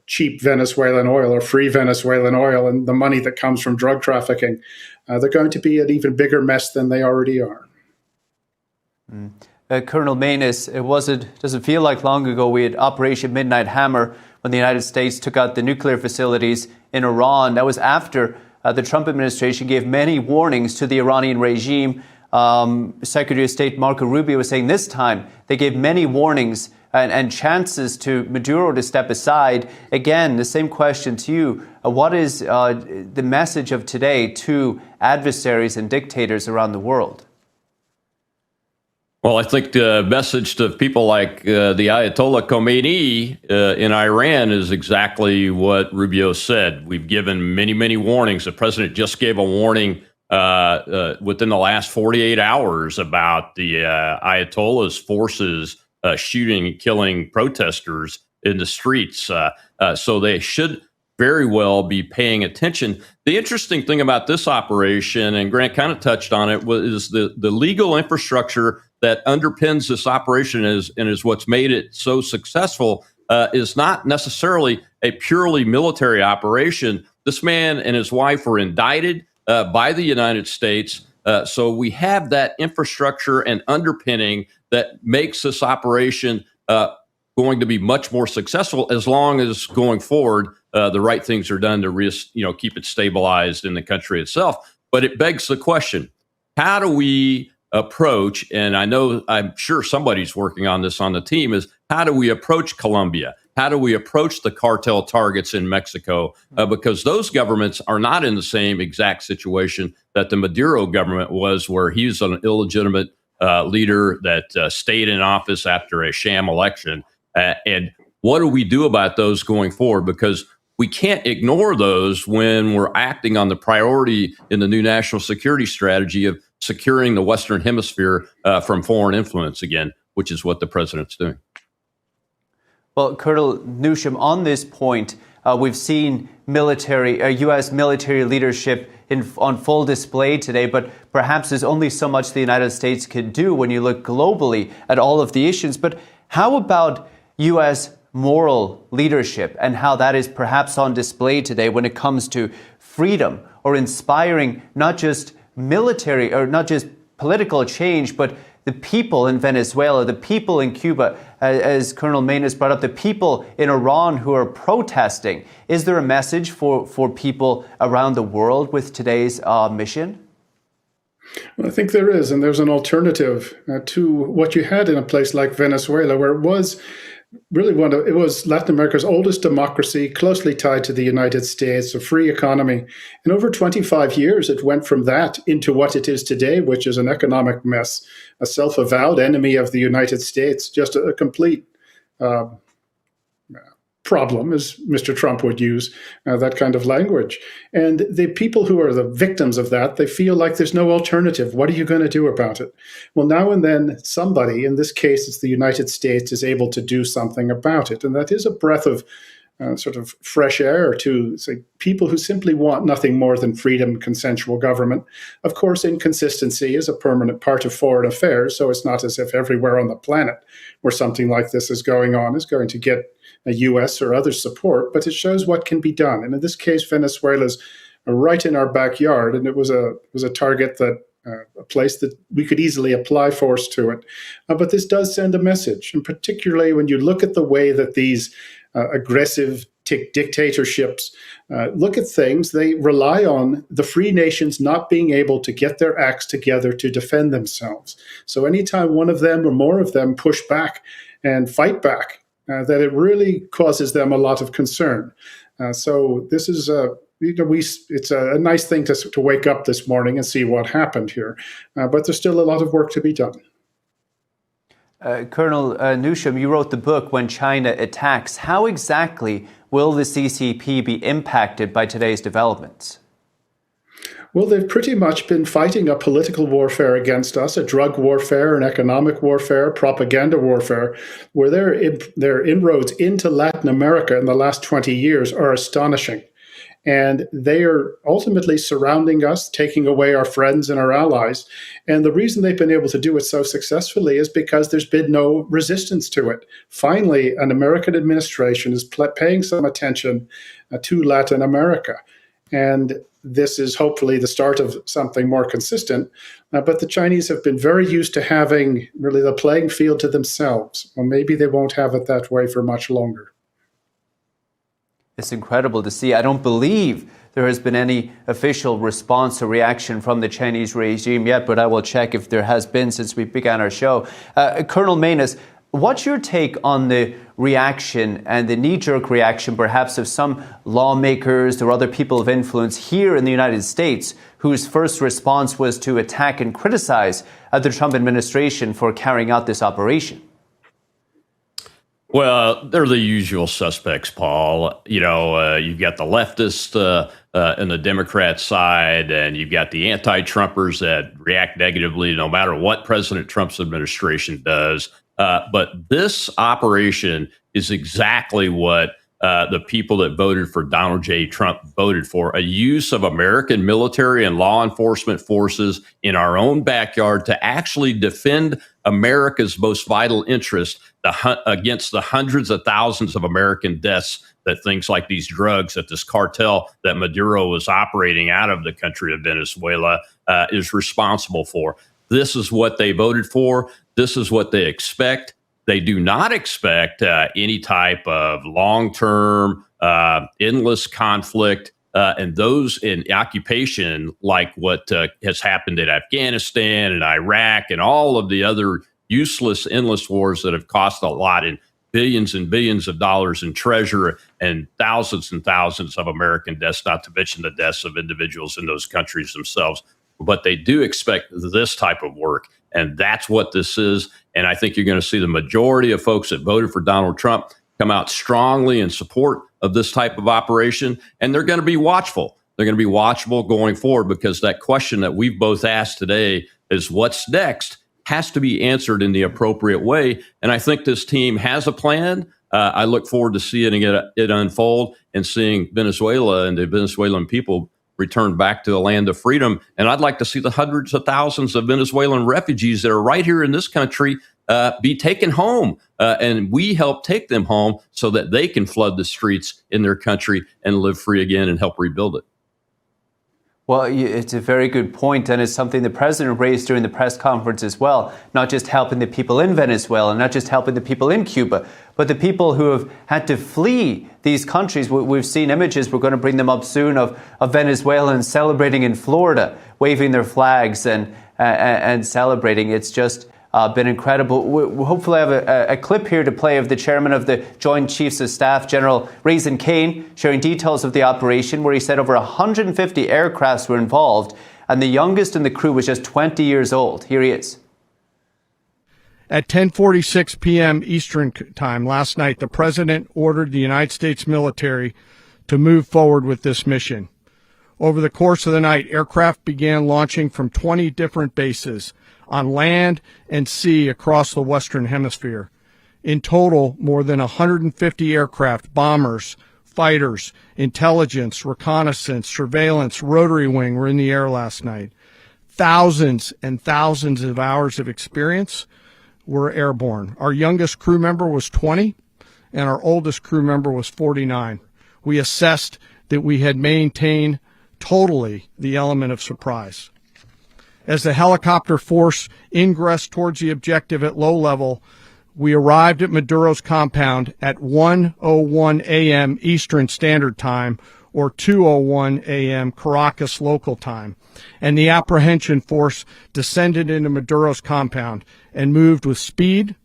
cheap Venezuelan oil or free Venezuelan oil and the money that comes from drug trafficking, they're going to be an even bigger mess than they already are. Colonel Manus, doesn't feel like long ago we had Operation Midnight Hammer when the United States took out the nuclear facilities in Iran. That was after the Trump administration gave many warnings to the Iranian regime. Secretary of State Marco Rubio was saying this time they gave many warnings and chances to Maduro to step aside. Again, the same question to you. What is the message of today to adversaries and dictators around the world? Well, I think the message to people like the Ayatollah Khomeini in Iran is exactly what Rubio said. We've given many, many warnings. The president just gave a warning within the last 48 hours about the Ayatollah's forces shooting and killing protesters in the streets. So they should very well be paying attention. The interesting thing about this operation, and Grant kind of touched on it, is the legal infrastructure that underpins this operation and is what's made it so successful is not necessarily a purely military operation. This man and his wife were indicted by the United States. So we have that infrastructure and underpinning that makes this operation going to be much more successful as long as going forward the right things are done to keep it stabilized in the country itself. But it begs the question, how do we approach, and I'm sure somebody's working on this on the team, is how do we approach Colombia? How do we approach the cartel targets in Mexico? Because those governments are not in the same exact situation that the Maduro government was, where he's an illegitimate leader that stayed in office after a sham election. And what do we do about those going forward? Because we can't ignore those when we're acting on the priority in the new national security strategy of securing the Western Hemisphere from foreign influence again, which is what the president's doing. Well, Colonel Newsham, on this point, we've seen U.S. military leadership on full display today, but perhaps there's only so much the United States can do when you look globally at all of the issues. But how about U.S. moral leadership and how that is perhaps on display today when it comes to freedom or inspiring not just military or not just political change, but the people in Venezuela, the people in Cuba, as Colonel Manus brought up, the people in Iran who are protesting. Is there a message for people around the world with today's mission? Well, I think there is, and there's an alternative to what you had in a place like Venezuela, where it was really it was Latin America's oldest democracy, closely tied to the United States, a free economy. In over 25 years, it went from that into what it is today, which is an economic mess, a self-avowed enemy of the United States, just a complete problem, as Mr. Trump would use that kind of language. And the people who are the victims of that, they feel like there's no alternative. What are you going to do about it? Well, now and then somebody, in this case it's the United States, is able to do something about it. And that is a breath of sort of fresh air to say people who simply want nothing more than freedom, consensual government. Of course, inconsistency is a permanent part of foreign affairs, so it's not as if everywhere on the planet where something like this is going on is going to get a U.S. or other support, but it shows what can be done. And in this case, Venezuela's right in our backyard, and it was a target that a place that we could easily apply force to it. But this does send a message, and particularly when you look at the way that these aggressive dictatorships look at things, they rely on the free nations not being able to get their acts together to defend themselves. So anytime one of them or more of them push back and fight back, that it really causes them a lot of concern. So this is it's a nice thing to wake up this morning and see what happened here. But there's still a lot of work to be done. Colonel Newsham, you wrote the book, When China Attacks. How exactly will the CCP be impacted by today's developments? Well, they've pretty much been fighting a political warfare against us, a drug warfare, an economic warfare, propaganda warfare, where their inroads into Latin America in the last 20 years are astonishing. And they are ultimately surrounding us, taking away our friends and our allies. And the reason they've been able to do it so successfully is because there's been no resistance to it. Finally, an American administration is paying some attention to Latin America. And this is hopefully the start of something more consistent. But the Chinese have been very used to having really the playing field to themselves. Well, maybe they won't have it that way for much longer. It's incredible to see. I don't believe there has been any official response or reaction from the Chinese regime yet, but I will check if there has been since we began our show. Colonel Manus, what's your take on the reaction and the knee-jerk reaction perhaps of some lawmakers or other people of influence here in the United States whose first response was to attack and criticize the Trump administration for carrying out this operation? Well, they're the usual suspects, Paul. You know, you've got the leftists and the Democrat side, and you've got the anti-Trumpers that react negatively no matter what President Trump's administration does. But this operation is exactly what the people that voted for Donald J. Trump voted for, a use of American military and law enforcement forces in our own backyard to actually defend America's most vital interest against the hundreds of thousands of American deaths that things like these drugs that this cartel that Maduro was operating out of the country of Venezuela is responsible for. This is what they voted for. This is what they expect. They do not expect any type of long-term, endless conflict and those in occupation like what has happened in Afghanistan and Iraq and all of the other useless, endless wars that have cost a lot in billions and billions of dollars in treasure and thousands of American deaths, not to mention the deaths of individuals in those countries themselves. But they do expect this type of work. And that's what this is. And I think you're going to see the majority of folks that voted for Donald Trump come out strongly in support of this type of operation. And they're going to be watchful. They're going to be watchful going forward because that question that we've both asked today is what's next has to be answered in the appropriate way. And I think this team has a plan. I look forward to seeing it unfold and seeing Venezuela and the Venezuelan people return back to the land of freedom. And I'd like to see the hundreds of thousands of Venezuelan refugees that are right here in this country be taken home. And we help take them home so that they can flood the streets in their country and live free again and help rebuild it. Well, it's a very good point, and it's something the president raised during the press conference as well, not just helping the people in Venezuela, not just helping the people in Cuba, but the people who have had to flee these countries. We've seen images, we're going to bring them up soon, of Venezuelans celebrating in Florida, waving their flags and celebrating. It's just been incredible. We'll hopefully have a clip here to play of the chairman of the Joint Chiefs of Staff, General Raisin Kane, sharing details of the operation, where he said over 150 aircrafts were involved, and the youngest in the crew was just 20 years old. Here he is. At 10:46 p.m. Eastern Time last night, the president ordered the United States military to move forward with this mission. Over the course of the night, aircraft began launching from 20 different bases on land and sea across the Western Hemisphere. In total, more than 150 aircraft, bombers, fighters, intelligence, reconnaissance, surveillance, rotary wing were in the air last night. Thousands and thousands of hours of experience were airborne. Our youngest crew member was 20, and our oldest crew member was 49. We assessed that we had maintained totally the element of surprise. As the helicopter force ingressed towards the objective at low level, we arrived at Maduro's compound at 1:01 a.m. Eastern Standard Time, or 2:01 a.m. Caracas local time, and the apprehension force descended into Maduro's compound and moved with speed,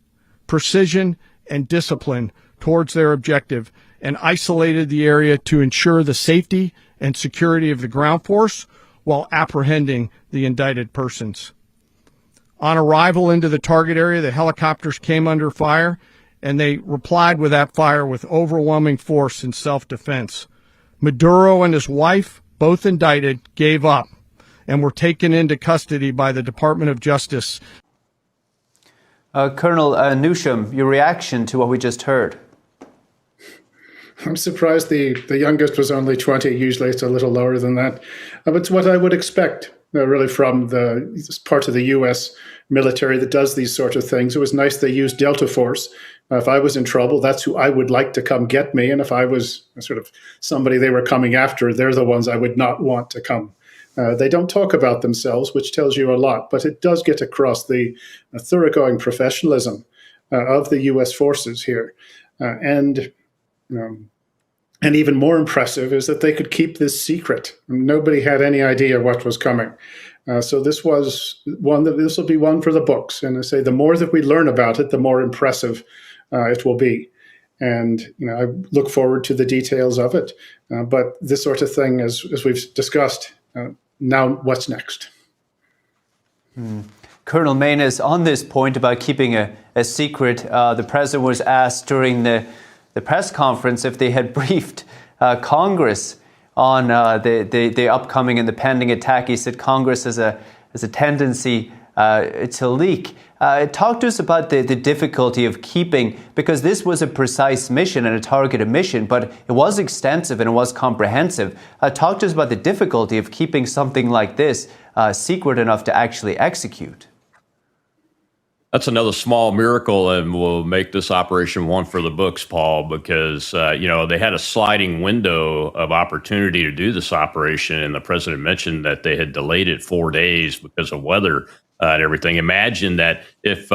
precision, and discipline towards their objective and isolated the area to ensure the safety and security of the ground force while apprehending the indicted persons. On arrival into the target area, the helicopters came under fire, and they replied with that fire with overwhelming force in self-defense. Maduro and his wife, both indicted, gave up and were taken into custody by the Department of Justice. Colonel Newsham, your reaction to what we just heard? I'm surprised the youngest was only 20. Usually it's a little lower than that. But it's what I would expect, really, from the part of the U.S. military that does these sort of things. It was nice they used Delta Force, If I was in trouble, that's who I would like to come get me. And if I was sort of somebody they were coming after, they're the ones I would not want to come. They don't talk about themselves, which tells you a lot, but it does get across the thoroughgoing professionalism of the U.S. forces here. And even more impressive is that they could keep this secret. Nobody had any idea what was coming. So this was this will be one for the books. And I say the more that we learn about it, the more impressive it will be. And I look forward to the details of it. But this sort of thing, as we've discussed, now what's next? Colonel Manus, on this point about keeping a secret, the president was asked during the press conference if they had briefed Congress on the upcoming and the pending attack. He said Congress has a tendency to leak. Talk to us about the difficulty of keeping, because this was a precise mission and a targeted mission, but it was extensive and it was comprehensive. Talk to us about the difficulty of keeping something like this secret enough to actually execute. That's another small miracle, and will make this operation one for the books, Paul, because, they had a sliding window of opportunity to do this operation, and the president mentioned that they had delayed it 4 days because of weather and everything. Imagine that if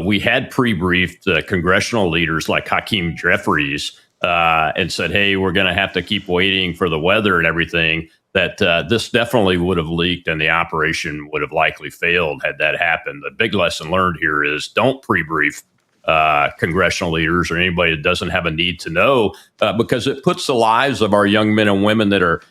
we had pre-briefed congressional leaders like Hakeem Jeffries and said, hey, we're going to have to keep waiting for the weather and everything, that this definitely would have leaked and the operation would have likely failed had that happened. The big lesson learned here is don't pre-brief congressional leaders or anybody that doesn't have a need to know, because it puts the lives of our young men and women that are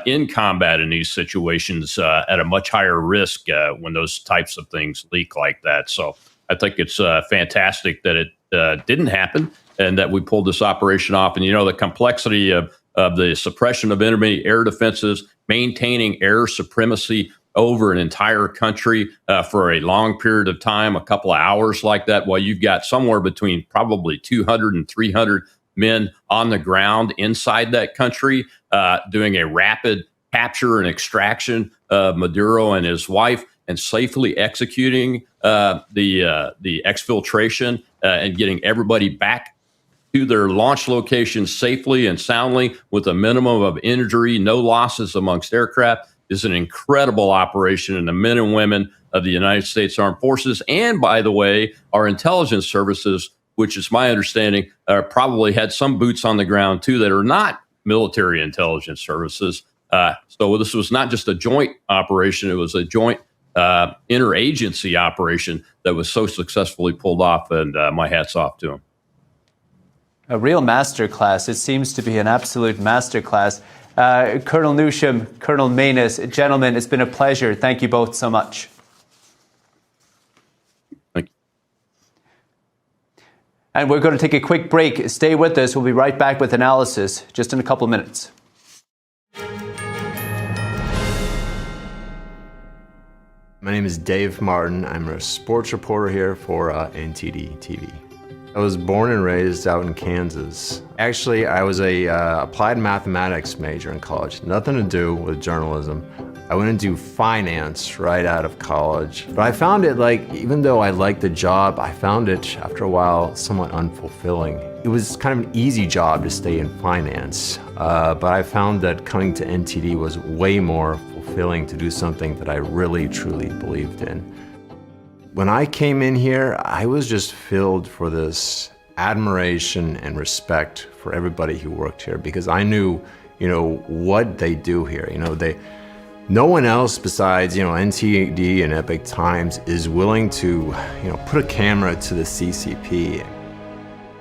in combat in these situations at a much higher risk when those types of things leak like that. So I think it's fantastic that it didn't happen and that we pulled this operation off. And, the complexity of the suppression of enemy air defenses, maintaining air supremacy over an entire country for a long period of time, a couple of hours like that, while you've got somewhere between probably 200 and 300 men on the ground inside that country doing a rapid capture and extraction of Maduro and his wife and safely executing the exfiltration and getting everybody back to their launch locations safely and soundly with a minimum of injury, no losses amongst aircraft, is an incredible operation. And the men and women of the United States Armed Forces, and by the way, our intelligence services, which is my understanding, probably had some boots on the ground too that are not military intelligence services. So this was not just a joint operation, it was a joint interagency operation that was so successfully pulled off, and my hat's off to them. A real masterclass. It seems to be an absolute masterclass. Colonel Newsham, Colonel Manus, gentlemen, it's been a pleasure. Thank you both so much. Thank you. And we're going to take a quick break. Stay with us. We'll be right back with analysis just in a couple of minutes. My name is Dave Martin. I'm a sports reporter here for NTD TV. I was born and raised out in Kansas. Actually, I was a applied mathematics major in college. Nothing to do with journalism. I went into finance right out of college. But I found it, even though I liked the job, I found it, after a while, somewhat unfulfilling. It was kind of an easy job to stay in finance, but I found that coming to NTD was way more fulfilling to do something that I really, truly believed in. When I came in here, I was just filled for this admiration and respect for everybody who worked here, because I knew, what they do here. No one else besides, NTD and Epic Times is willing to, put a camera to the CCP.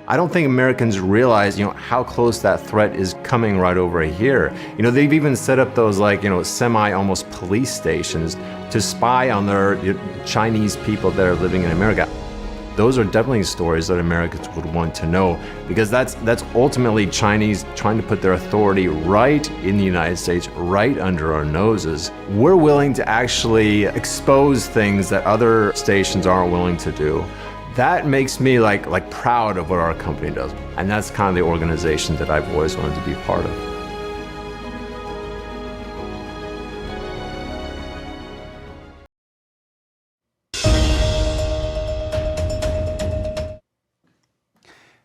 I don't think Americans realize, how close that threat is coming right over here. They've even set up those semi-almost police stations to spy on their Chinese people that are living in America. Those are definitely stories that Americans would want to know, because that's ultimately Chinese trying to put their authority right in the United States, right under our noses. We're willing to actually expose things that other stations aren't willing to do. That makes me proud of what our company does. And that's kind of the organization that I've always wanted to be part of.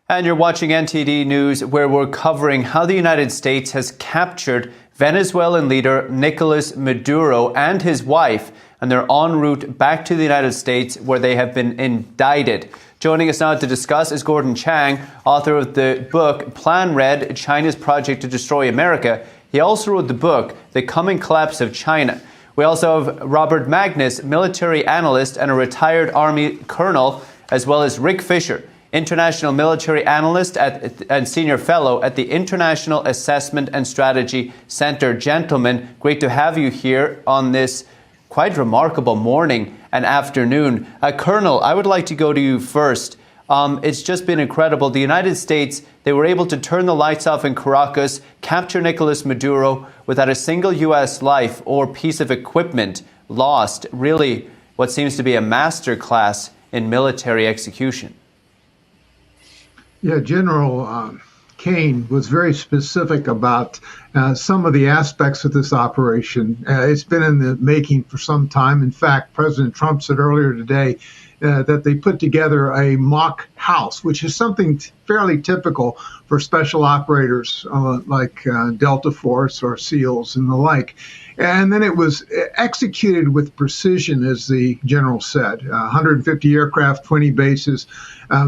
And you're watching NTD News, where we're covering how the United States has captured Venezuelan leader Nicolás Maduro and his wife, and they're en route back to the United States, where they have been indicted. Joining us now to discuss is Gordon Chang, author of the book Plan Red, China's Project to Destroy America. He also wrote the book The Coming Collapse of China. We also have Robert Magnus, military analyst and a retired Army colonel, as well as Rick Fisher, international military analyst and senior fellow at the International Assessment and Strategy Center. Gentlemen, great to have you here on this quite remarkable morning and afternoon. Colonel, I would like to go to you first. It's just been incredible. The United States, they were able to turn the lights off in Caracas, capture Nicolás Maduro without a single U.S. life or piece of equipment lost. Really, what seems to be a masterclass in military execution. Yeah, General Kane was very specific about some of the aspects of this operation. It's been in the making for some time. In fact, President Trump said earlier today that they put together a mock house, which is something fairly typical for special operators like Delta Force or SEALs and the like. And then it was executed with precision, as the general said. 150 aircraft, 20 bases,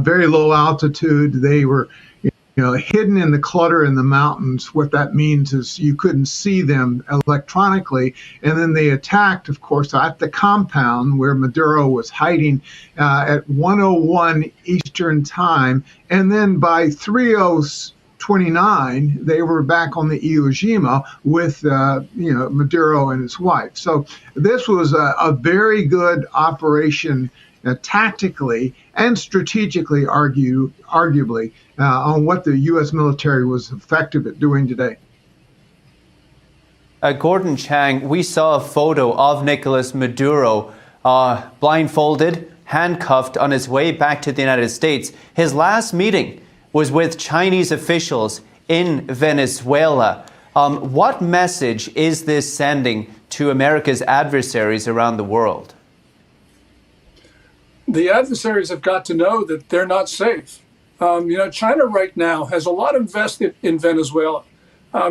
very low altitude. They were hidden in the clutter in the mountains. What that means is you couldn't see them electronically. And then they attacked, of course, at the compound where Maduro was hiding at 1:01 Eastern time. And then by 3:29, they were back on the Iwo Jima with, Maduro and his wife. So this was a very good operation tactically and strategically, arguably, on what the U.S. military was effective at doing today. Gordon Chang, we saw a photo of Nicolás Maduro blindfolded, handcuffed on his way back to the United States. His last meeting was with Chinese officials in Venezuela. What message is this sending to America's adversaries around the world? The adversaries have got to know that they're not safe. China right now has a lot invested in Venezuela.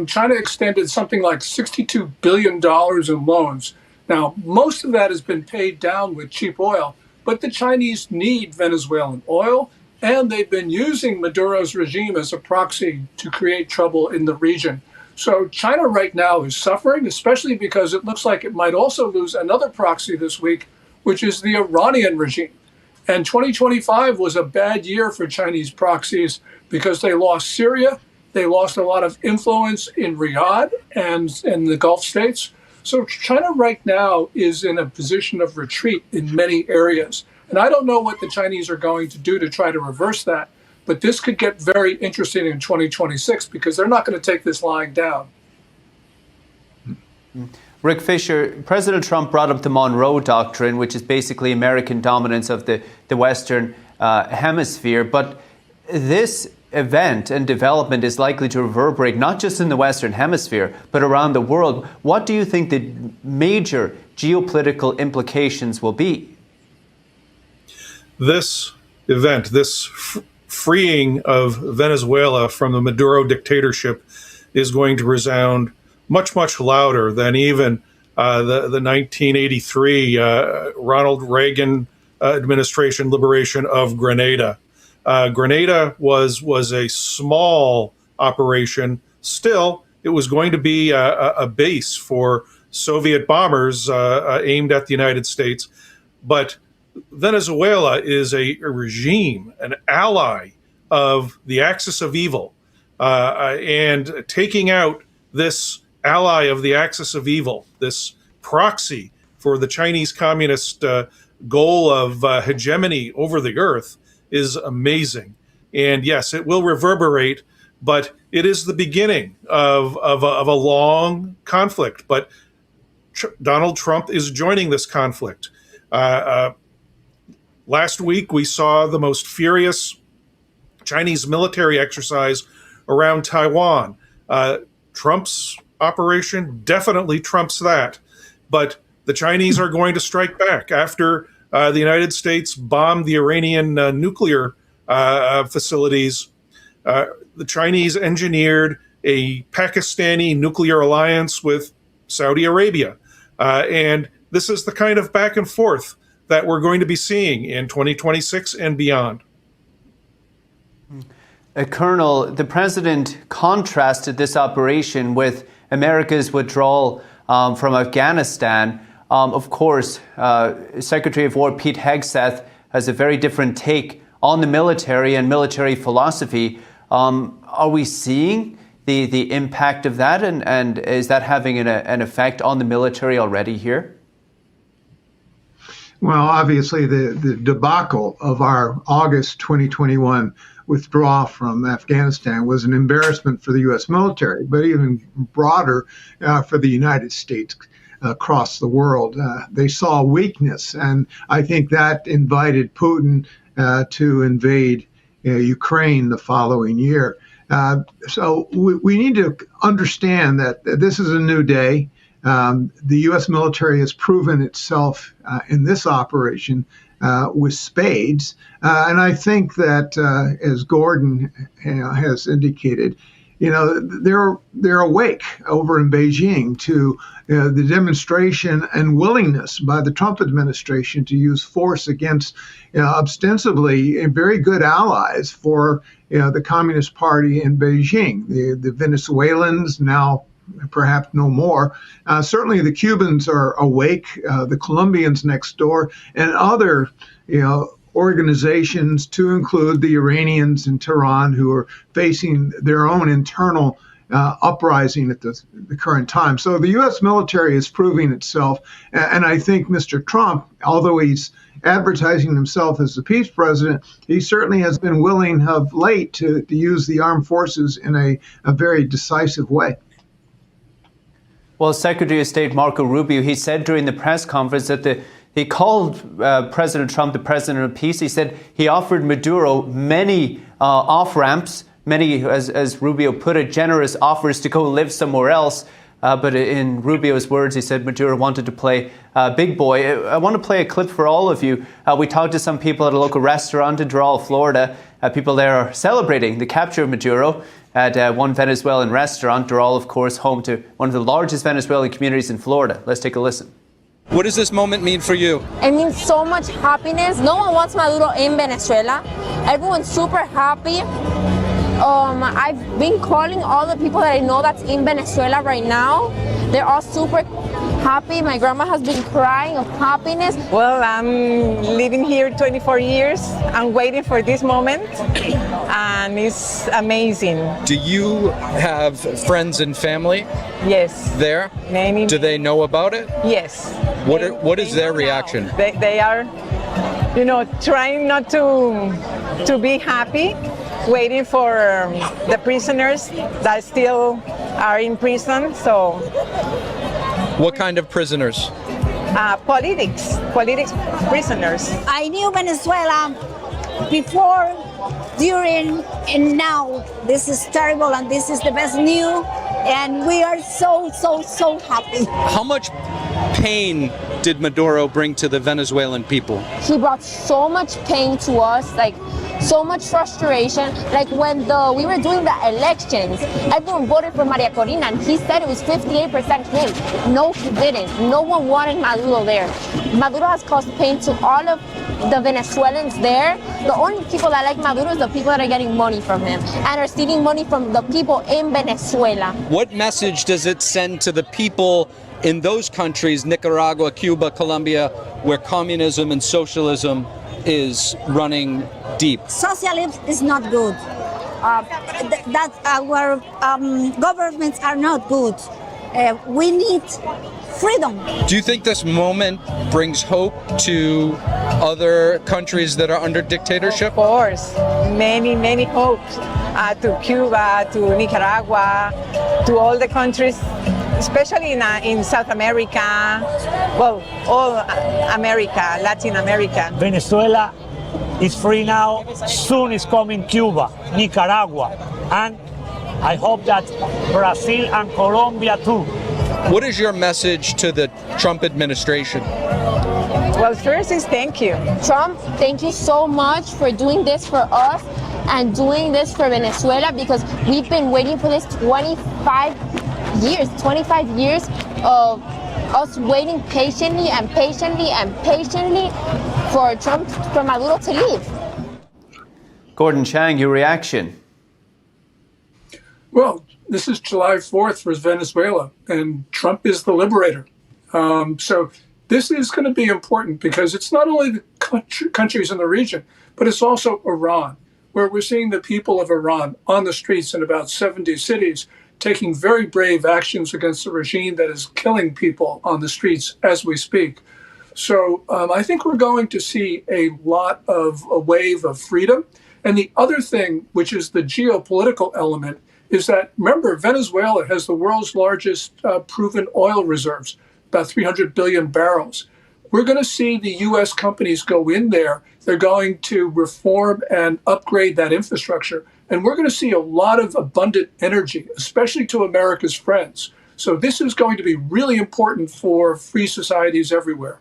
China extended something like $62 billion in loans. Now, most of that has been paid down with cheap oil, but the Chinese need Venezuelan oil, and they've been using Maduro's regime as a proxy to create trouble in the region. So China right now is suffering, especially because it looks like it might also lose another proxy this week, which is the Iranian regime. And 2025 was a bad year for Chinese proxies because they lost Syria. They lost a lot of influence in Riyadh and in the Gulf states. So China right now is in a position of retreat in many areas. And I don't know what the Chinese are going to do to try to reverse that. But this could get very interesting in 2026 because they're not going to take this lying down. Rick Fisher, President Trump brought up the Monroe Doctrine, which is basically American dominance of the Western hemisphere. But this event and development is likely to reverberate not just in the Western hemisphere, but around the world. What do you think the major geopolitical implications will be? This event, this freeing of Venezuela from the Maduro dictatorship, is going to resound much, much louder than even the 1983 Ronald Reagan administration liberation of Grenada. Grenada was a small operation. Still, it was going to be a base for Soviet bombers aimed at the United States. But Venezuela is a regime, an ally of the axis of evil, and taking out this ally of the axis of evil, this proxy for the Chinese communist goal of hegemony over the earth, is amazing. And yes, it will reverberate, but it is the beginning of a long conflict. But Donald Trump is joining this conflict. Last week, we saw the most furious Chinese military exercise around Taiwan. Trump's operation definitely trumps that. But the Chinese are going to strike back after the United States bombed the Iranian nuclear facilities The Chinese engineered a Pakistani nuclear alliance with Saudi Arabia. And this is the kind of back and forth that we're going to be seeing in 2026 and beyond. Colonel, the president contrasted this operation with America's withdrawal from Afghanistan. Of course, Secretary of War Pete Hegseth has a very different take on the military and military philosophy. Are we seeing the impact of that, and is that having an effect on the military already here? Well, obviously, the debacle of our August 2021 withdrawal from Afghanistan was an embarrassment for the U.S. military, but even broader for the United States across the world. They saw weakness, and I think that invited Putin to invade Ukraine the following year. So we need to understand that this is a new day. The U.S. military has proven itself in this operation with spades. And I think that, as Gordon has indicated, they're awake over in Beijing to the demonstration and willingness by the Trump administration to use force against ostensibly very good allies for the Communist Party in Beijing. The Venezuelans, now perhaps no more. Certainly the Cubans are awake, the Colombians next door, and other organizations, to include the Iranians in Tehran, who are facing their own internal uprising at the current time. So the U.S. military is proving itself. And I think Mr. Trump, although he's advertising himself as the peace president, he certainly has been willing of late to use the armed forces in a very decisive way. Well, Secretary of State Marco Rubio, he said during the press conference that he called President Trump the president of peace. He said he offered Maduro many off-ramps, many, as Rubio put it, generous offers to go live somewhere else. But in Rubio's words, he said Maduro wanted to play big boy. I want to play a clip for all of you. We talked to some people at a local restaurant in Doral, Florida. People there are celebrating the capture of Maduro at one Venezuelan restaurant. Doral, of course, home to one of the largest Venezuelan communities in Florida. Let's take a listen. What does this moment mean for you? It means so much happiness. No one wants Maduro in Venezuela. Everyone's super happy. I've been calling all the people that I know that's in Venezuela right now. They're all super happy. My grandma has been crying of happiness. Well, I'm living here 24 years. I'm waiting for this moment, and it's amazing. Do you have friends and family? Yes. There? Many. Do they know about it? Yes. What is their reaction? They are, trying not to be happy, waiting for the prisoners that still are in prison. So, what kind of prisoners? Politics prisoners. I knew Venezuela before, during, and now. This is terrible, and this is the best news, and we are so happy. How much pain did Maduro bring to the Venezuelan people? He brought so much pain to us, so much frustration. Like when we were doing the elections, everyone voted for Maria Corina, and he said it was 58% him. No, he didn't. No one wanted Maduro there. Maduro has caused pain to all of the Venezuelans there. The only people that like Maduro is the people that are getting money from him and are stealing money from the people in Venezuela. What message does it send to the people in those countries, Nicaragua, Cuba, Colombia, where communism and socialism is running deep? Socialism is not good. That our governments are not good. We need freedom. Do you think this moment brings hope to other countries that are under dictatorship? Of course, many hopes to Cuba, to Nicaragua, to all the countries, especially in South America, well, all America, Latin America. Venezuela is free now. Soon is coming Cuba, Nicaragua, and I hope that Brazil and Colombia too. What is your message to the Trump administration? Well, first is thank you. Trump, thank you so much for doing this for us and doing this for Venezuela, because we've been waiting for this 25 years of us waiting patiently and patiently and patiently for Maduro to leave. Gordon Chang, your reaction? Well, this is July 4th for Venezuela, and Trump is the liberator. So this is going to be important because it's not only the countries in the region, but it's also Iran, where we're seeing the people of Iran on the streets in about 70 cities taking very brave actions against a regime that is killing people on the streets as we speak. So I think we're going to see a wave of freedom. And the other thing, which is the geopolitical element, is that, remember, Venezuela has the world's largest proven oil reserves, about 300 billion barrels. We're going to see the U.S. companies go in there. They're going to reform and upgrade that infrastructure. And we're going to see a lot of abundant energy, especially to America's friends. So this is going to be really important for free societies everywhere.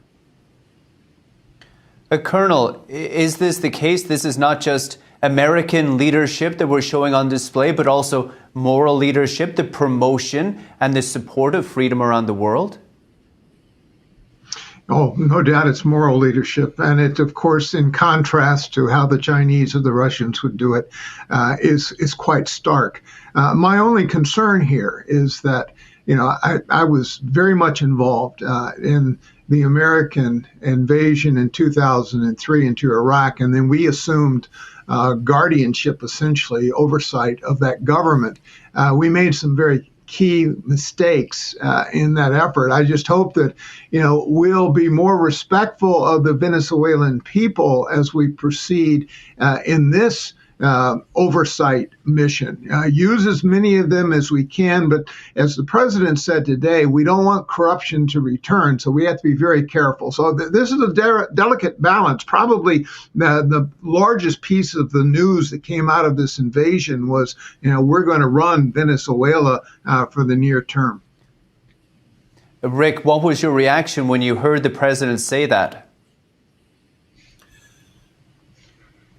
Colonel, is this the case? This is not just American leadership that we're showing on display, but also moral leadership, the promotion and the support of freedom around the world? Oh, no doubt it's moral leadership. And it, of course, in contrast to how the Chinese or the Russians would do it, is quite stark. My only concern here is that, I was very much involved in the American invasion in 2003 into Iraq, and then we assumed guardianship, essentially, oversight of that government. We made some very key mistakes in that effort. I just hope that, we'll be more respectful of the Venezuelan people as we proceed in this oversight mission. Use as many of them as we can, but as the president said today, we don't want corruption to return, so we have to be very careful. So this is a delicate balance. Probably the largest piece of the news that came out of this invasion was, we're going to run Venezuela for the near term. Rick, what was your reaction when you heard the president say that?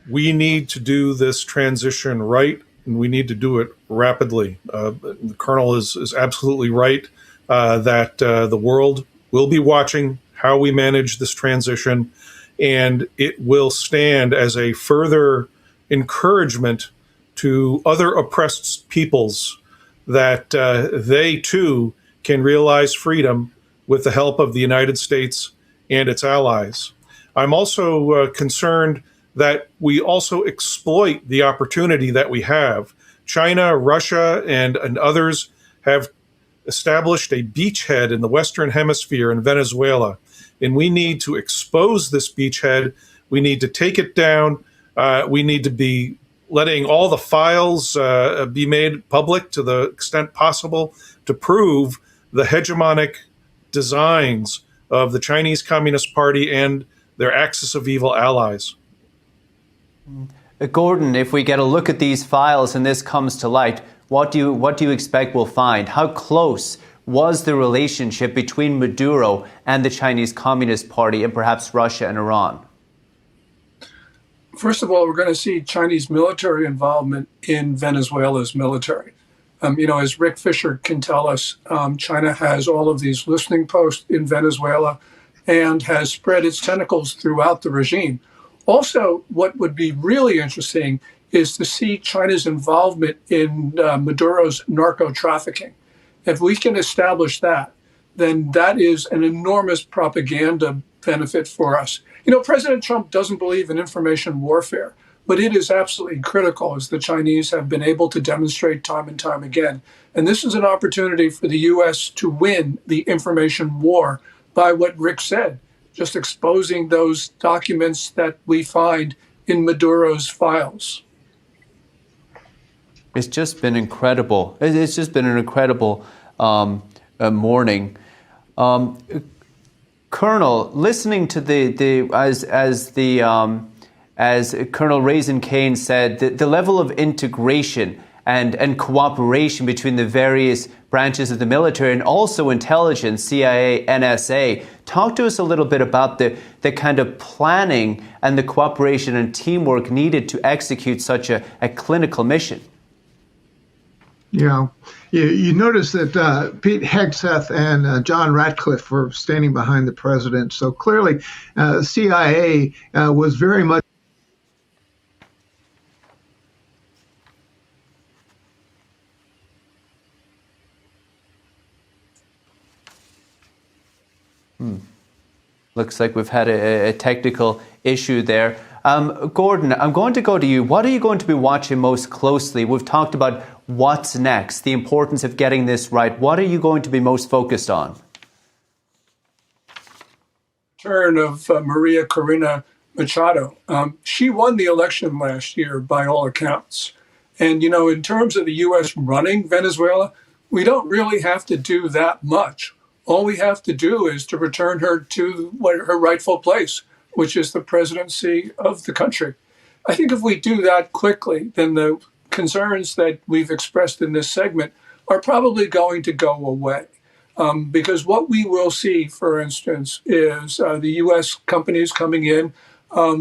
We need to do this transition right, and we need to do it rapidly. The Colonel is absolutely right that the world will be watching how we manage this transition, and it will stand as a further encouragement to other oppressed peoples that they too can realize freedom with the help of the United States and its allies. I'm also concerned that we also exploit the opportunity that we have. China, Russia, and others have established a beachhead in the Western Hemisphere in Venezuela, and we need to expose this beachhead. We need to take it down. We need to be letting all the files be made public to the extent possible to prove the hegemonic designs of the Chinese Communist Party and their axis of evil allies. Gordon, if we get a look at these files and this comes to light, what do you expect we'll find? How close was the relationship between Maduro and the Chinese Communist Party and perhaps Russia and Iran? First of all, we're going to see Chinese military involvement in Venezuela's military. As Rick Fisher can tell us, China has all of these listening posts in Venezuela and has spread its tentacles throughout the regime. Also, what would be really interesting is to see China's involvement in Maduro's narco trafficking. If we can establish that, then that is an enormous propaganda benefit for us. President Trump doesn't believe in information warfare, but it is absolutely critical, as the Chinese have been able to demonstrate time and time again. And this is an opportunity for the U.S. to win the information war by what Rick said, just exposing those documents that we find in Maduro's files. It's just been incredible. It's just been an incredible morning. Colonel, listening to as Colonel Raisin Kane said, the level of integration and cooperation between the various branches of the military and also intelligence, CIA, NSA, Talk to us a little bit about the kind of planning and the cooperation and teamwork needed to execute such a clinical mission. Yeah. You notice that Pete Hegseth and John Ratcliffe were standing behind the president. So clearly, CIA was very much. Looks like we've had a technical issue there. Gordon, I'm going to go to you. What are you going to be watching most closely? We've talked about what's next, the importance of getting this right. What are you going to be most focused on? Turn of Maria Corina Machado. She won the election last year by all accounts. And, you know, in terms of the U.S. running Venezuela, we don't really have to do that much. All we have to do is to return her to her rightful place, which is the presidency of the country. I think if we do that quickly, then the concerns that we've expressed in this segment are probably going to go away. Because what we will see, for instance, is the U.S. companies coming in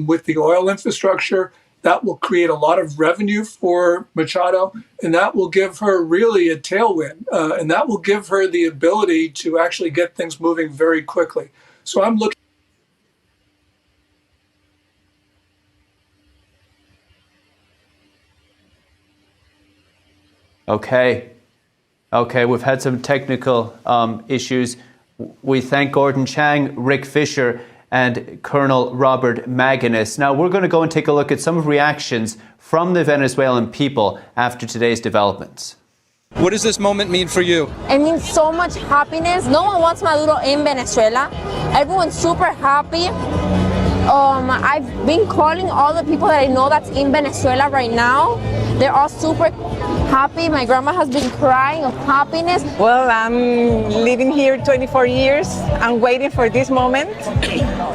with the oil infrastructure. That will create a lot of revenue for Machado, and that will give her really a tailwind, and that will give her the ability to actually get things moving very quickly. So I'm looking. Okay, we've had some technical issues. We thank Gordon Chang, Rick Fisher, and Colonel Robert Maginnis. Now we're going to go and take a look at some reactions from the Venezuelan people after today's developments. What does this moment mean for you? It means so much happiness. No one wants Maduro in Venezuela. Everyone's super happy. I've been calling all the people that I know that's in Venezuela right now. They're all super happy. My grandma has been crying of happiness. Well, I'm living here 24 years. I'm waiting for this moment,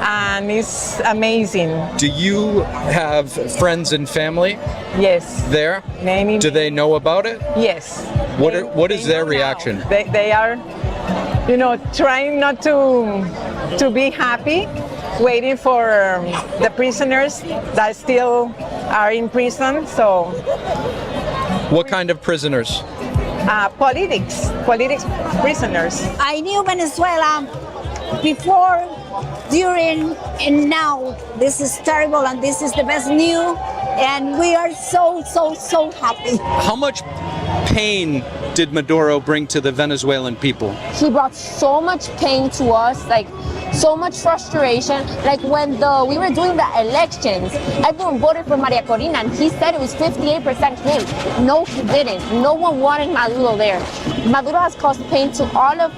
and it's amazing. Do you have friends and family? Yes. There? Many. Do they know about it? Yes. What is their reaction? They are, trying not to be happy, waiting for the prisoners that still are in prison. So. What kind of prisoners? Politics prisoners. I knew Venezuela before, during, and now. This is terrible, and this is the best news, and we are so happy. How much pain did Maduro bring to the Venezuelan people? He brought so much pain to us, so much frustration. Like when we were doing the elections, everyone voted for Maria Corina, and he said it was 58% him. No, he didn't. No one wanted Maduro there. Maduro has caused pain to all of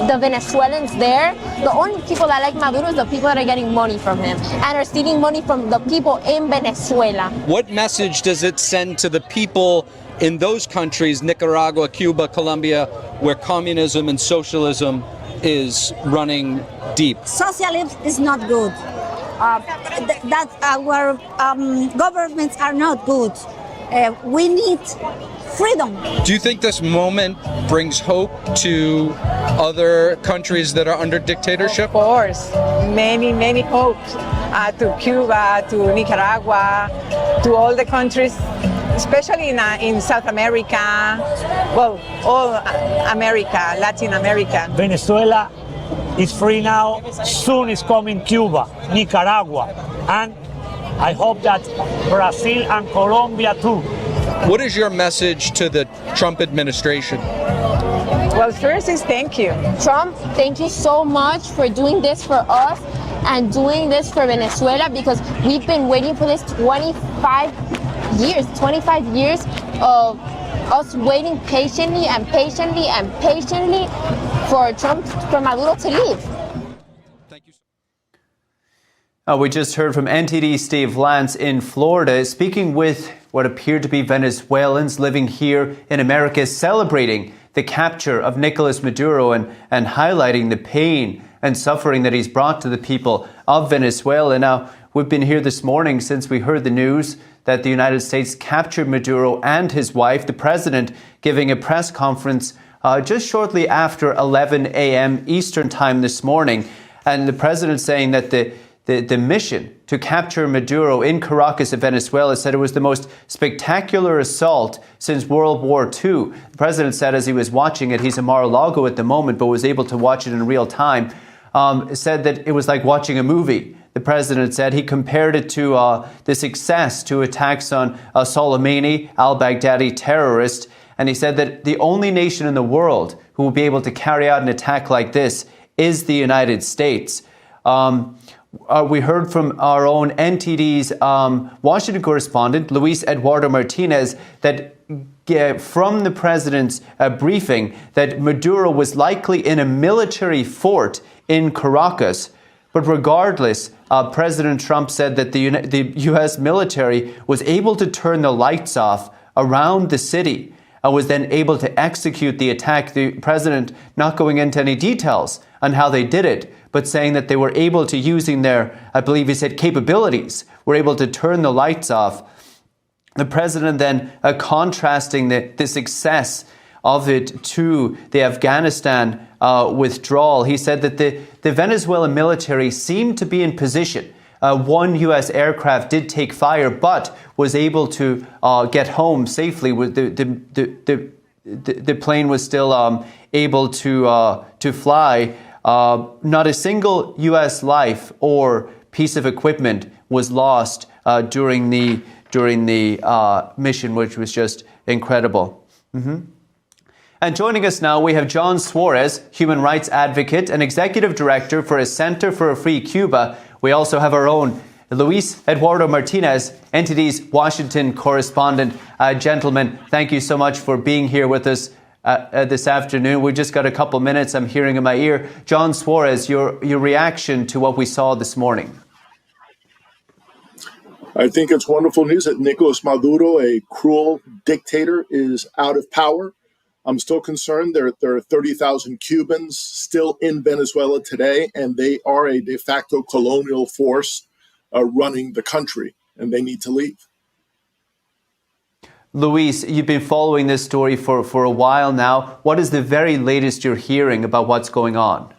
the Venezuelans there. The only people that like Maduro is the people that are getting money from him and are stealing money from the people in Venezuela. What message does it send to the people in those countries, Nicaragua, Cuba, Colombia, where communism and socialism is running deep? Socialism is not good. That our governments are not good. We need freedom. Do you think this moment brings hope to other countries that are under dictatorship? Of course, many hopes to Cuba, to Nicaragua, to all the countries, especially in South America, well, all America, Latin America. Venezuela is free now. Soon is coming Cuba, Nicaragua, and I hope that Brazil and Colombia too. What is your message to the Trump administration? Well, first is thank you. Trump, thank you so much for doing this for us and doing this for Venezuela, because we've been waiting for this 25 years of us waiting patiently for Maduro to leave. Thank you. We just heard from NTD Steve Lance in Florida, speaking with what appeared to be Venezuelans living here in America, celebrating the capture of Nicolás Maduro and highlighting the pain and suffering that he's brought to the people of Venezuela. Now, we've been here this morning since we heard the news that the United States captured Maduro and his wife, the president giving a press conference just shortly after 11 a.m. Eastern time this morning. And the president saying that the mission to capture Maduro in Caracas, Venezuela, said it was the most spectacular assault since World War II. The president said as he was watching it, he's in Mar-a-Lago at the moment, but was able to watch it in real time, said that it was like watching a movie. The president said he compared it to the success to attacks on Soleimani, al-Baghdadi terrorist. And he said that the only nation in the world who will be able to carry out an attack like this is the United States. We heard from our own NTD's Washington correspondent, Luis Eduardo Martinez, that from the president's briefing that Maduro was likely in a military fort in Caracas. But regardless, President Trump said that the U.S. military was able to turn the lights off around the city and was then able to execute the attack. The president not going into any details on how they did it, but saying that they were able to, using their, I believe he said, capabilities, were able to turn the lights off. The president then contrasting the success of it to the Afghanistan withdrawal. He said that the Venezuelan military seemed to be in position. One U.S. aircraft did take fire, but was able to get home safely. The plane was still able to fly. Not a single U.S. life or piece of equipment was lost during the mission, which was just incredible. And joining us now, we have John Suarez, human rights advocate and executive director for a Center for a Free Cuba. We also have our own Luis Eduardo Martinez, NTD's Washington correspondent. Gentlemen, thank you so much for being here with us this afternoon. We've just got a couple minutes, I'm hearing in my ear. John Suarez, your reaction to what we saw this morning. I think it's wonderful news that Nicolás Maduro, a cruel dictator, is out of power. I'm still concerned there are 30,000 Cubans still in Venezuela today, and they are a de facto colonial force running the country, and they need to leave. Luis, you've been following this story for a while now. What is the very latest you're hearing about what's going on?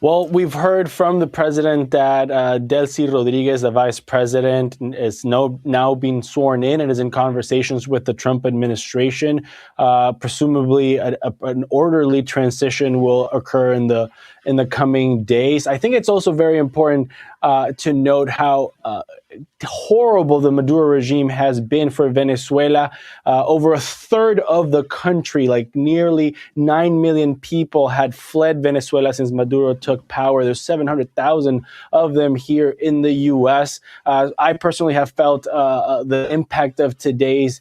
Well, we've heard from the president that Delcy Rodriguez, the vice president, is now being sworn in and is in conversations with the Trump administration. Presumably, an orderly transition will occur in the coming days. I think it's also very important to note how horrible the Maduro regime has been for Venezuela. Over a third of the country, like nearly 9 million people, had fled Venezuela since Maduro took power. There's 700,000 of them here in the U.S. I personally have felt the impact of today's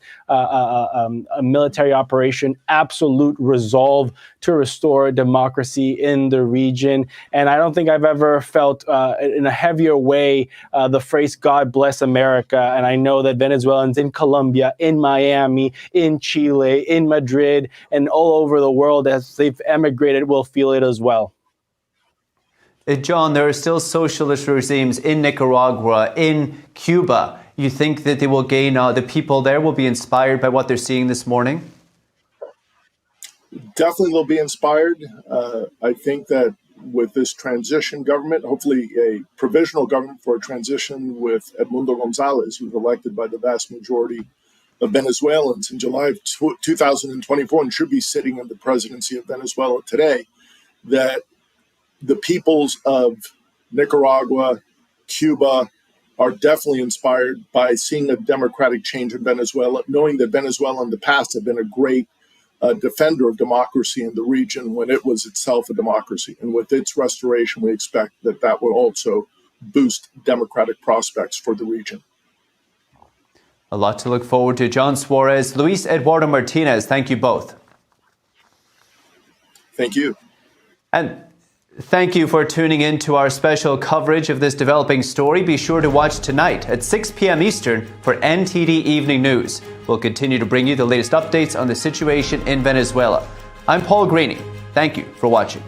military operation, absolute resolve to restore democracy in the region. And I don't think I've ever felt in a heavier way the phrase "God bless America." And I know that Venezuelans in Colombia, in Miami, in Chile, in Madrid, and all over the world as they've emigrated will feel it as well. John, there are still socialist regimes in Nicaragua, in Cuba. You think that they will gain, the people there will be inspired by what they're seeing this morning? Definitely they'll be inspired. I think that with this transition government, hopefully a provisional government for a transition with Edmundo Gonzalez, who's elected by the vast majority of Venezuelans in July of 2024 and should be sitting in the presidency of Venezuela today, that the peoples of Nicaragua, Cuba, are definitely inspired by seeing a democratic change in Venezuela, knowing that Venezuela in the past had been a great defender of democracy in the region when it was itself a democracy. And with its restoration, we expect that that will also boost democratic prospects for the region. A lot to look forward to. John Suarez, Luis Eduardo Martinez, thank you both. Thank you. And thank you for tuning in to our special coverage of this developing story. Be sure to watch tonight at 6 p.m. Eastern for NTD Evening News. We'll continue to bring you the latest updates on the situation in Venezuela. I'm Paul Greeny. Thank you for watching.